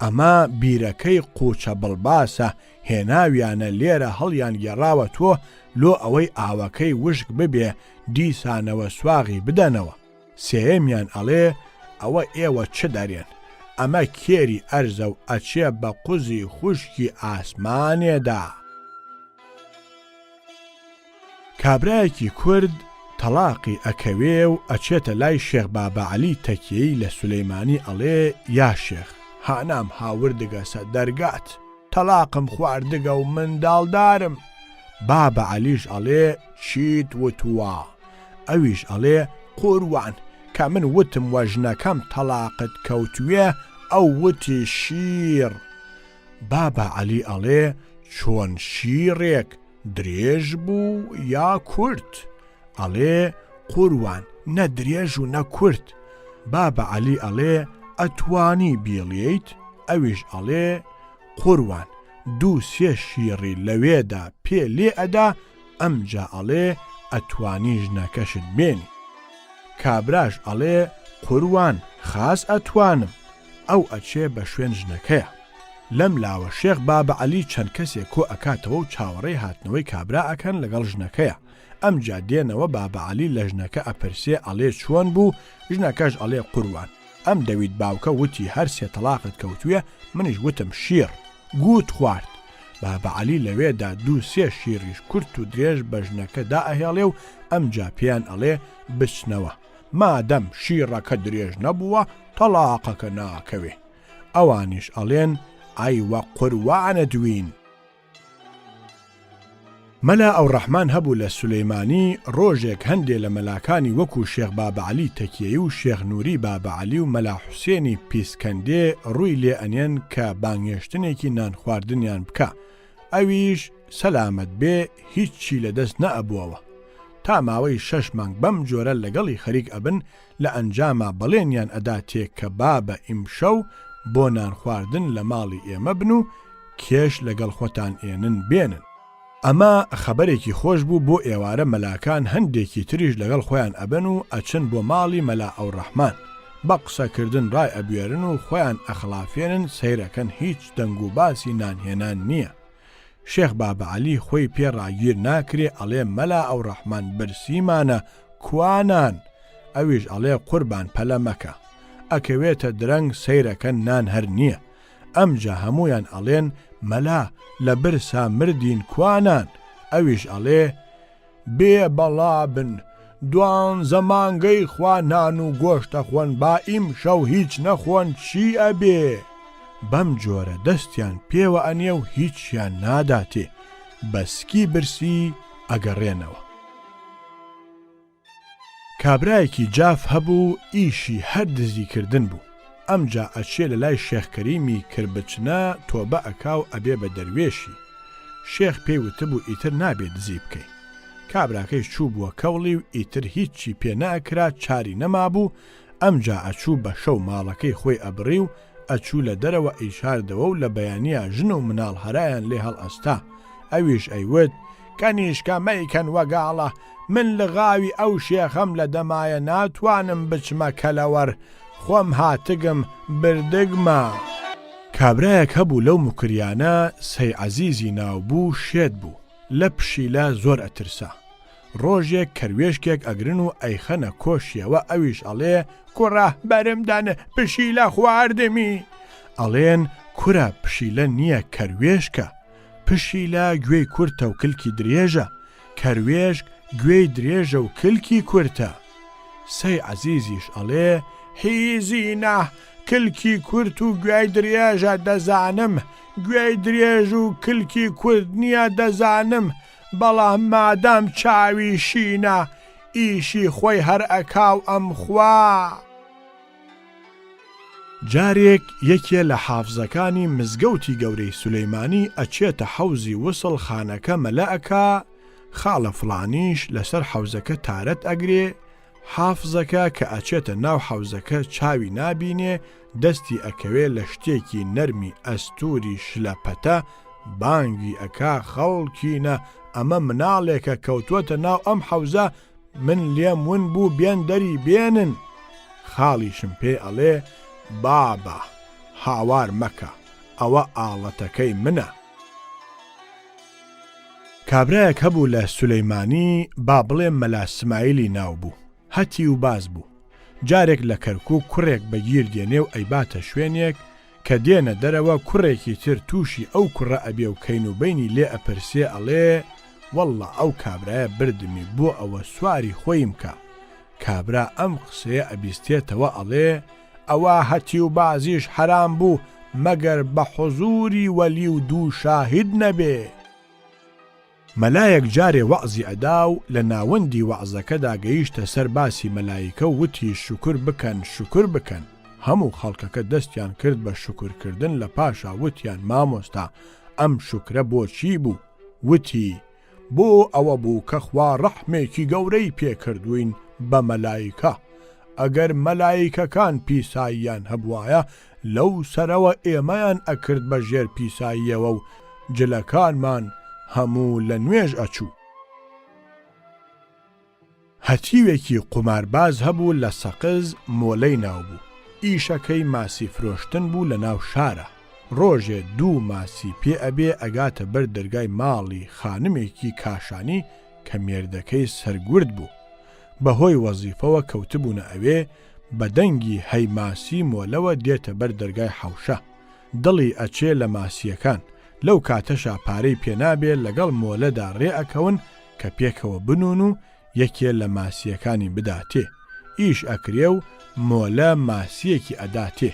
ئەمە بیرەکەی قوچە بڵباسە، هێناویانە لێرە هەڵیان گێڕاوە تۆ لۆ ئەوەی ئاوەکەی وشک ببێ دیسانەوە سواغی بدەنەوە. سێەمیان ئەڵێ ئەوە ئێوە چ دەرێن؟ ئەمە کێری ئەرزە و ئەچێ بە قوزی خوشکی ئاسمانێدا. کابرایەکی کورد تەلاقی ئەکەوێ و ئەچێتە لای شێخ بابا عەلی تەکیەی لە سولەیمانی ئەڵێ یا شێخ هانام هاوردگەسە دەرگات، تەلاقم خواردگە و منداڵدارم. بابە عەلیش ئەڵێ چیت وتووە؟ ئەویش ئەڵێ قوروان کە من وتم وەژنەکەم تەلاقت کەوتوێ ئەو وتی شیر. بابە عەلی ئەڵێ چۆن شیرێک درێژ بوو یا کورت؟ ئەڵێ قوروان نە درێژ و نە کورت. بابە عەلی ئەڵێ ئەتوانی بیڵێیت؟ ئەویش ئەڵێ قوروان 2-3 شیڕی لەوێدا پێ لێ ئەدا ئەمجا ئەڵێ ئەتوانی ژنەکەشت بێنی. کابراش ئەڵێ قوروان خاس ئەتوانم. ئەو ئەچێ بە شوێن ژنەکەیە. لەم لاوە شێخ بابە عەلی چەند کەسێک کۆ ئەکاتەوە و چاوەڕێی هاتنەوەی کابرا ئەکەن لەگەڵ ژنەکەیە. ئەمجا دێنەوە بابە عەلی لە ژنەکە ئەپرسێ ئەڵێ چۆن بوو؟ ژنەکەش ئەڵێ قوروان ئەم دەوید باوکە وتی هەر 3 تەلاقت کەوتوویە، منیش وتم شیر. گوت خوارد. بابە عەلی لەوێدا 2-3 شیریش کورت و درێژ بە ژنەکە دائەهێڵێ و ئەمجا پێیان ئەڵێ بچنەوە، مادەم شیڕەکە درێژ نەبووە تەلاقەکە ناکەوێ. ئەوانیش ئەڵێن ئەیوە قوروانە دوین. مەلا ئەوڕەحمان هەبوو لە سولەیمانی. ڕۆژێک هەندێ لە مەلاکانی وەکو شێخ بابە عەلی تەکیەیی و شێخ نووری بابە عەلی و مەلا حوسێنی پیسکەندێ ڕووی لێ ئەنێن کە بانگێشتنێکی نان خواردنیان بکە. ئەویش سەلامەت بێ هیچی لەدەست نەئەبووەوە. تا ماوەی 6 مانگ بەم جۆرە لەگەڵی خەریک ئەبن، لە ئەنجاما بەڵێنیان ئەدا تێک کە بابە ئیمشەو بۆ نان خواردن لە ماڵی ئێمە بن و کێش لەگەڵ خۆتان ئێنن بێنن. ئەمە خەبەرێکی خۆش بوو بۆ ئێوارە مەلاکان هەندێکی تریش لەگەڵ خۆیان ئەبن و ئەچن بۆ ماڵی مەلا ئەوڕەحمان. بە قسەکردن ڕای ئەبوێرن و خۆیان ئەخلافێنن سەیرەکەن، هیچ دەنگ و باسی نانهێنان نییە. شێخ بابە عەلی خۆی پێ ڕاگیر ناکرێ ئەڵێ مەلا ئەوڕەحمان برسیمانە کوانان. ئەویش ئەڵێ قوربان پەلە مەکە، ئەکەوێتە درەنگ سەیرەکەن نان هەر نییە. ئەمجا هەمویان ئەڵێن مەلا لە برسا مردین کوانان. ئەویش ئەڵێ بێ بەڵا بن، دوان زەمانگەی خوا نان و گۆشتە خۆن، با ئیمشەو هیچ نەخۆن چی ئەبێ؟ بەم جۆرە دەستیان پێوە ئەنێ و هیچیان ناداتێ، بەسکی برسی ئەگەڕێنەوە. کابرایەکی جاف هەبوو، ئیشی هەر دزیکردن بوو. ئەمجا ئەچێ لە لای شێخ کەریمی کربچنە تۆبە ئەکا و ئەبێ بە دەروێشی. شێخ پێی وتبوو ئیتر نابێت دزی بکەی. کابراکەی چوو بووە کەوڵی و ئیتر هیچی پێ نەکرا، چاری نەمابوو. ئەمجا ئەچوو بە شەو ماڵەکەی خۆی ئەبڕی و ئەچوو لە دەرەوە ئیشاردەوە و لە بەیانیە ژن و مناڵ هەرایان لێ هەڵ ئەستا. ئەویش ئەیوت کەنیشکە مەیکەن وەگاڵە، من لەغاوی ئەو شێخەم لە دەمایە ناتوانم بچمە کەلەوەر، خۆم هاتگم بردگمە. کابرایەک هەبوو لەو مکریانە، سەی عەزیزی ناوبوو شێت بوو، لە پشیلە زۆر ئەترسا. ڕۆژێک کەروێشکێک ئەگرن و ئەیخەنە کۆشیەوە. ئەویش ئەڵێ کوڕە بەرمدانە پشیلە خواردمی. ئەڵێن کورە پشیلە نییە کەروێشکە، پشیلە گوێی کورتە و کلکی درێژە، کەروێشک گوێی درێژە و کلکی کورتە. سەی عەزیزیش ئەڵێ هیزینە، کلکی کورت و گوێی درێژە دەزانم، گوێی درێژ و کلکی کورت نییە دەزانم، بەڵام مادام چاوی شینە ئیشی خۆی هەر ئەکاو ئەم خوا. جارێک یەکێ لە حافزەکانی مزگەوتی گەورەی سولەیمانی ئەچێتە حەوزی وسڵ خانەکە مەلەئەکە، خاڵە فڵانیش لەسەر حەوزەکە تارەت ئەگرێ. حافزەکە کە ئەچێتە ناو حەوزەکە چاوی نابینێ، دەستی ئەکەوێ لە شتێکی نەرمی ئەستوری شلەپەتە بانگی ئەکا خەڵکینە ئەمە مناڵێکە کەوتووەتە ناو ئەم حەوزە، من لێم ون بوو بێن دەری بێنن. خاڵیشم پێ ئەڵێ بابە هاوار مەکە، ئەوە ئاڵەتەکەی منە. کابرایەک هەبوو لە سولەیمانی، با بڵێ مەلا سمایلی ناو بوو، هەتی و باز بوو. جارێک لە کەرکووک کوڕێک بەگیر دێنێ و ئەیباتە شوێنێک کە دێنە دەرەوە، کوڕێکی تر تووشی ئەو کوڕە ئەبێ و کەین و بینی لێ ئەپرسێ ئەڵێ وەڵڵا ئەو کابرایە بردمی بۆ ئەوە سواری خۆیم کە. کابرا ئەم قسەیە ئەبیستێتەوە ئەڵێ ئەوە هەتی و بازیش حرام بوو، مەگەر بە حوزوری وەلی و دوو شاهید نەبێ. مەلایەک جارێ وەعزی ئەدا و لە ناوەندی وەعزەکەدا گەیشتە سەر باسی مەلایکە و وتی شوکر بکەن شوکر بکەن. هەموو خەڵکەکە دەستیان کرد بە شوکرکردن لە پاشا وتیان مامۆستا ئەم شوکرە بۆچی بوو؟ وتی بۆ ئەوە بوو کە خوا ڕەحمێکی گەورەی پێکردوین بە مەلایکە. ئەگەر مەلایکەکان پیساییان هەبوایە لەو سەرەوە ئێمەیان ئەکرد بە ژێر پیساییەوە و جلەکانمان هەموو لە نوێژ ئەچوو. هەتیوێکی قومارباز هەبوو لە سەقز مۆلەی ناوبوو. ئیشەکەی ماسی فرۆشتن بوو لە ناو شارە. ڕۆژێ دوو ماسی پێ ئەبێ ئەگاتە بەر دەرگای ماڵی خانمێکی کاشانی کە مێردەکەی سەرگورد بوو. بەهۆی وەزیفەوە کەوتبوونە ئەوێ بە دەنگی هەیماسی مۆلەوە دێتە بەر دەرگای حەوشە. دڵی ئەچێ لە ماسیەکان. لەو کاتەشا پارەی پێنابێت لەگەڵ مۆلەدا ڕێئەکەون کە پێکەوە بنون و یەکێ لە ماسیەکانی بداتێ. ئیش ئەکرێ و مۆلە ماسیەکی ئەداتێ.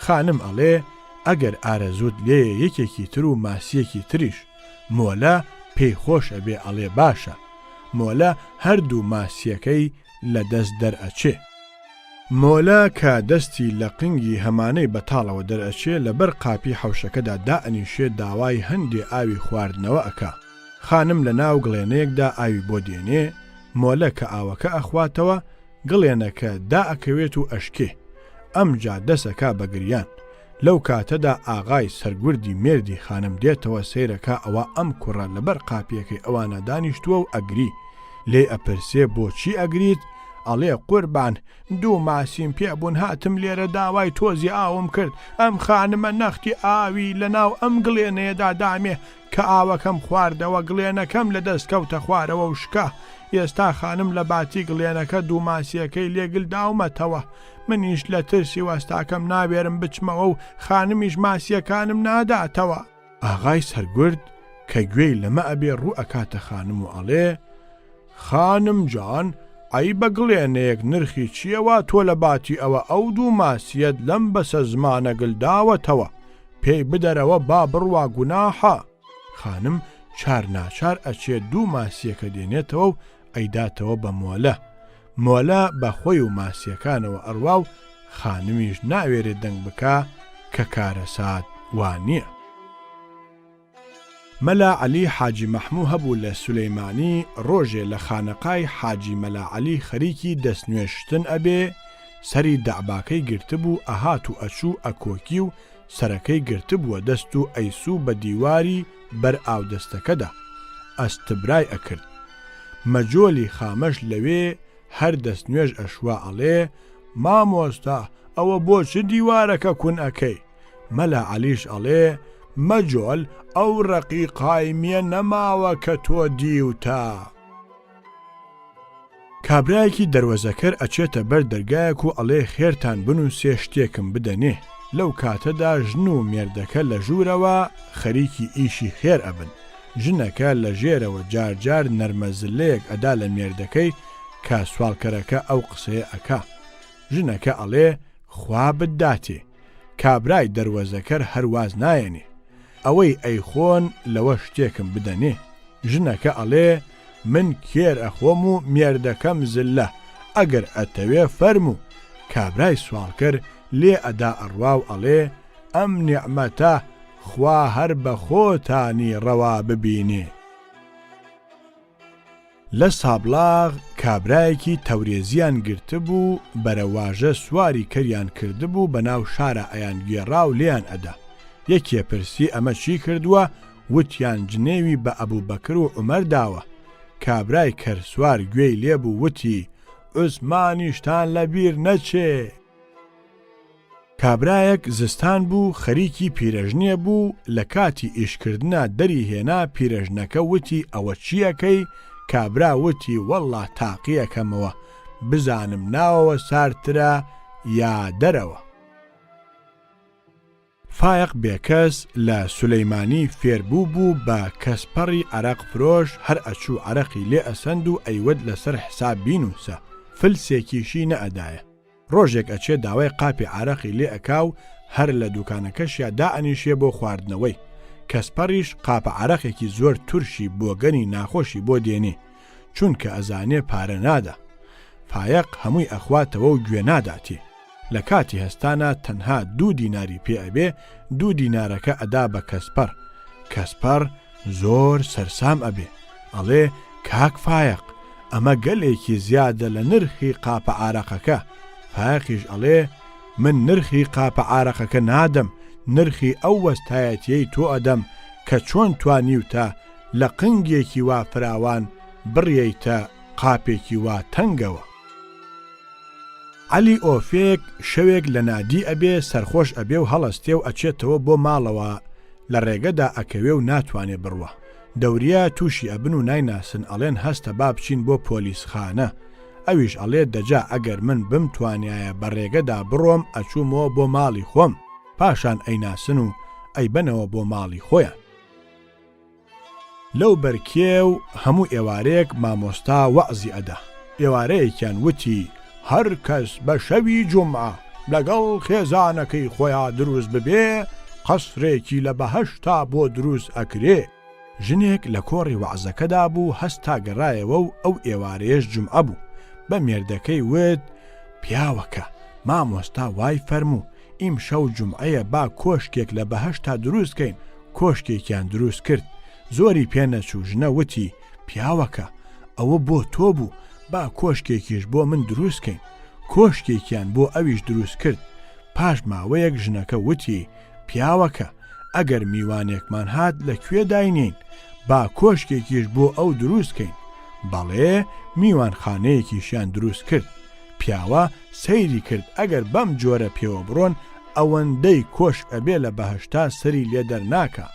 خانم ئەڵێ ئەگەر ئارەزوت لێ یەکێکی تر و ماسیەکی تریش. مۆلە پێی خۆش ئەبێ ئەڵێ باشە. مۆلە هەردوو ماسیەکەی لە دەست دەرئەچێ. مۆلە کە دەستی لە قنگی هەمانەی بەتاڵەوە دەرئەچێ لەبەر قاپی حەوشەکەدا دائەنیشێ داوای هەندێ ئاوی خواردنەوە ئەکا. خانم لە ناو گڵێنەیەکدا ئاوی بۆ دێنێ. مۆلە کە ئاوەکە ئەخواتەوە گڵێنەکە دائەکەوێت و ئەشکێ. ئەمجا دەسەکا بەگریان. لەو کاتەدا ئاغای سەرگوردی مێردی خانم دێتەوە سەیرەکە ئەوە ئەم کوڕە لەبەر قاپیەکەی ئەوانە دانیشتووە و ئەگری. لێ ئەپرسێ بۆچی ئەگریت؟ ئەڵێ قوربان دوو ماسیم پێبوون هاتم لێرە داوای تۆزی ئاوم کرد. ئەم خانمە نەختی ئاوی لە ناو ئەم گڵێنەیەدا دامێ کە ئاوەکەم خواردەوە گڵێنەکەم لە دەست کەوتە خوارەوە و شکا. ئێستا خانم لە باتی گڵێنەکە دوو ماسیەکەی لێگل داومەتەوە. منیش لە ترسی وەستاکەم نابێرم بچمەوە و خانمیش ماسیەکانم ناداتەوە. ئاغای سەرگورد کە گوێی لەمە ئەبێ ڕوو ئەکاتە خانم و ئەڵێ خانم جان ئەی بە گڵێنەیەک نرخی چیەوە تۆ لە باتی ئەوە ئەو دوو ماسیەت لەم بەسە زمانە گلداوەتەوە. پێی بدەرەوە با بڕوا گوناحە. خانم چار ناچار ئەچێت دوو ماسیەکە دێنێتەوە و ئەیداتەوە بە مۆلە. مۆلە بە خۆی و ماسیەکانەوە ئەڕوا و خانمیش ناوێرێت دەنگ بکا کە کارەسات وانییە. مەلا عەلی حاجی مەحموو هەبوو لە سولەیمانی. ڕۆژێ لە خانەقای حاجی مەلا عەلی خەریکی دەستنوێشتن ئەبێ. سەری دەعباکەی گرتبوو ئەهات و ئەچوو ئەکۆکی و سەرەکەی گرتبووە دەست و ئەیسوو بە دیواری بەر ئاودەستەکەدا ئەستبرای ئەکرد. مەجۆلی خامەش لەوێ هەر دەستنوێژ ئەشوا ئەڵێ مامۆستا ئەوە بۆچی دیوارەکە کون ئەکەی؟ مەلا عەلیش ئەڵێ مەجۆل ئەو ڕەقیقایمیە نەماوە کە تۆ دیوتە. کابرایەکی دەروەزەکەر ئەچێتە بەر دەرگایەک و ئەڵێ خێرتان بنووسێ شتێکم بدەنێ. لەو کاتەدا ژن و مێردەکە لە ژوورەوە خەریکی ئیشی خێر ئەبن. ژنەکە لە ژێرەوە جارجار نەرمەزلەیەک ئەدا لە مێردەکەی کە سوالکەرەکە ئەو قسەیە ئەکا. ژنەکە ئەڵێ خوا بداتێ. کابرای دەروەزەکەر هەرواز نایەنێ. ئەوەی ئەیخۆن لەوە شتێکم بدەنێ. ژنەکە ئەڵێ من کێر ئەخۆم و مێردەکەم زلە ئەگەر ئەتەوێ فەرموو. کابرای سوالکەر لێ ئەدا ئەڕوا و ئەڵێ ئەم نیعمەتە خوا هەر بە خۆتانی ڕەوا ببینێ. لە سابلاغ کابرایەکی تەورێزیان گرتبوو بەرەواژە سواری کەریان کردبوو بە ناو شارە ئەیان گێڕا و لێیان ئەدا. یەکێ پرسی ئەمە چی کردووە؟ وتیان جنێوی بە ئەبوبەکر و عومەر داوە. کابرای کەرسوار گوێی لێبوو وتی عوسمانیشتان لەبیر نەچێ. کابرایەک زستان بوو خەریکی پیرەژنیە بوو. لە کاتی ئیشکردنا دەری هێنا پیرەژنەکە وتی ئەوە چیەکەی؟ کابرا وتی وەڵڵا تاقیەکەمەوە بزانم ناوەوە سارترە یا دەرەوە. فایق بێکەس لە سولەیمانی فێربوو بوو بە کەسپەڕی عەرەق فرۆش هەر ئەچوو عەرەقی لێ ئەسەند و ئەیوەد لەسەر حساب بینوسە. فلسێکیشی نەئەدایە. ڕۆژێک ئەچێ داوای قاپی عەرەقی لێ ئەکا و هەر لە دوکانەکەشیا دائەنیشێ بۆ خواردنەوەی. کەسپەریش قاپە عەرەقێکی زۆر تورشی بۆگەنی ناخۆشی بۆ دێنێ چونکە ئەزانێ پارە نادا. فایەق هەمووی ئەخواتەوە و گوێ ناداتێ. لە کاتی هەستانە تەنها 2 دیناری پێ ئەبێ 2 دینارەکە ئەدا بە کەسپەر. کەسپەر زۆر سەرسام ئەبێ ئەڵێ کاک فایەق ئەمە گەلێکی زیادە لە نرخی قاپە عارەقەکە. فایەقیش ئەڵێ من نرخی قاپە عارەقەکە نادەم، نرخی ئەو وەستایەتیەی تۆ ئەدەم کە چۆن توانیوتە لە قنگێکی وا فراوان بڕیەیتە قاپێکی وا تەنگەوە. عەلی ئۆفێک شەوێک لە نادی ئەبێ سەرخۆش ئەبێ و هەڵەستێ و ئەچێتەوە بۆ ماڵەوە لە ڕێگەدا ئەکەوێ و ناتوانێ بڕوە. دەوریا تووشی ئەبن و نایناسن ئەڵێن هەستە با بچین بۆ پۆلیسخانە. ئەویش ئەڵێ دەجا ئەگەر من بمتوانایە بە ڕێگەدا بڕۆم ئەچوومەوە بۆ ماڵی خۆم. پاشان ئەیناسن و ئەیبەنەوە بۆ ماڵی خۆیان. لەو بەرکێو هەموو ئێوارەیەک مامۆستا وەعزی ئەدا. ئێوارەیەکیان وتی هەر کەس بە شەوی جومعە لەگەڵ خێزانەکەی خۆیان دروست ببێ قەسرێکی لە بەهەشتا بۆ دروست ئەکرێ. ژنێک لە کۆڕی وەعزەکەدا بوو هەستا گەڕایەوە و ئەو ئێوارەیەش جومعە بوو. بە مێردەکەی وت پیاوەکە مامۆستا وای فەرموو ئیم شەو جومعەیە با کۆشکێک لە بەهەشتا دروستکەین. کۆشکێکیان دروست کرد. زۆری پێنەچوو. ژنە وتی پیاوەکە ئەوە بۆ تۆ بوو با کۆشکێکیش بۆ من دروستکەین. کۆشکێکیان بۆ ئەویش دروست کرد. پاش ماوەیەک ژنەکە وتی پیاوەکە ئەگەر میوانێکمان هات لەکوێ داینین با کۆشکێکیش بۆ ئەو دروستکەین. بەڵێ میوانخانەیەکیشیان دروست کرد. پیاوە سەیری کرد ئەگەر بەم جۆرە پێوە بڕۆن ئەوەندەی کۆش ئەبێ لە بەهەشتا سەری لێ دەرناکە.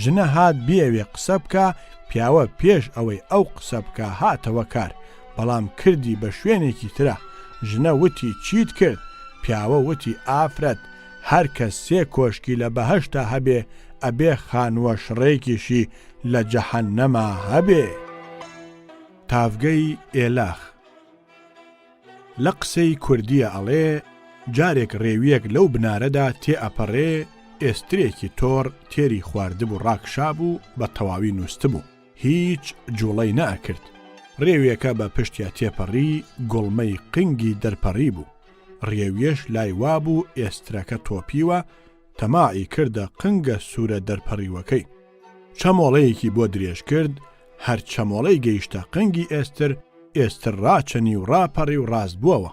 ژنە هات بیەوێ قسە بکە. پیاوە پێش ئەوەی ئەو قسە بکە هاتەوە کار بەڵام کردی بە شوێنێکی ترە. ژنە وتی چیت کرد؟ پیاوە وتی ئافرەت هەر کەس 3 کۆشکی لە بەهەشتا هەبێ ئەبێ خانوەشڕێکیشی لە جەحەنەما هەبێ. تافگەی ئێلاخ. لە قسەی کوردیە ئەڵێ جارێک ڕێویەک لەو بنارەدا تێئەپەڕێ ئێسترێکی تۆڕ تێری خواردبوو ڕاکشا بوو بە تەواوی نووسە بوو. هیچ جوڵەی نەئەکرد. ڕێویەکە بە پشتیا تێپەڕی گوڵمەی قنگی دەرپەڕی بوو. ڕێویەش لای وابوو ئێسترەکە تۆپیوە تەماعی کردە قنگە سوورە دەرپەڕیوەکەی. چەمۆڵەیەکی بۆ درێژ کرد. هەر چەمۆڵەی گەیشتە قنگی ئێستر ڕاچەنی و ڕاپەڕی و ڕاست بووەوە.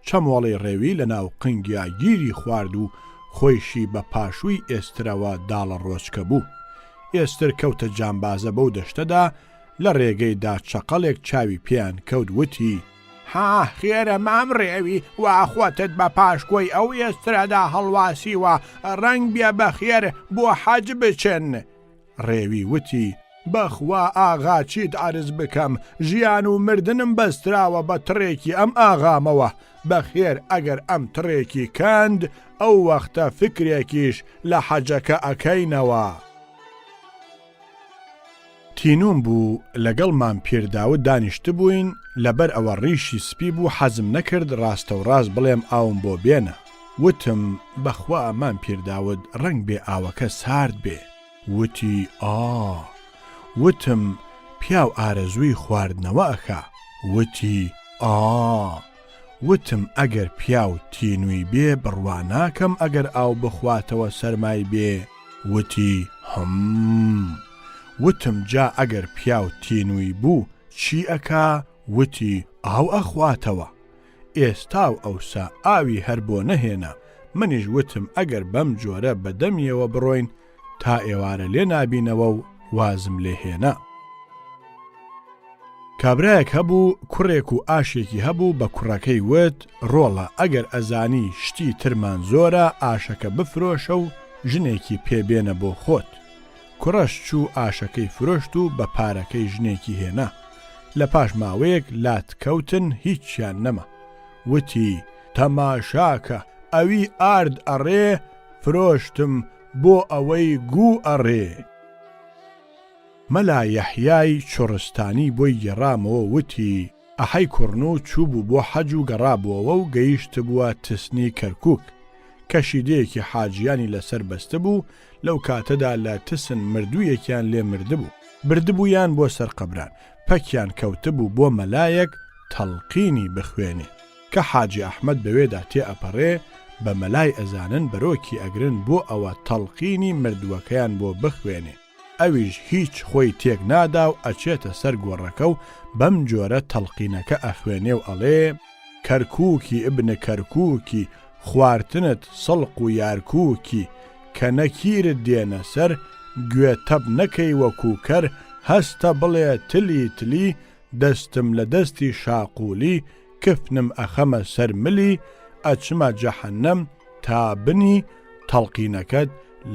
چەمۆڵەی ڕێوی لە ناو قنگیا گیری خوارد و خۆیشی بە پاشووی ئێسترەوە داڵە ڕۆچکە بوو. ئێستر کەوتە جامبازە بەو دەشتەدا. لە ڕێگەیدا چەقەڵێک چاوی پێیان کەوت وتی ها خێرە مام ڕێوی واخواتت بە پاشکۆی ئەو ئێسترەدا هەڵواسیوە ڕەنگ بێ بە خێر بۆ حەج بچن. ڕێوی وتی بەخوا ئاغا چیت عرز بکەم ژیان و مردنم بەستراوە بە تڕێکی ئەم ئاغامەوە بەخێر ئەگەر ئەم تڕێکی کەند ئەو وەختە فکرێکیش لە حەجەکە ئەکەینەوە. تینوم بوو لەگەڵ مام پێرداوت دانیشت بووین لەبەر ئەوە ڕیشی سپی بوو حەزم نەکرد ڕاستە و ڕاست بڵێم ئاوم بۆ بێنە. وتم بەخوا مام پێرداوت ڕەنگ بێ ئاوەکە سارد بێ. وتی وتم پیاو ئارەزووی خواردنەوە ئەکا. وتی وتم ئەگەر پیاو تینووی بێ بڕواناکەم ئەگەر ئاو بخواتەوە سەرمای بێ. وتی وتم جا ئەگەر پیاو تینووی بوو چی ئەکا؟ وتی ئاو ئەخواتەوە. ئێستا و ئەوسا ئاوی هەر بۆ نەهێنا. منیش وتم ئەگەر بەم جۆرە بەدەمیەوە بڕۆین تا ئێوارە لێ نابینەوە و وازم لێ هێنا. کابرایەک هەبوو کوڕێک و ئاشێکی هەبوو بە کوڕەکەی وت ڕۆڵە ئەگەر ئەزانی شتی ترمان زۆرە ئاشەکە بفرۆشە و ژنێکی پێبێنە بۆ خۆت. کوڕەش چوو ئاشەکەی فرۆشت و بە پارەکەی ژنێکی هێنا. لە پاش ماوەیەک لات کەوتن هیچیان نەما. وتی تەماشاکە ئەوی ئارد ئەڕێ فرۆشتم بۆ ئەوەی گوو ئەڕێ. مەلا یەحیای چۆڕستانی بۆی گەڕامەوە وتی ئەحەی کوڕن و چوو بوو بۆ حەج و گەڕابووەوە و گەیشت بووە تسنی کەرکووک. کەشیدەیەکی حاجیانی لەسەر بەستە بوو لەو کاتەدا لە تسن مردوویەکیان لێ مردبوو بردبوویان بۆ سەر قەبران پەکیان کەوتبوو بۆ مەلایەک تەڵقینی بخوێنێ کە حاجی ئەحمەد بەوێدا تێئەپەڕێ بە مەلای ئەزانن بەرۆکی ئەگرن بۆ ئەوە تەڵقینی مردووەکەیان بۆ بخوێنێ ئەویش هیچ خۆی تێک نادا و ئەچێتە سەر گۆڕەکە و بەم جۆرە تەڵقینەکە ئەخوێنێ و ئەڵێ کەرکووکی ئبنە کەرکووکی خواردنت سەڵق و یارکووکی کە نەکیرت دێنە سەر گوێ تەب نەکەی وەکووکەر هەستە بڵێ تلی تلی دەستم لە دەستی شاقوولی کفنم ئەخەمە سەرملی ئەچمە جەحەنەم تا بنی تەڵقینەکەت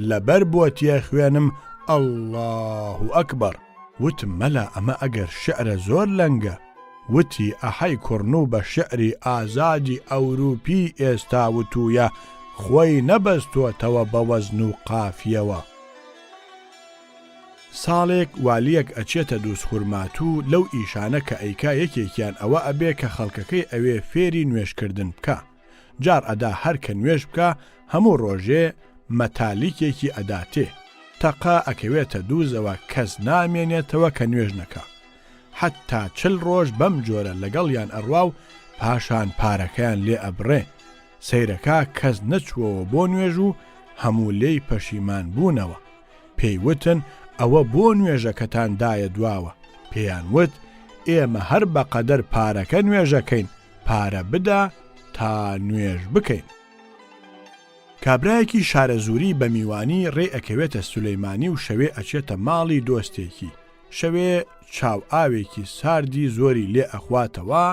لەبەر بۆتیە خوێنم ئەڵڵاهو ئەکبەر وتم مەلا ئەمە ئەگەر شعرە زۆر لەنگە وتی ئەحەی کوڕنوو بە شعری ئازادی ئەوروپی ئێستا وتویە خۆی نەبەستوتەوە بە وەزن و قافیەوە ساڵێک والیەک ئەچێتە دووسخورماتوو لەو ئیشانە کە ئەیکا یەکێکیان ئەوە ئەبێ کە خەڵکەکەی ئەوێ فێری نوێشکردن بکە جار ئەدا هەرکە نوێش بکە هەموو ڕۆژێ مەتالیکێکی ئەداتێ تەقا ئەکەوێتە دووزەوە کەس نامێنێتەوە کە نوێژ نەکە حتا 40 ڕۆژ بەم جۆرە لەگەڵیان ئەڕوا و پاشان پارەکەیان لێ ئەبڕێ سەیرەکە کەس نەچووەوە بۆ نوێژ و هەموو لێی پەشیمان بوونەوە پێیوتن ئەوە بۆ نوێژەکەتان دایە دواوە پێیان وت ئێمە هەر بەقەدەر پارەکە نوێژەکەین پارە بدا تا نوێژ بکەین کابرایەکی شارەزووری بە میوانی ڕێ ئەکەوێتە سولەیمانی و شەوێ ئەچێتە ماڵی دۆستێکی شەوێ چاو ئاوێکی ساردی زۆری لێ ئەخواتەوە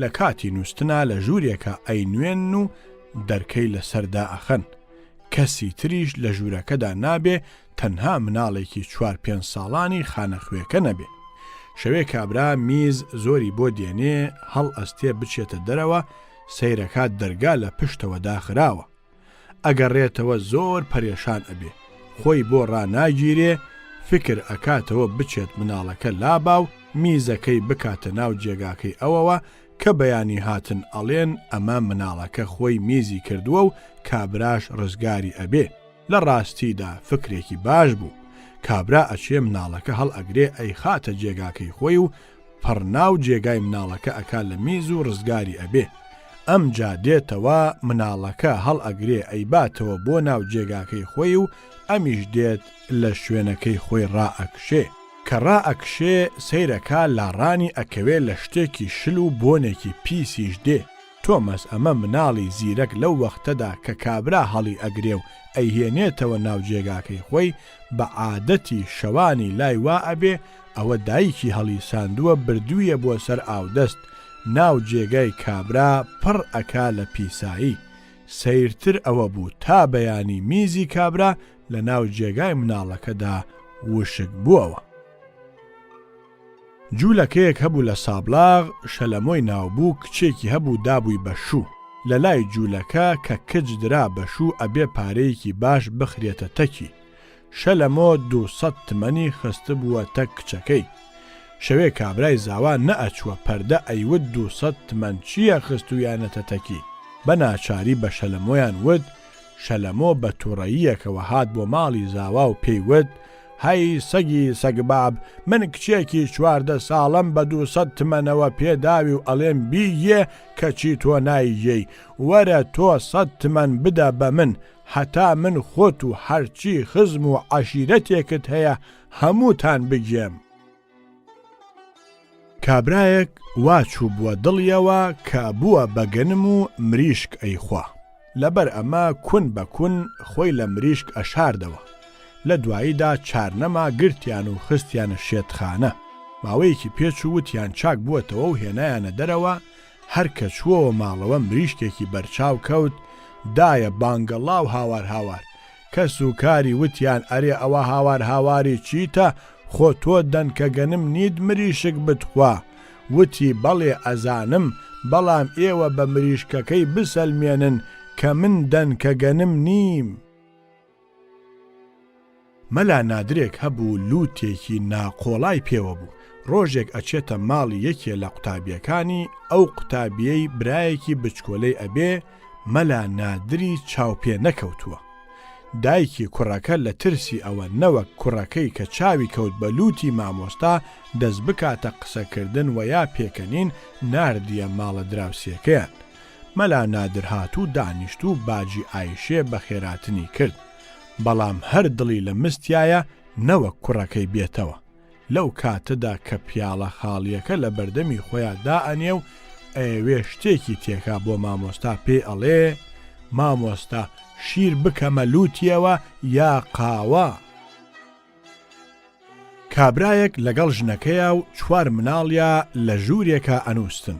لە کاتی نووسنا لە ژوورێکە ئەینوێن و دەرکەی لەسەردا ئەخەن کەسی تریش لە ژوورەکەدا نابێ تەنها مناڵێکی 4-5 ساڵانی خانەخوێکە نەبێ شەوێ کابرا میز زۆری بۆ دێنێ هەڵ ئەستێ بچێتە دەرەوە سەیرەکات دەرگا لە پشتەوە داخراوە ئەگەڕێتەوە زۆر پەرێشان ئەبێ خۆی بۆ ڕناگیرێ فکر ئەکاتەوە بچێت مناڵەکە لابا و میزەکەی بکاتە ناو جێگاکەی ئەوەوە کە بەیانی هاتن ئەڵێن ئەمە مناڵەکە خۆی میزی کردووە و کابراش ڕزگاری ئەبێ لە ڕاستیدا فکرێکی باش بوو کابرا ئەچێ مناڵەکە هەڵ ئەگرێ ئەی خاتە جێگاکەی خۆی و پڕناو جێگای مناڵەکە ئەکا لە میز و ڕزگاری ئەبێ ئەم جا دێتەوە مناڵەکە هەڵ ئەگرێ ئەیباتەوە بۆ ناو جێگاکەی خۆی و ئەمیش دێت لە شوێنەکەی خۆی ڕائەکشێ کە ڕائەکشێ سەیرەکە لاڕانی ئەکەوێ لە شتێکی شل و بۆنێکی پیسیش دێ تۆمەس ئەمە مناڵی زیرەک لەو وەختەدا کە کابرا هەڵی ئەگرێ و ئەیهێنێتەوە ناو جێگاکەی خۆی بە عادەتی شەوانی لای وا ئەبێ ئەوە دایکی هەڵی ساندووە بردوویە بۆ سەر ئاودەست ناو جێگای کابرا پڕ ئەکا لە پیسایی سەیرتر ئەوە بوو تا بەیانی میزی کابرا لە ناو جێگای مناڵەکەدا وشک بووەوە جوولەکەیەک هەبوو لە سابلاغ شەلەمۆی ناوبوو کچێکی هەبوو دابووی بەشوو لە لای جوولەکە کە کچ درا بەشوو ئەبێ پارەیەکی باش بخرێتە تەکی شەلەمۆ 200 تمەنی خست بووە تەک کچەکەی شەوێ کابرای زاوا نەئەچووە پەردە ئەیوت 200 تمەن چییە خستویانەتە تەکی بە ناچاری بە شەلەمۆیان وت شەلەمۆ بە تووڕەییەکەوە هات بۆ ماڵی زاوا و پێیوت هەی سەگی سەگباب من کچێکی 14 ساڵم بە 200 تمەنەوە پێداوی و ئەڵێم بیگێ کەچی تۆ نایگەی وەرە تۆ 100 تمەن بدە بە من هەتا من خۆت و هەرچی خزم و عەشیرەتێکت هەیە هەمووتان بگێم کابرایەک واچوو بووە دڵیەوە کە بووە بەگەنم و مریشک ئەیخوا لەبەر ئەمە کون بە کون خۆی لە مریشک ئەشاردەوە لە دواییدا چارنەما گرتیان و خستیانە شێتخانە ماوەیەکی پێچ و وتیان چاک بووەتەوە و هێنایانە دەرەوە هەرکە چووەوە ماڵەوە مریشکێکی بەرچاو کەوت دایە بانگەڵا و هاوار هاوار کەس و کاری وتیان ئەرێ ئەوە هاوار هاواری چیتە خۆ تۆ دەنکە گەنم نید مریشک بتخوا وتی بەڵێ ئەزانم بەڵام ئێوە بە مریشکەکەی بسەلمێنن کە من دەنکە گەنم نیم مەلا نادرێک هەبوو لووتێکی ناقۆڵای پێوە بوو ڕۆژێک ئەچێتە ماڵی یەکێ لە قوتابیەکانی ئەو قوتابیەی برایەکی بچکۆلەی ئەبێ مەلا نادری چاوپێ نەکەوتووە. دایکی کوڕەکە لە ترسی ئەوە نەوەک کوڕەکەی کە چاوی کەوت بە لوتی مامۆستا دەست بکاتە قسەکردن و یا پێکەنین ناردیە ماڵە دراوسێکەیان. مەلا نادر هاتوو دانیشت و باجی ئایشێ بە خێراتنی کرد، بەڵام هەر دڵی لە مستایە نەوەک کوڕەکەی بێتەوە. لەو کاتەدا کە پیاڵە خاڵیەکە لە بەردەمی خۆیان دائەنێ و ئەوێ شتێکی تێکا بۆ مامۆستا پێ ئەڵێ مامۆستا شیر بکەمە لوتیەوە یا قاوە. کابرایەک لەگەڵ ژنەکەیە و 4 مناڵیا لە ژوورێکە ئەنووسن.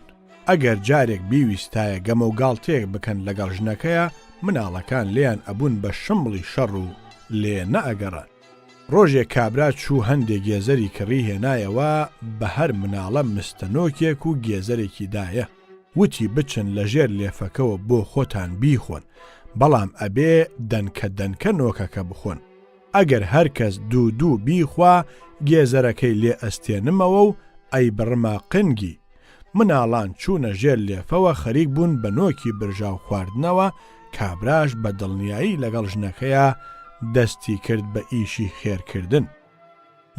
ئەگەر جارێک بیویستایە گەمە و گاڵتێک بکەن لەگەڵ ژنەکەیە، مناڵەکان لێیان ئەبوون بە شمڵی شەڕ و لێ نەئەگەڕن. ڕۆژێک کابرا چوو هەندێک گێزەری کڕی هێنایەوە، بە هەر مناڵە مستەنۆکێک و گێزەرێکی دایە. وتی بچن لە ژێر لێفەکەوە بۆ خۆتان بیخۆن، بەڵام ئەبێ دەنکە نۆکەکە بخۆن. ئەگەر هەر کەس دوو بیخوا گێزەرەکەی لێ ئەستێنمەوە و ئەی بڕما قنگی. مناڵان چوونە ژێر لێفەوە خەریک بوون بە نۆکی برژاو خواردنەوە. کابراش بە دڵنیایی لەگەڵ ژنەکەیە دەستی کرد بە ئیشی خێرکردن.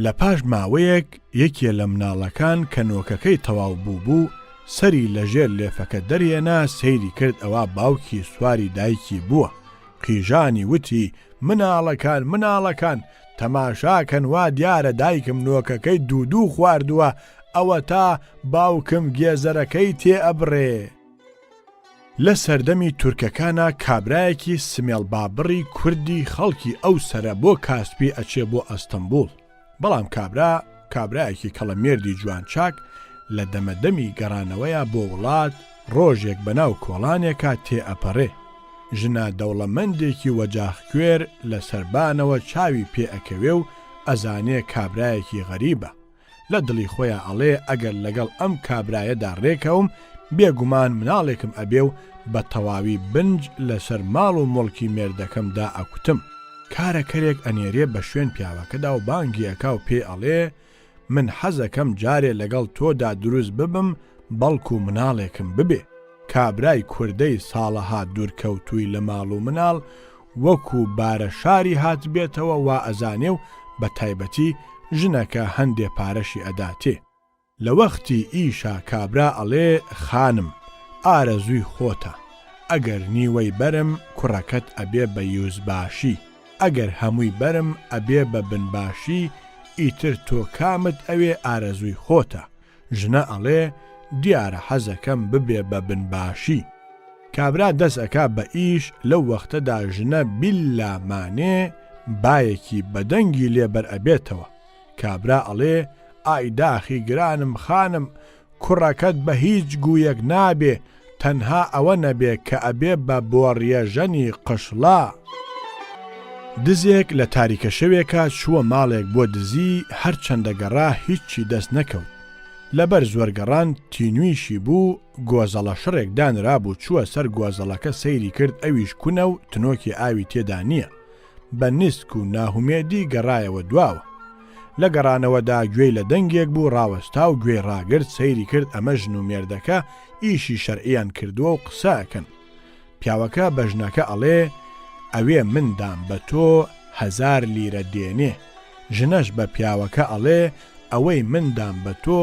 لە پاش ماوەیەک یەکێ لە مناڵەکان کە نۆکەکەی تەواو بوو سەری لە ژێر لێفەکە دەرێنا سەیری کرد ئەوە باوکی سواری دایکی بووە. قیژانی وتی مناڵەکان تەماشاکەن وا دیارە دایکم نۆکەکەی دوو خواردووە، ئەوە تا باوکم گێزەرەکەی تێ ئەبڕێ. لە سەردەمی تورکەکانە کابرایەکی سمێڵ بابڕی کوردی خەڵکی ئەو سەرە بۆ کاسپی ئەچێ بۆ ئەستەمبول. بەڵام کابرایەکی کەڵەمێردی جوان چاک لە دەمەدەمی گەڕانەوەیە بۆ وڵات ڕۆژێک بەناو کۆڵانێکە تێ ئەپەڕێ. ژنا دەوڵەمەندێکی وەجاخکوێر لە سەربانەوە چاوی پێ ئەکەوێ و ئەزانێ کابرایەکی غەریبە. لە دڵی خۆیان ئەڵێ ئەگەر لەگەڵ ئەم کابرایەدا ڕێکەوم بێگومان مناڵێکم ئەبێ و بە تەواوی بنج لەسەر ماڵ و مڵکی مێردەکەمدا ئەکوتم. کارەکەرێک ئەنێرێ بە شوێن پیاوەکەدا و بانگی ئەکا و پێ ئەڵێ من حەزەکەم جارێ لەگەڵ تۆدا دروست ببم بەڵکو مناڵێکم ببێ. کابرای کوردەی ساڵەها دوورکەوتووی لە ماڵ و مناڵ وەکو بارە شاری هات بێتەوە وا ئەزانێ و بە تایبەتی ژنەکە هەندێ پارەشی ئەداتێ. لە وەختی ئیشا کابرا ئەڵێ خانم ئارەزووی خۆتە، ئەگەر نیوەی بەرم کوڕەکەت ئەبێ بە یوزباشی، ئەگەر هەمووی بەرم ئەبێ بە بنباشی، ئیتر تۆ کامت ئەوێ ئارەزووی خۆتە. ژنە ئەڵێ دیارە حەزەکەم ببێ بە بنباشی. کابرا دەست ئەکا بە ئیش. لەو وەختەدا ژنە بیللامانێ بایەکی بەدەنگی لێبەر ئەبێتەوە. کابرا ئەڵێ ئای داخی گرانم خانم، کوڕەکەت بە هیچ گویەک نابێ، تەنها ئەوە نەبێ کە ئەبێ بە بۆڕیەژەنی قشڵا. دزێک لە تاریکە شەوێکە چووە ماڵێک بۆ دزی، هەرچەندە گەڕا هیچی دەست نەکەوت. لەبەر زۆرگەڕان تینویشی بوو، گۆزەڵە شڕێک دانرابوو. چووە سەر گۆزەڵەکە سەیری کرد، ئەویش کونە و تنۆکی ئاوی تێدا نییە. بە نیسک و ناهومێدی گەڕایەوە دواوە. لە گەڕانەوەدا گوێی لە دەنگێک بوو، ڕاوەستا و گوێی ڕاگرت سەیری کرد ئەمە ژن و مێردەکە ئیشی شەرعیان کردووە و قسەکەن. پیاوەکە بە ژنەکە ئەڵێ ئەوێ مندام بە تۆ 1000 لیرە دێنێ. ژنەش بە پیاوەکە ئەڵێ ئەوەی مندام بە تۆ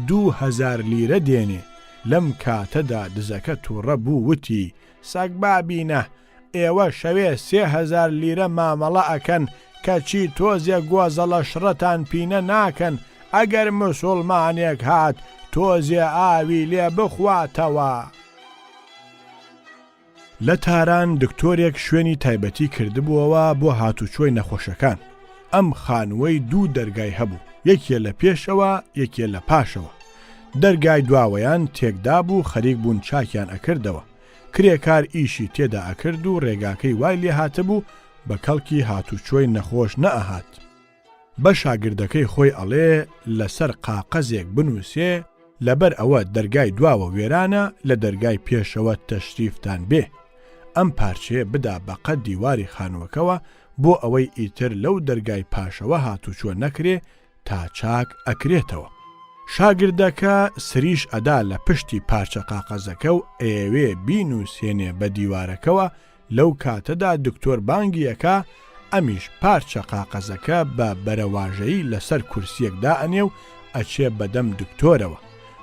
2000 لیرە دێنێ. لەم کاتەدا دزەکە تووڕە بوو وتی سەگ بابینە، ئێوە شەوێ 3000 لیرە مامەڵە ئەکەن کەچی تۆزیە گۆزەڵە شڕەتان پینە ناکەن، ئەگەر موسڵمانێک هات تۆزیە ئاوی لێ بخواتەوە. لە تاران دکتۆرێک شوێنی تایبەتی کردبووەوە بۆ هاتوچۆی نەخۆشەکان. ئەم خانووەی 2 دەرگای هەبوو، یەکێ لە پێشەوە یەکێ لە پاشەوە. دەرگای دواوەیان تێکدا بوو، خەریک بوون چاکیان ئەکردەوە. کرێکار ئیشی تێدا ئەکرد و ڕێگاکەی وای لێ هاتبوو بە کەڵکی هاتوچۆی نەخۆش نەئەهات. بە شاگردەکەی خۆی ئەڵێ لەسەر قاقەزێک بنووسێ لەبەر ئەوە دەرگای دواوە وێرانە، لە دەرگای پێشەوە تەشریفتان بێ. ئەم پارچەیە بدا بە قەد دیواری خانووەکەوە بۆ ئەوەی ئیتر لەو دەرگای پاشەوە هاتوچۆ نەکرێ تا چاک ئەکرێتەوە. شاگردەکە سریش ئەدا لە پشتی پارچە قاقەزەکە و ئێوێ بینووسێنێ بە دیوارەکەوە. لەو کاتەدا دکتۆر بانگیەکە ئەمیش پارچە قاقەزەکە بە بەرەواژەیی لەسەر کورسیەکدا ئەنێ و ئەچێ بەدەم دکتۆرەوە.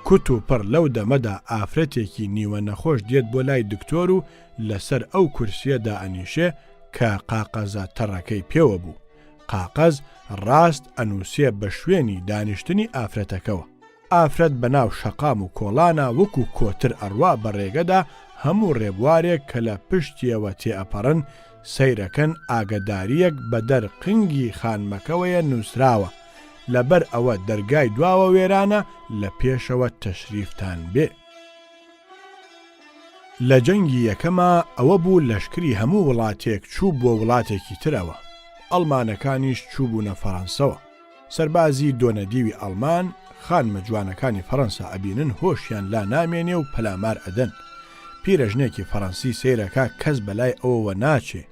کوت و پڕ لەو دەمەدا ئافرەتێکی نیوە نەخۆش دێت بۆ لای دکتۆر و لەسەر ئەو کورسیەدا ئەنیشێ کە قاقەزە تەڕەکەی پێوە بوو. قاقەز ڕاست ئەنووسێ بە شوێنی دانیشتنی ئافرەتەکەەوە. ئافرەت بەناو شەقام و کۆڵانە وەکو کۆتر ئەڕوا بە ڕێگەدا هەموو ڕێبوارێک کە لە پشتیەوە تێئەپەڕن سەیرەکەن ئاگداریەک بە دەرقنگی خانمەکەوەیە نووسراوە. لەبەر ئەوە دەرگای دواوە وێرانە لە پێشەوە تەشریفتان بێ. لە جەنگی یەکەمە ئەوە بوو لەشکری هەموو وڵاتێک چوو بۆ وڵاتێکی ترەوە. ئەڵمانەکانیش چوو بوونە فەڕەنسەوە. سەربازی دۆنەدیوی ئەڵمان خانمە جوانەکانی فەڕەنسا ئەبینن هۆشیان لا نامێنێ و پەلامار ئەدەن. پیرەژنێکی فەڕەنسی سەیرەکە کەس بەلای ئەوەوە ناچێ.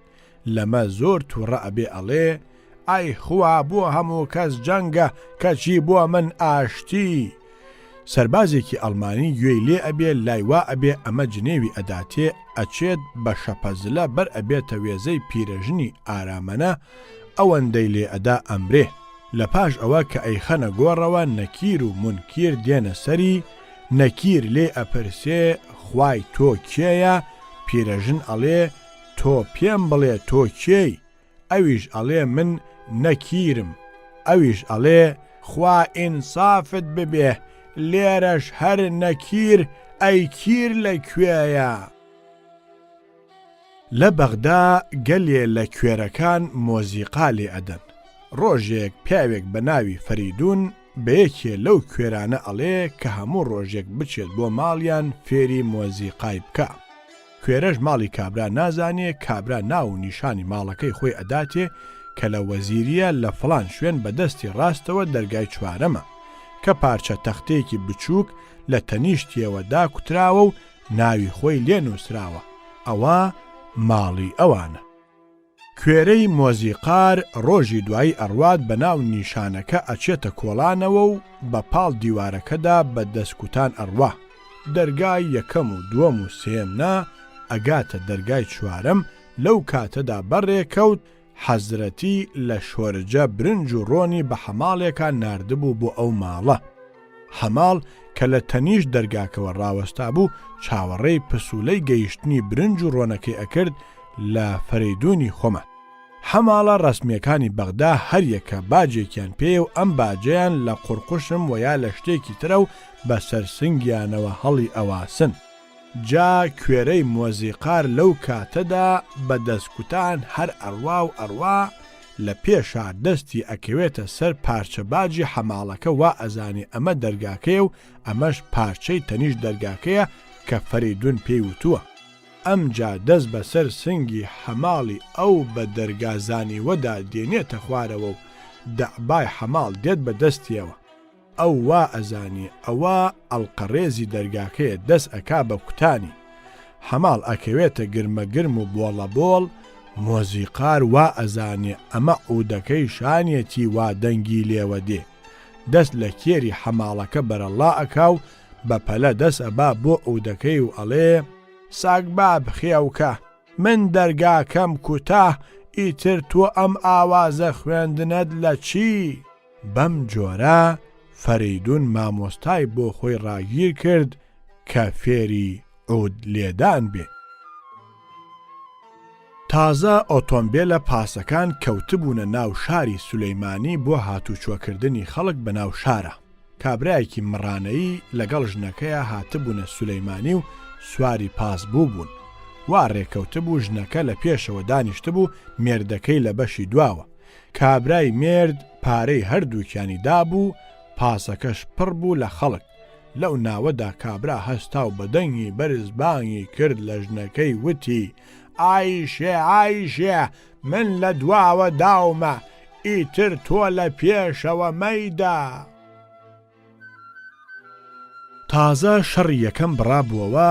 لەمە زۆر تووڕە ئەبێ ئەڵێ ئای خوا بۆ هەموو کەس جەنگە کەچی بۆ من ئاشتی. سەربازێکی ئەڵمانی گوێی لێ ئەبێ لایوا ئەبێ ئەمە جنێوی ئەداتێ ئەچێت بە شەپەزلە بەر ئەبێتە وێزەی پیرەژنی ئارامەنە ئەوەندەی لێ ئەدا ئەمرێ. لە پاش ئەوە کە ئەیخەنە گۆڕەوە نەکیر و منکیر دێنە سەری. نەکیر لێ ئەپرسێ خوای تۆ کێیە؟ پیرەژن ئەڵێ تۆ پێم بڵێ تۆ کێی؟ ئەویش ئەڵێ من نەکیرم. ئەویش ئەڵێ خوا ئینسافت ببێ لێرەش هەر نەکیر ئەیکیر لەکوێیە؟ لە بەغدا گەلێ لە کوێرەکان مۆزیقا لێ ئەدەن. ڕۆژێک پیاوێک بە ناوی فەریدون بەیەکێ لەو کوێرانە ئەڵێ کە هەموو ڕۆژێک بچێت بۆ ماڵیان فێری مۆزیقای بکە. کوێرەش ماڵی کابرا نازانێ، کابرا ناو و نیشانی ماڵەکەی خۆی ئەداتێ کە لە وەزیریە لە فڵان شوێن بەدەستی ڕاستەوە دەرگای چوارەمە کە پارچە تەختەیەکی بچووک لە تەنیشتیەوە داکوتراوە و ناوی خۆی لێ نووسراوە. ئەوە ماڵی ئەوانە. کوێرەی مۆزیقار ڕۆژی دوایی ئەڕوات بە ناو نیشانەکە ئەچێتە کۆڵانەوە و بە پاڵ دیوارەکەدا بە دەستکوتان ئەڕوا. دەرگای یەکەم و دووەم و سێم نا ئەگاتە دەرگای چوارەم. لەو کاتەدا بەڕێکەوت حەزرەتی لە شۆرجە برنج و ڕۆنی بە حەماڵێکە ناردبوو بۆ ئەو ماڵە. حەماڵ کە لە تەنیش دەرگاکەوە ڕاوەستا بوو چاوەڕێی پسوولەی گەیشتنی برنج و ڕۆنەکەی ئەکرد لە فەریدونی خۆمە. حەماڵە ڕەسمیەکانی بەغدا هەریەکە باجێکیان پێ و ئەم باجەیان لە قورقوشم و یا لە شتێکی ترە و بە سەرسنگیانەوە هەڵی ئەواسن. جا کوێرەی مۆزیقار لەو کاتەدا بە دەستکوتان هەر ئەڕوا و ئەڕوا لە پێشا دەستی ئەکەوێتە سەر پارچە باجی حەماڵەکە وا ئەزانێ ئەمە دەرگاکەیە و ئەمەش پارچەی تەنیش دەرگاکەیە کە فەریدون پێی وتووە. ئەمجا دەست بەسەر سنگی حەماڵی ئەو بە دەرگازانی وەدا دێنێتە خوارەوە و دەعبای حەماڵ دێت بە دەستیەوە. ئەو وا ئەزانی ئەوە ئەڵقەڕێزی دەرگاکەیە دەست ئەکا بە کوتانی. حەماڵ ئەکەوێتە گرمەگرم و بۆڵە بۆڵ. مۆزیقار وا ئەزانێ ئەمە عودەکەی شانێتی وا دەنگی لێوە دێ. دەست لە کێری حەماڵەکە بەرەڵا ئەکا و بە پەلە دەست ئەبا بۆ عودەکەی و ئەڵێ ساگبا بخێوکە من دەرگاکەم کوتاه ئیتر تۆ ئەم ئاوازە خوێندنت لە چی؟ بەم جۆرە فەریدون مامۆستای بۆ خۆی ڕاگیر کرد کە فێری عود لێدان بێ. تازە ئۆتۆمبیلە پاسەکان کەوتبوونە ناو شاری سولەیمانی بۆ هاتوچۆکردنی خەڵک بە ناو شارە. کابرایەکی مڕانەیی لەگەڵ ژنەکەیە هاتبوونە سولەیمانی و سواری پاس بوو بوون. وا ڕێکەوتبوو ژنەکە لە پێشەوە دانیشتبوو مێردەکەی لە بەشی دواوە. کابرای مێرد پارەی هەردووکیانی دابوو، پاسەکەش پڕ بوو لە خەڵک. لەو ناوەدا کابرا هەستا و بەدەنگی بەرزبانگی کرد لە ژنەکەی وتی ئایشێ ئایشێ من لە دواوە داومە ئیتر تۆ لە پێشەوە مەیدا. تازە شەڕی یەکەم بڕابووەوە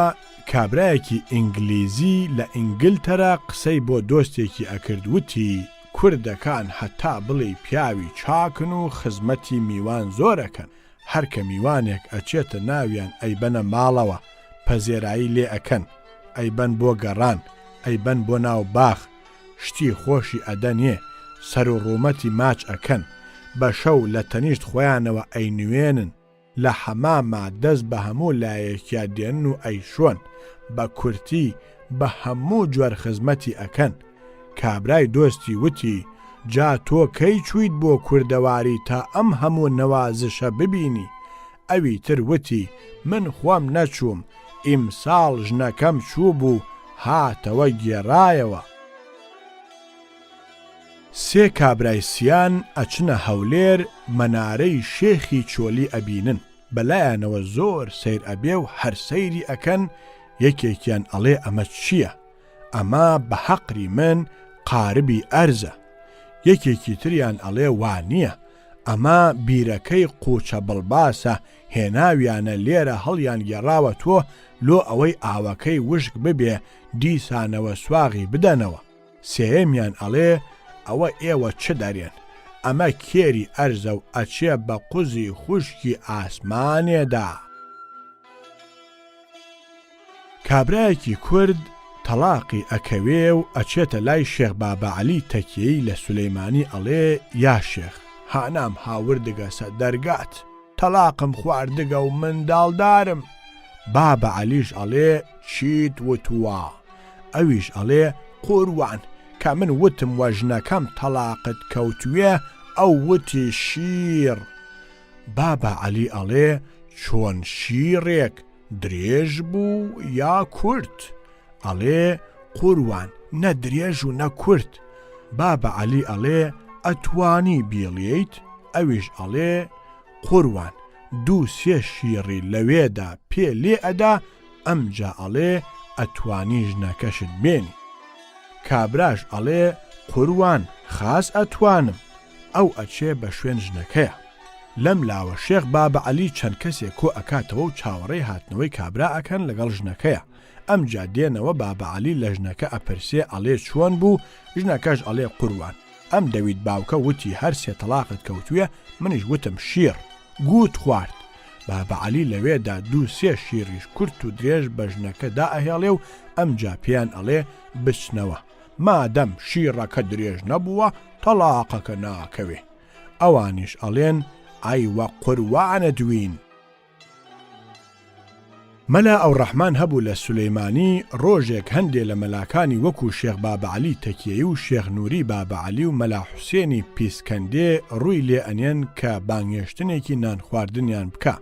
کابرایەکی ئینگلیزی لە ئینگلتەرا قسەی بۆ دۆستێکی ئەکرد وتی کوردەکان هەتا بڵێ پیاوی چاکن و خزمەتی میوان زۆرەکەن هەر کە میوانێک ئەچێتە ناویان ئەیبەنە ماڵەوە پەزێرایی لێ ئەکەن ئەیبەن بۆ گەڕان ئەیبەن بۆ ناو باخ شتی خۆشی ئەدەنێ سەر و ڕوومەتی ماچ ئەکەن بە شەو لە تەنیشت خۆیانەوە ئەینوێنن لە حەماما دەست بە هەموو لایەکیا دێن و ئەیشۆن بە کورتی بە هەموو جۆر خزمەتی ئەکەن کابرای دۆستی وتی جا تۆ کەی چوویت بۆ کوردەواری تا ئەم هەموو نەوازشە ببینی ئەوی تر وتی من خۆم نەچووم ئیمساڵ ژنەکەم چوو بوو هاتەوە گێڕایەوە سێ کابرای سیان ئەچنە هەولێر مەنارەی شێخی چۆلی ئەبینن بەلایەنەوە زۆر سەیر ئەبێ و هەر سەیری ئەکەن یەکێکیان ئەڵێ ئەمە چییە ئەمە بە حەقری من قاربی ئەرزە یەکێکی تریان ئەڵێ وانییە ئەمە بیرەکەی قوچە بڵباسە هێناویانە لێرە هەڵیان گێڕاوە تۆ لۆ ئەوەی ئاوەکەی وشک ببێ دیسانەوە سواغی بدەنەوە سێمیان ئەڵێ ئەوە ئێوە چ دەرێن ئەمە کێری ئەرزە و ئەچێ بە قوزی خوشکی ئاسمانێدا کابرایەکی کورد تەلاقی ئەکەوێ و ئەچێتە لای شێخ بابەعەلی تەکیەی لە سولەیمانی ئەڵێ یا شێخ هانام هاوردگەسە دەرگات تەلاقم خواردگە و منداڵدارم بابەعەلیش ئەڵێ چیت وتووە ئەویش ئەڵێ قوروان کە من وتم وەژنەکەم تەلاقت کەوتوێ ئەو وتی شیر بابەعەلی ئەڵێ چۆن شیرێک درێژ بوو یا کورت ئەڵێ قوروان نە درێژ و نە کورت بابەعەلی ئەڵێ ئەتوانی بیڵیت ئەویش ئەڵێ قوروان دوو سێ شیڕی لەوێدا پێ لێ ئەدا ئەمجا ئەڵێ ئەتوانی ژنەکەشت بێنی کابراش ئەڵێ قوروان خاس ئەتوانم ئەو ئەچێ بە شوێن ژنەکەیە لەم لاوە شێخ بابەعەلی چەند کەسێک کۆ ئەکاتەوە و چاوەڕێی هاتنەوەی کابرا ئەکەن لەگەڵ ژنەکەیە ئەمجا دێنەوە بابەعەلی لە ژنەکە ئەپرسێ ئەڵێ چۆن بوو ژنەکەش ئەڵێ قوروان ئەم دەوید باوکە وتی هەر سێ تەلاقت کەوتوویە منیش وتم شیر گوت خوارد بابەعەلی لەوێدا دوو سێ شیریش کورت و درێژ بە ژنەکەدا ئەهێڵێ و ئەمجا پێیان ئەڵێ بچنەوە مادەم شیڕەکە درێژ نەبووە تەلاقەکە ناکەوێ ئەوانیش ئەڵێن ئەیوە قوروانە دوین مەلا ئەو ڕەحمان هەبوو لە سولەیمانی ڕۆژێک هەندێک لە مەلاکانی وەکو شێخ بابەعەلی تەکیەی و شێخ نووری بابەعەلی و مەلا حوسێنی پیسکەندێ ڕووی لێ ئەنێن کە بانگێشتنێکی نان خواردنیان بکە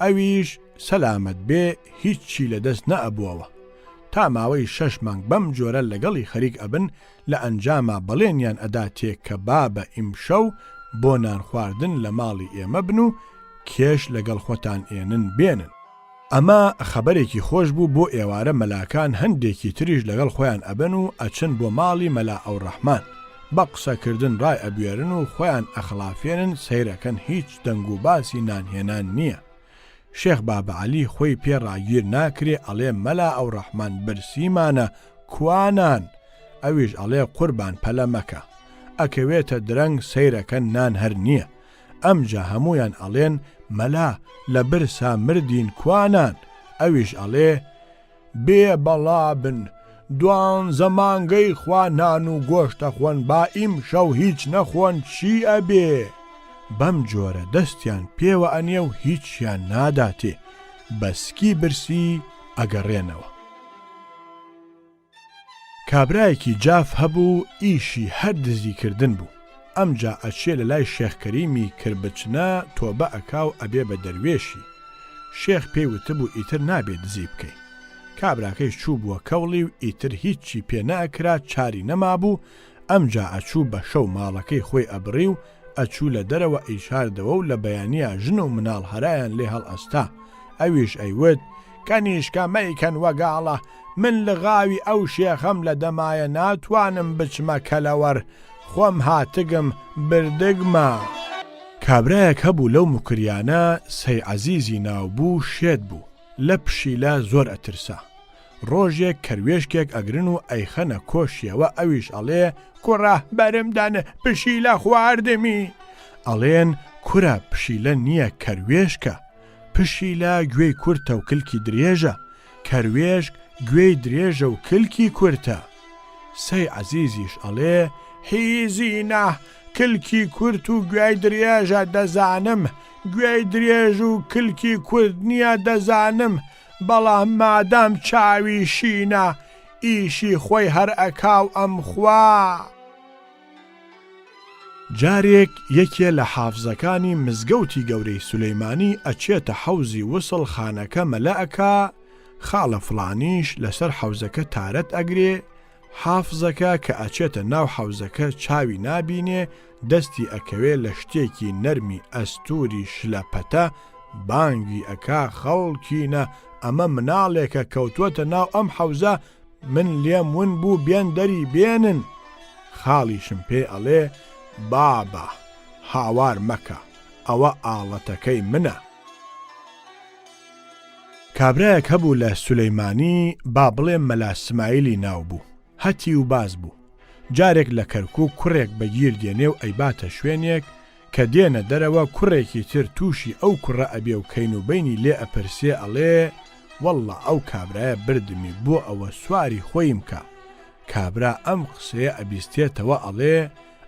ئەویش سەلامەت بێ هیچی لەدەست نەئەبووەوە تا ماوەی 6 مانگ بەم جۆرە لەگەڵی خەریک ئەبن لە ئەنجاما بەڵێنیان ئەدا تێک کە بابە ئیمشەو بۆ نان خواردن لە ماڵی ئێمە بن و کێش لەگەڵ خۆتان ئێنن بێنن ئەمە خەبەرێکی خۆش بوو بۆ ئێوارە مەلاکان هەندێکی تریش لەگەڵ خۆیان ئەبن و ئەچن بۆ ماڵی مەلا ئەو ڕەحمان بە قسەکردن ڕای ئەبوێرن و خۆیان ئەخلافێنن سەیرەکەن هیچ دەنگ و باسی نانهێنان نییە شێخ بابەعەلی خۆی پێ ڕاگیر ناکرێ ئەڵێ مەلا ئەو ڕەحمان برسیمانە کوانان ئەویش ئەڵێ قوربان پەلە مەکە ئەکەوێتە درەنگ سەیرەکەن نان هەر نییە ئەمجا هەمویان ئەڵێن مەلا لە برسا مردین کوانان ئەویش ئەڵێ بێ بەڵا بن دوان زەمانگەی خوا نان و گۆشتە خۆن با ئیمشەو هیچ نەخۆن چی ئەبێ بەم جۆرە دەستیان پێوە ئەنێ و هیچیان ناداتێ بەسکی برسی ئەگەڕێنەوە کابرایەکی جاف هەبوو ئیشی هەر دزیکردن بوو ئەمجا ئەچێ لە لای شێخ کەریمی کربچنە تۆبە ئەکا و ئەبێ بە دەروێشی شێخ پێی وتبوو ئیتر نابێت دزی بکەی کابراکەی چوو بووە کەوڵی و ئیتر هیچی پێ ناکرا چاری نەمابوو ئەمجا ئەچوو بە شەو ماڵەکەی خۆی ئەبڕی و ئەچوو لە دەرەوە ئیشاردەوە و لە بەیانیە ژن و مناڵ هەرایان لێ هەڵ ئەستا ئەویش ئەیوت کەنیشکە مەیکەن وەگاڵە من لغاوی ئەو شێخەم لە دەمایە ناتوانم بچمە کەلەوەر خۆم هاتگم بردگمە کابرایەک هەبوو لەو مکریانە سەی عەزیزی ناوبوو شێت بوو لە پشیلە زۆر ئەترسا ڕۆژێک کەروێشکێک ئەگرن و ئەیخەنە کۆشیەوە ئەویش ئەڵێ کوڕە بەرمدانە پشیلە خواردمی ئەڵێن کورە پشیلە نییە کەروێشکە، پشیلە گوێی کورتە و کلکی درێژە، کەروێشک گوێی درێژە و کلکی کورتە. سەی عەزیزیش ئەڵێ هیزینە کلکی کورت و گوێی درێژە دەزانم، گوێی درێژ و کلکی کورت نییە دەزانم، بەڵام مادام چاوی شینە ئیشی خۆی هەر ئەکاو ئەم خوا. جارێک یەکێ لە حافزەکانی مزگەوتی گەورەی سولەیمانی ئەچێتە حەوزی وسڵ خانەکە مەلە ئەکا، خاڵە فڵانیش لەسەر حەوزەکە تارەت ئەگرێ، حافزەکە کە ئەچێتە ناو حەوزەکە چاوی نابینێ، دەستی ئەکەوێ لە شتێکی نەرمی ئەستوری شلەپەتە بانگی ئەکا خەڵکینە ئەمە مناڵێکە کەوتووەتە ناو ئەم حەوزە، من لێم ون بوو بێن دەری بێنن. خاڵیشم پێ ئەڵێ بابە هاوار مەکە ئەوە ئاڵەتەکەی منە. کابرایەک هەبوو لە سولەیمانی با بڵێ مەلا سمایلی ناو بوو، هەتی و باز بوو. جارێک لە کەرکووک کوڕێک بەگیر دێنێ و ئەیباتە شوێنێک کە دێنە دەرەوە کوڕێکی تر تووشی ئەو کوڕە ئەبێ و کەین و بینی لێ ئەپرسێ ئەڵێ وەڵڵا ئەو کابرایە بردمی بۆ ئەوە سواری خۆیم کە. کابرا ئەم قسەیە ئەبیستێتەوە ئەڵێ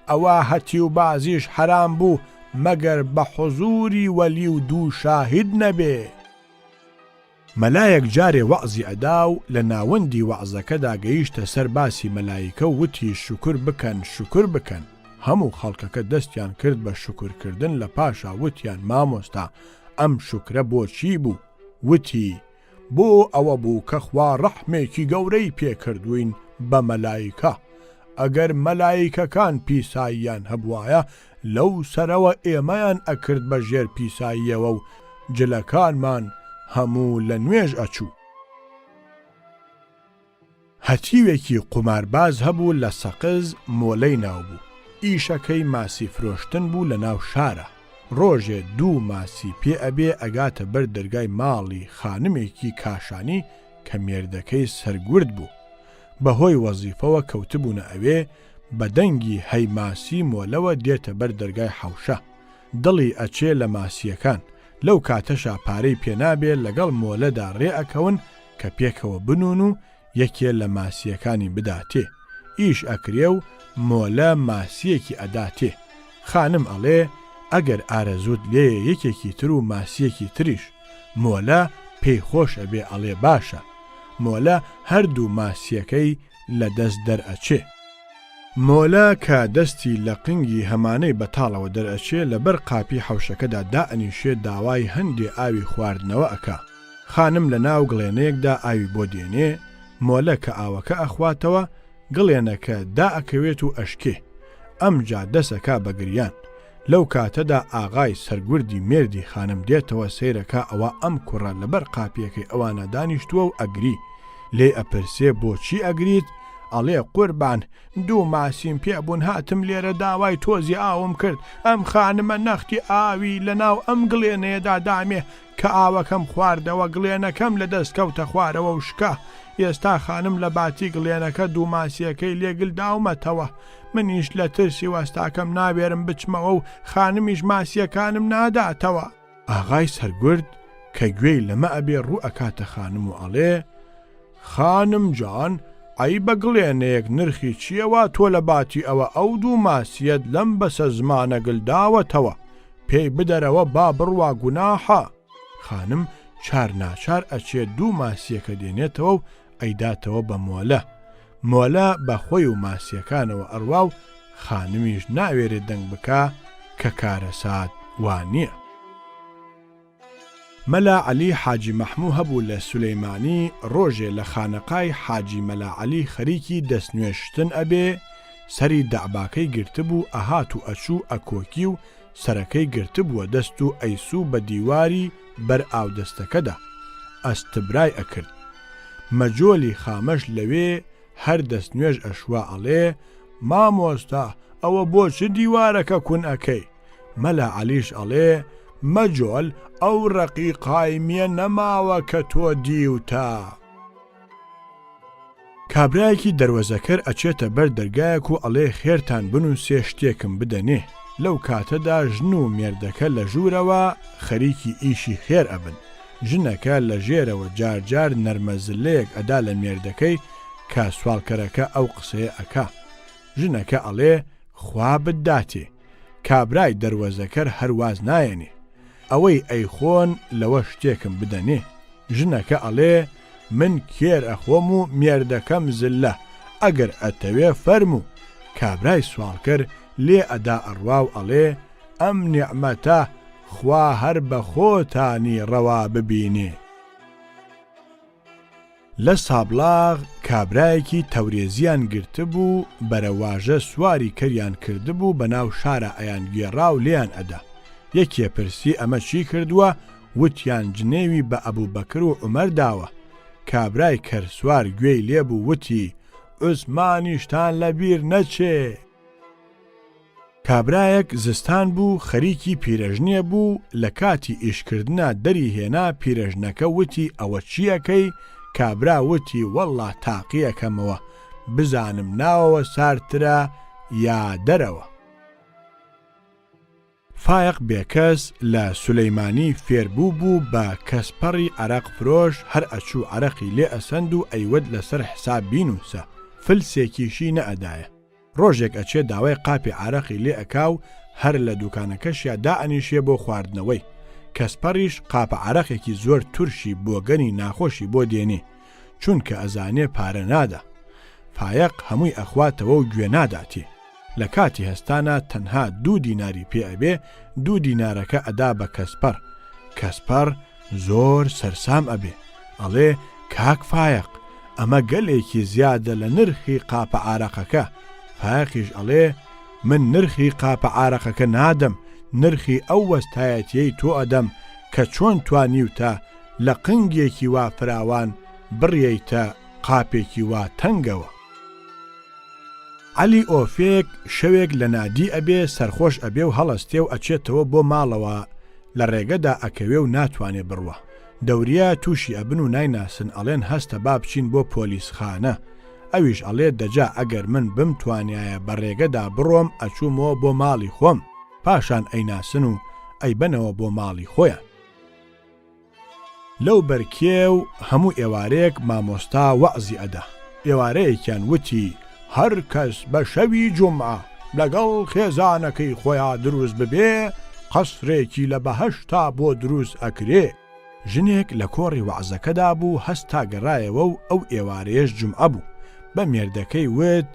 ئەوە هەتی و بازیش حرام بوو مەگەر بە حوزوری وەلی و دوو شاهید نەبێ. مەلایەک جارێ وەعزی ئەدا و لە ناوەندی وەعزەکەدا گەیشتە سەر باسی مەلایکە و وتی شوکر بکەن شوکر بکەن. هەموو خەڵکەکە دەستیان کرد بە شوکرکردن، لە پاشا وتیان مامۆستا ئەم شوکرە بۆچی بوو؟ وتی بۆ ئەوە بوو کە خوا ڕەحمێکی گەورەی پێکردوین بە مەلایکە، ئەگەر مەلایکەکان پیساییان هەبوایە لەو سەرەوە ئێمەیان ئەکرد بە ژێر پیساییەوە و جلەکانمان هەموو لە نوێژ ئەچوو. هەتیوێکی قومارباز هەبوو لە سەقز مۆلەی ناوبوو، ئیشەکەی ماسی فرۆشتن بوو لە ناو شارە. ڕۆژێ دوو ماسی پێ ئەبێ ئەگاتە بەر دەرگای ماڵی خانمێکی کاشانی کە مێردەکەی سەرگورد بوو. بەهۆی وەزیفەوە کەوتبوونە ئەوێ بە دەنگی هەیماسی مۆلەوە دێتە بەر دەرگای حەوشە، دڵی ئەچێ لە ماسیەکان، لەو کاتەشا پارەی پێنابێ لەگەڵ مۆلەدا ڕێ ئەکەون کە پێکەوە بنون و یەکێ لە ماسیەکانی بداتێ، ئیش ئەکرێ و مۆلە ماسیەکی ئەداتێ. خانم ئەڵێ ئەگەر ئارەزوت لێیە یەکێکی تر و ماسیەکی تریش. مۆلە پێی خۆش ئەبێ ئەڵێ باشە. مۆلە هەردوو ماسیەکەی لە دەست دەرئەچێ. مۆلە کە دەستی لە قنگی هەمانەی بەتاڵەوە دەرئەچێ لەبەر قاپی حەوشەکەدا دائەنیشێ داوای هەندێ ئاوی خواردنەوە ئەکا. خانم لە ناو گڵێنەیەکدا ئاوی بۆ دێنێ، مۆلە کە ئاوەکە ئەخواتەوە گڵێنەکە دائەکەوێت و ئەشکێ. ئەمجا دەسەکا بەگریان. لەو کاتەدا ئاغای سەرگوردی مێردی خانم دێتەوە سەیرەکە ئەوە ئەم کوڕە لەبەر قاپیەکەی ئەوانە دانیشتووە و ئەگری. لێ ئەپرسێ بۆچی ئەگریت؟ ئەڵێ قوربان دوو ماسیم پێبوون هاتم لێرە داوای تۆزی ئاوم کرد، ئەم خانمە نەختی ئاوی لە ناو ئەم گڵێنەیەدا دامێ کە ئاوەکەم خواردەوە گڵێنەکەم لە دەست کەوتە خوارەوە و شکا. ئێستا خانم لە باتی گڵێنەکە دوو ماسیەکەی لێگل داومەتەوە. منیش لە ترسی وەستاکەم نابێرم بچمەوە و خانمیش ماسیەکانم ناداتەوە. ئاغای سەرگورد کە گوێی لەمە ئەبێ ڕوو ئەکاتە خانم و ئەڵێ خانم جان ئەی بە گڵێنەیەک نرخی چیەوە تۆ لە باتی ئەوە ئەو دوو ماسیەت لەم بەسە زمانە گلداوەتەوە، پێی بدەرەوە با بڕوا گوناحە. خانم چار ناچار ئەچێت دوو ماسیەکە دێنێتەوە و ئەیداتەوە بە مۆلە. مۆلە بە خۆی و ماسیەکانەوە ئەڕوا و خانمیش ناوێرێت دەنگ بکە کە کارەسات وانییە. مەلا عەلی حاجی مەحموو هەبوو لە سولەیمانی. ڕۆژێ لە خانەقای حاجی مەلا عەلی خەریکی دەستنوێشتن ئەبێ، سەری دەعباکەی گرتبوو ئەهات و ئەچوو ئەکۆکی و سەرەکەی گرتبووە دەست و ئەیسوو بە دیواری بەر ئاودەستەکەدا ئەستبرای ئەکرد. مەجۆلی خامەش لەوێ هەر دەستنوێژ ئەشوا ئەڵێ مامۆستا ئەوە بۆ چ دیوارەکە کون ئەکەی؟ مەلا عەلیش ئەڵێ مەجۆل ئەو ڕەقیقایمیە نەماوە کە تۆ دیوتە. کابرایەکی دەروەزەکەر ئەچێتە بەر دەرگایەک و ئەڵێ خێرتان بنووسێ شتێکم بدەنێ. لەو کاتەدا ژن و مێردەکە لە ژوورەوە خەریکی ئیشی خێر ئەبن. ژنەکە لە ژێرەوە جارجار نەرمەزلەیەک ئەدا لە مێردەکەی کە سوالکەرەکە ئەو قسەیە ئەکا. ژنەکە ئەڵێ خوا بداتێ، کابرای دەروەزەکەر هەرواز نایەنێ، ئەوەی ئەیخۆن لەوە شتێکم بدەنێ. ژنەکە ئەڵێ من کێر ئەخۆم و مێردەکەم زلە، ئەگەر ئەتەوێ فەرموو. کابرای سوالکەر لێ ئەدا ئەڕوا و ئەڵێ ئەم نیعمەتە خوا هەر بە خۆتانی ڕەوا ببینێ. لە سابلاغ کابرایەکی تەورێزیان گرتبوو، بەرەواژە سواری کەریان کردبوو، بەناو شارە ئەیان گێڕا و لێیان ئەدا. یەکێ پرسی ئەمە چی کردووە؟ وتیان جنێوی بە ئەبوبەکر و عومەر داوە. کابرای کەرسوار گوێی لێبوو وتی عوسمانیشتان لەبیر نەچێ. کابرایەک زستان بوو، خەریکی پیرەژنیە بوو، لە کاتی ئیشکردنا دەری هێنا. پیرەژنەکە وتی ئەوە چیەکەی؟ کابرا وتی وەڵڵا تاقیەکەمەوە، بزانم ناوەوە سارترە یا دەرەوە. فایق بێکەس لە سولەیمانی فێربوو بوو بە کەسپەڕی عەرەق فرۆش، هەر ئەچوو عەرەقی لێ ئەسەند و ئەیوەد لەسەر حساب بینوسە، فلسێکیشی نەئەدایە. ڕۆژێک ئەچێ داوای قاپی عەرەقی لێ ئەکاو، هەر لە دوکانەکەشیا دائەنیشێ بۆ خواردنەوەی. کەسپەڕیش قاپە عەرەقێکی زۆر تورشی بۆگەنی ناخۆشی بۆ دێنێ، چونکە ئەزانێ پارە نادا. فایق هەمووی ئەخواتەوە و گوێ ناداتێ. لە کاتی هەستانە تەنها 2 دیناری پێ ئەبێ، 2 دینارەکە ئەدا بە کەسپەر. کەسپەر زۆر سەرسام ئەبێ، ئەڵێ کاک فایق ئەمە گەلێکی زیادە لە نرخی قاپە عەرەقەکە. فایقیش ئەڵێ من نرخی قاپە عەرەقەکە نادەم، نرخی ئەو وەستایەتیەی تۆ ئەدەم کە چۆن توانیوتە لە قنگێکی وا فراوان بڕیەیتە قاپێکی وا تەنگەوە. عەلی ئۆفێک شەوێک لە نادی ئەبێ، سەرخۆش ئەبێ و هەڵەستێ و ئەچێتەوە بۆ ماڵەوە، لە ڕێگەدا ئەکەوێ و ناتوانێ بڕوە. دەوریا تووشی ئەبن و نایناسن، ئەڵێن هەستە با بچین بۆ پۆلیسخانە. ئەویش ئەڵێ دەجا ئەگەر من بمتوانایە بە ڕێگەدا بڕۆم ئەچوومەوە بۆ ماڵی خۆم. پاشان ئەیناسن و ئەیبەنەوە بۆ ماڵی خۆیان. لەو بەرکێو هەموو ئێوارەیەک مامۆستا وەعزی ئەدا. ئێوارەیەکیان وتی هەر کەس بە شەوی جومعە لەگەڵ خێزانەکەی خۆیان دروست ببێ، قەسرێکی لە بەهەشتا بۆ دروست ئەکرێ. ژنێک لە کۆڕی وەعزەکەدا بوو، هەستا گەڕایەوە و ئەو ئێوارەیەش جومعە بوو. بە مێردەکەی وت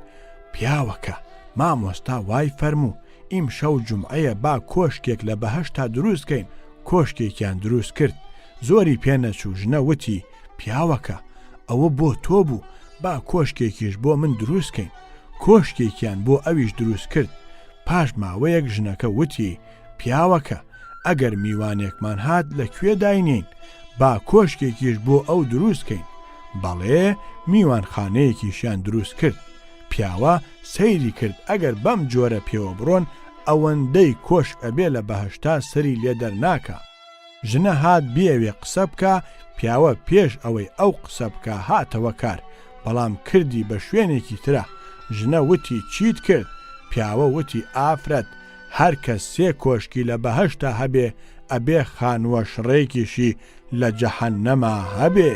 پیاوەکە مامۆستا وای فەرموو ئیم شەو جومعەیە با کۆشکێک لە بەهەشتا دروستکەین. کۆشکێکیان دروست کرد، زۆری پێنەچوو. ژنە وتی پیاوەکە ئەوە بۆ تۆ بوو، با کۆشکێکیش بۆ من دروستکەین. کۆشکێکیان بۆ ئەویش دروست کرد. پاش ماوەیەک ژنەکە وتی پیاوەکە ئەگەر میوانێکمان هات لەکوێ داینین، با کۆشکێکیش بۆ ئەو دروستکەین. بەڵێ میوانخانەیەکیشیان دروست کرد. پیاوە سەیری کرد ئەگەر بەم جۆرە پێوە بڕۆن ئەوەندەی کۆشک ئەبێ لە بەهەشتا سەری لێ دەرناکە. ژنە هات بیەوێ قسە بکە، پیاوە پێش ئەوەی ئەو قسە بکە هاتەوە کار، بەڵام کردی بە شوێنێکی ترە. ژنە وتی چیت کرد؟ پیاوە وتی ئافرەت هەر کەس 3 کۆشکی لە بەهەشتا هەبێ ئەبێ خانوە شڕێکیشی لە جەحەنەما هەبێ.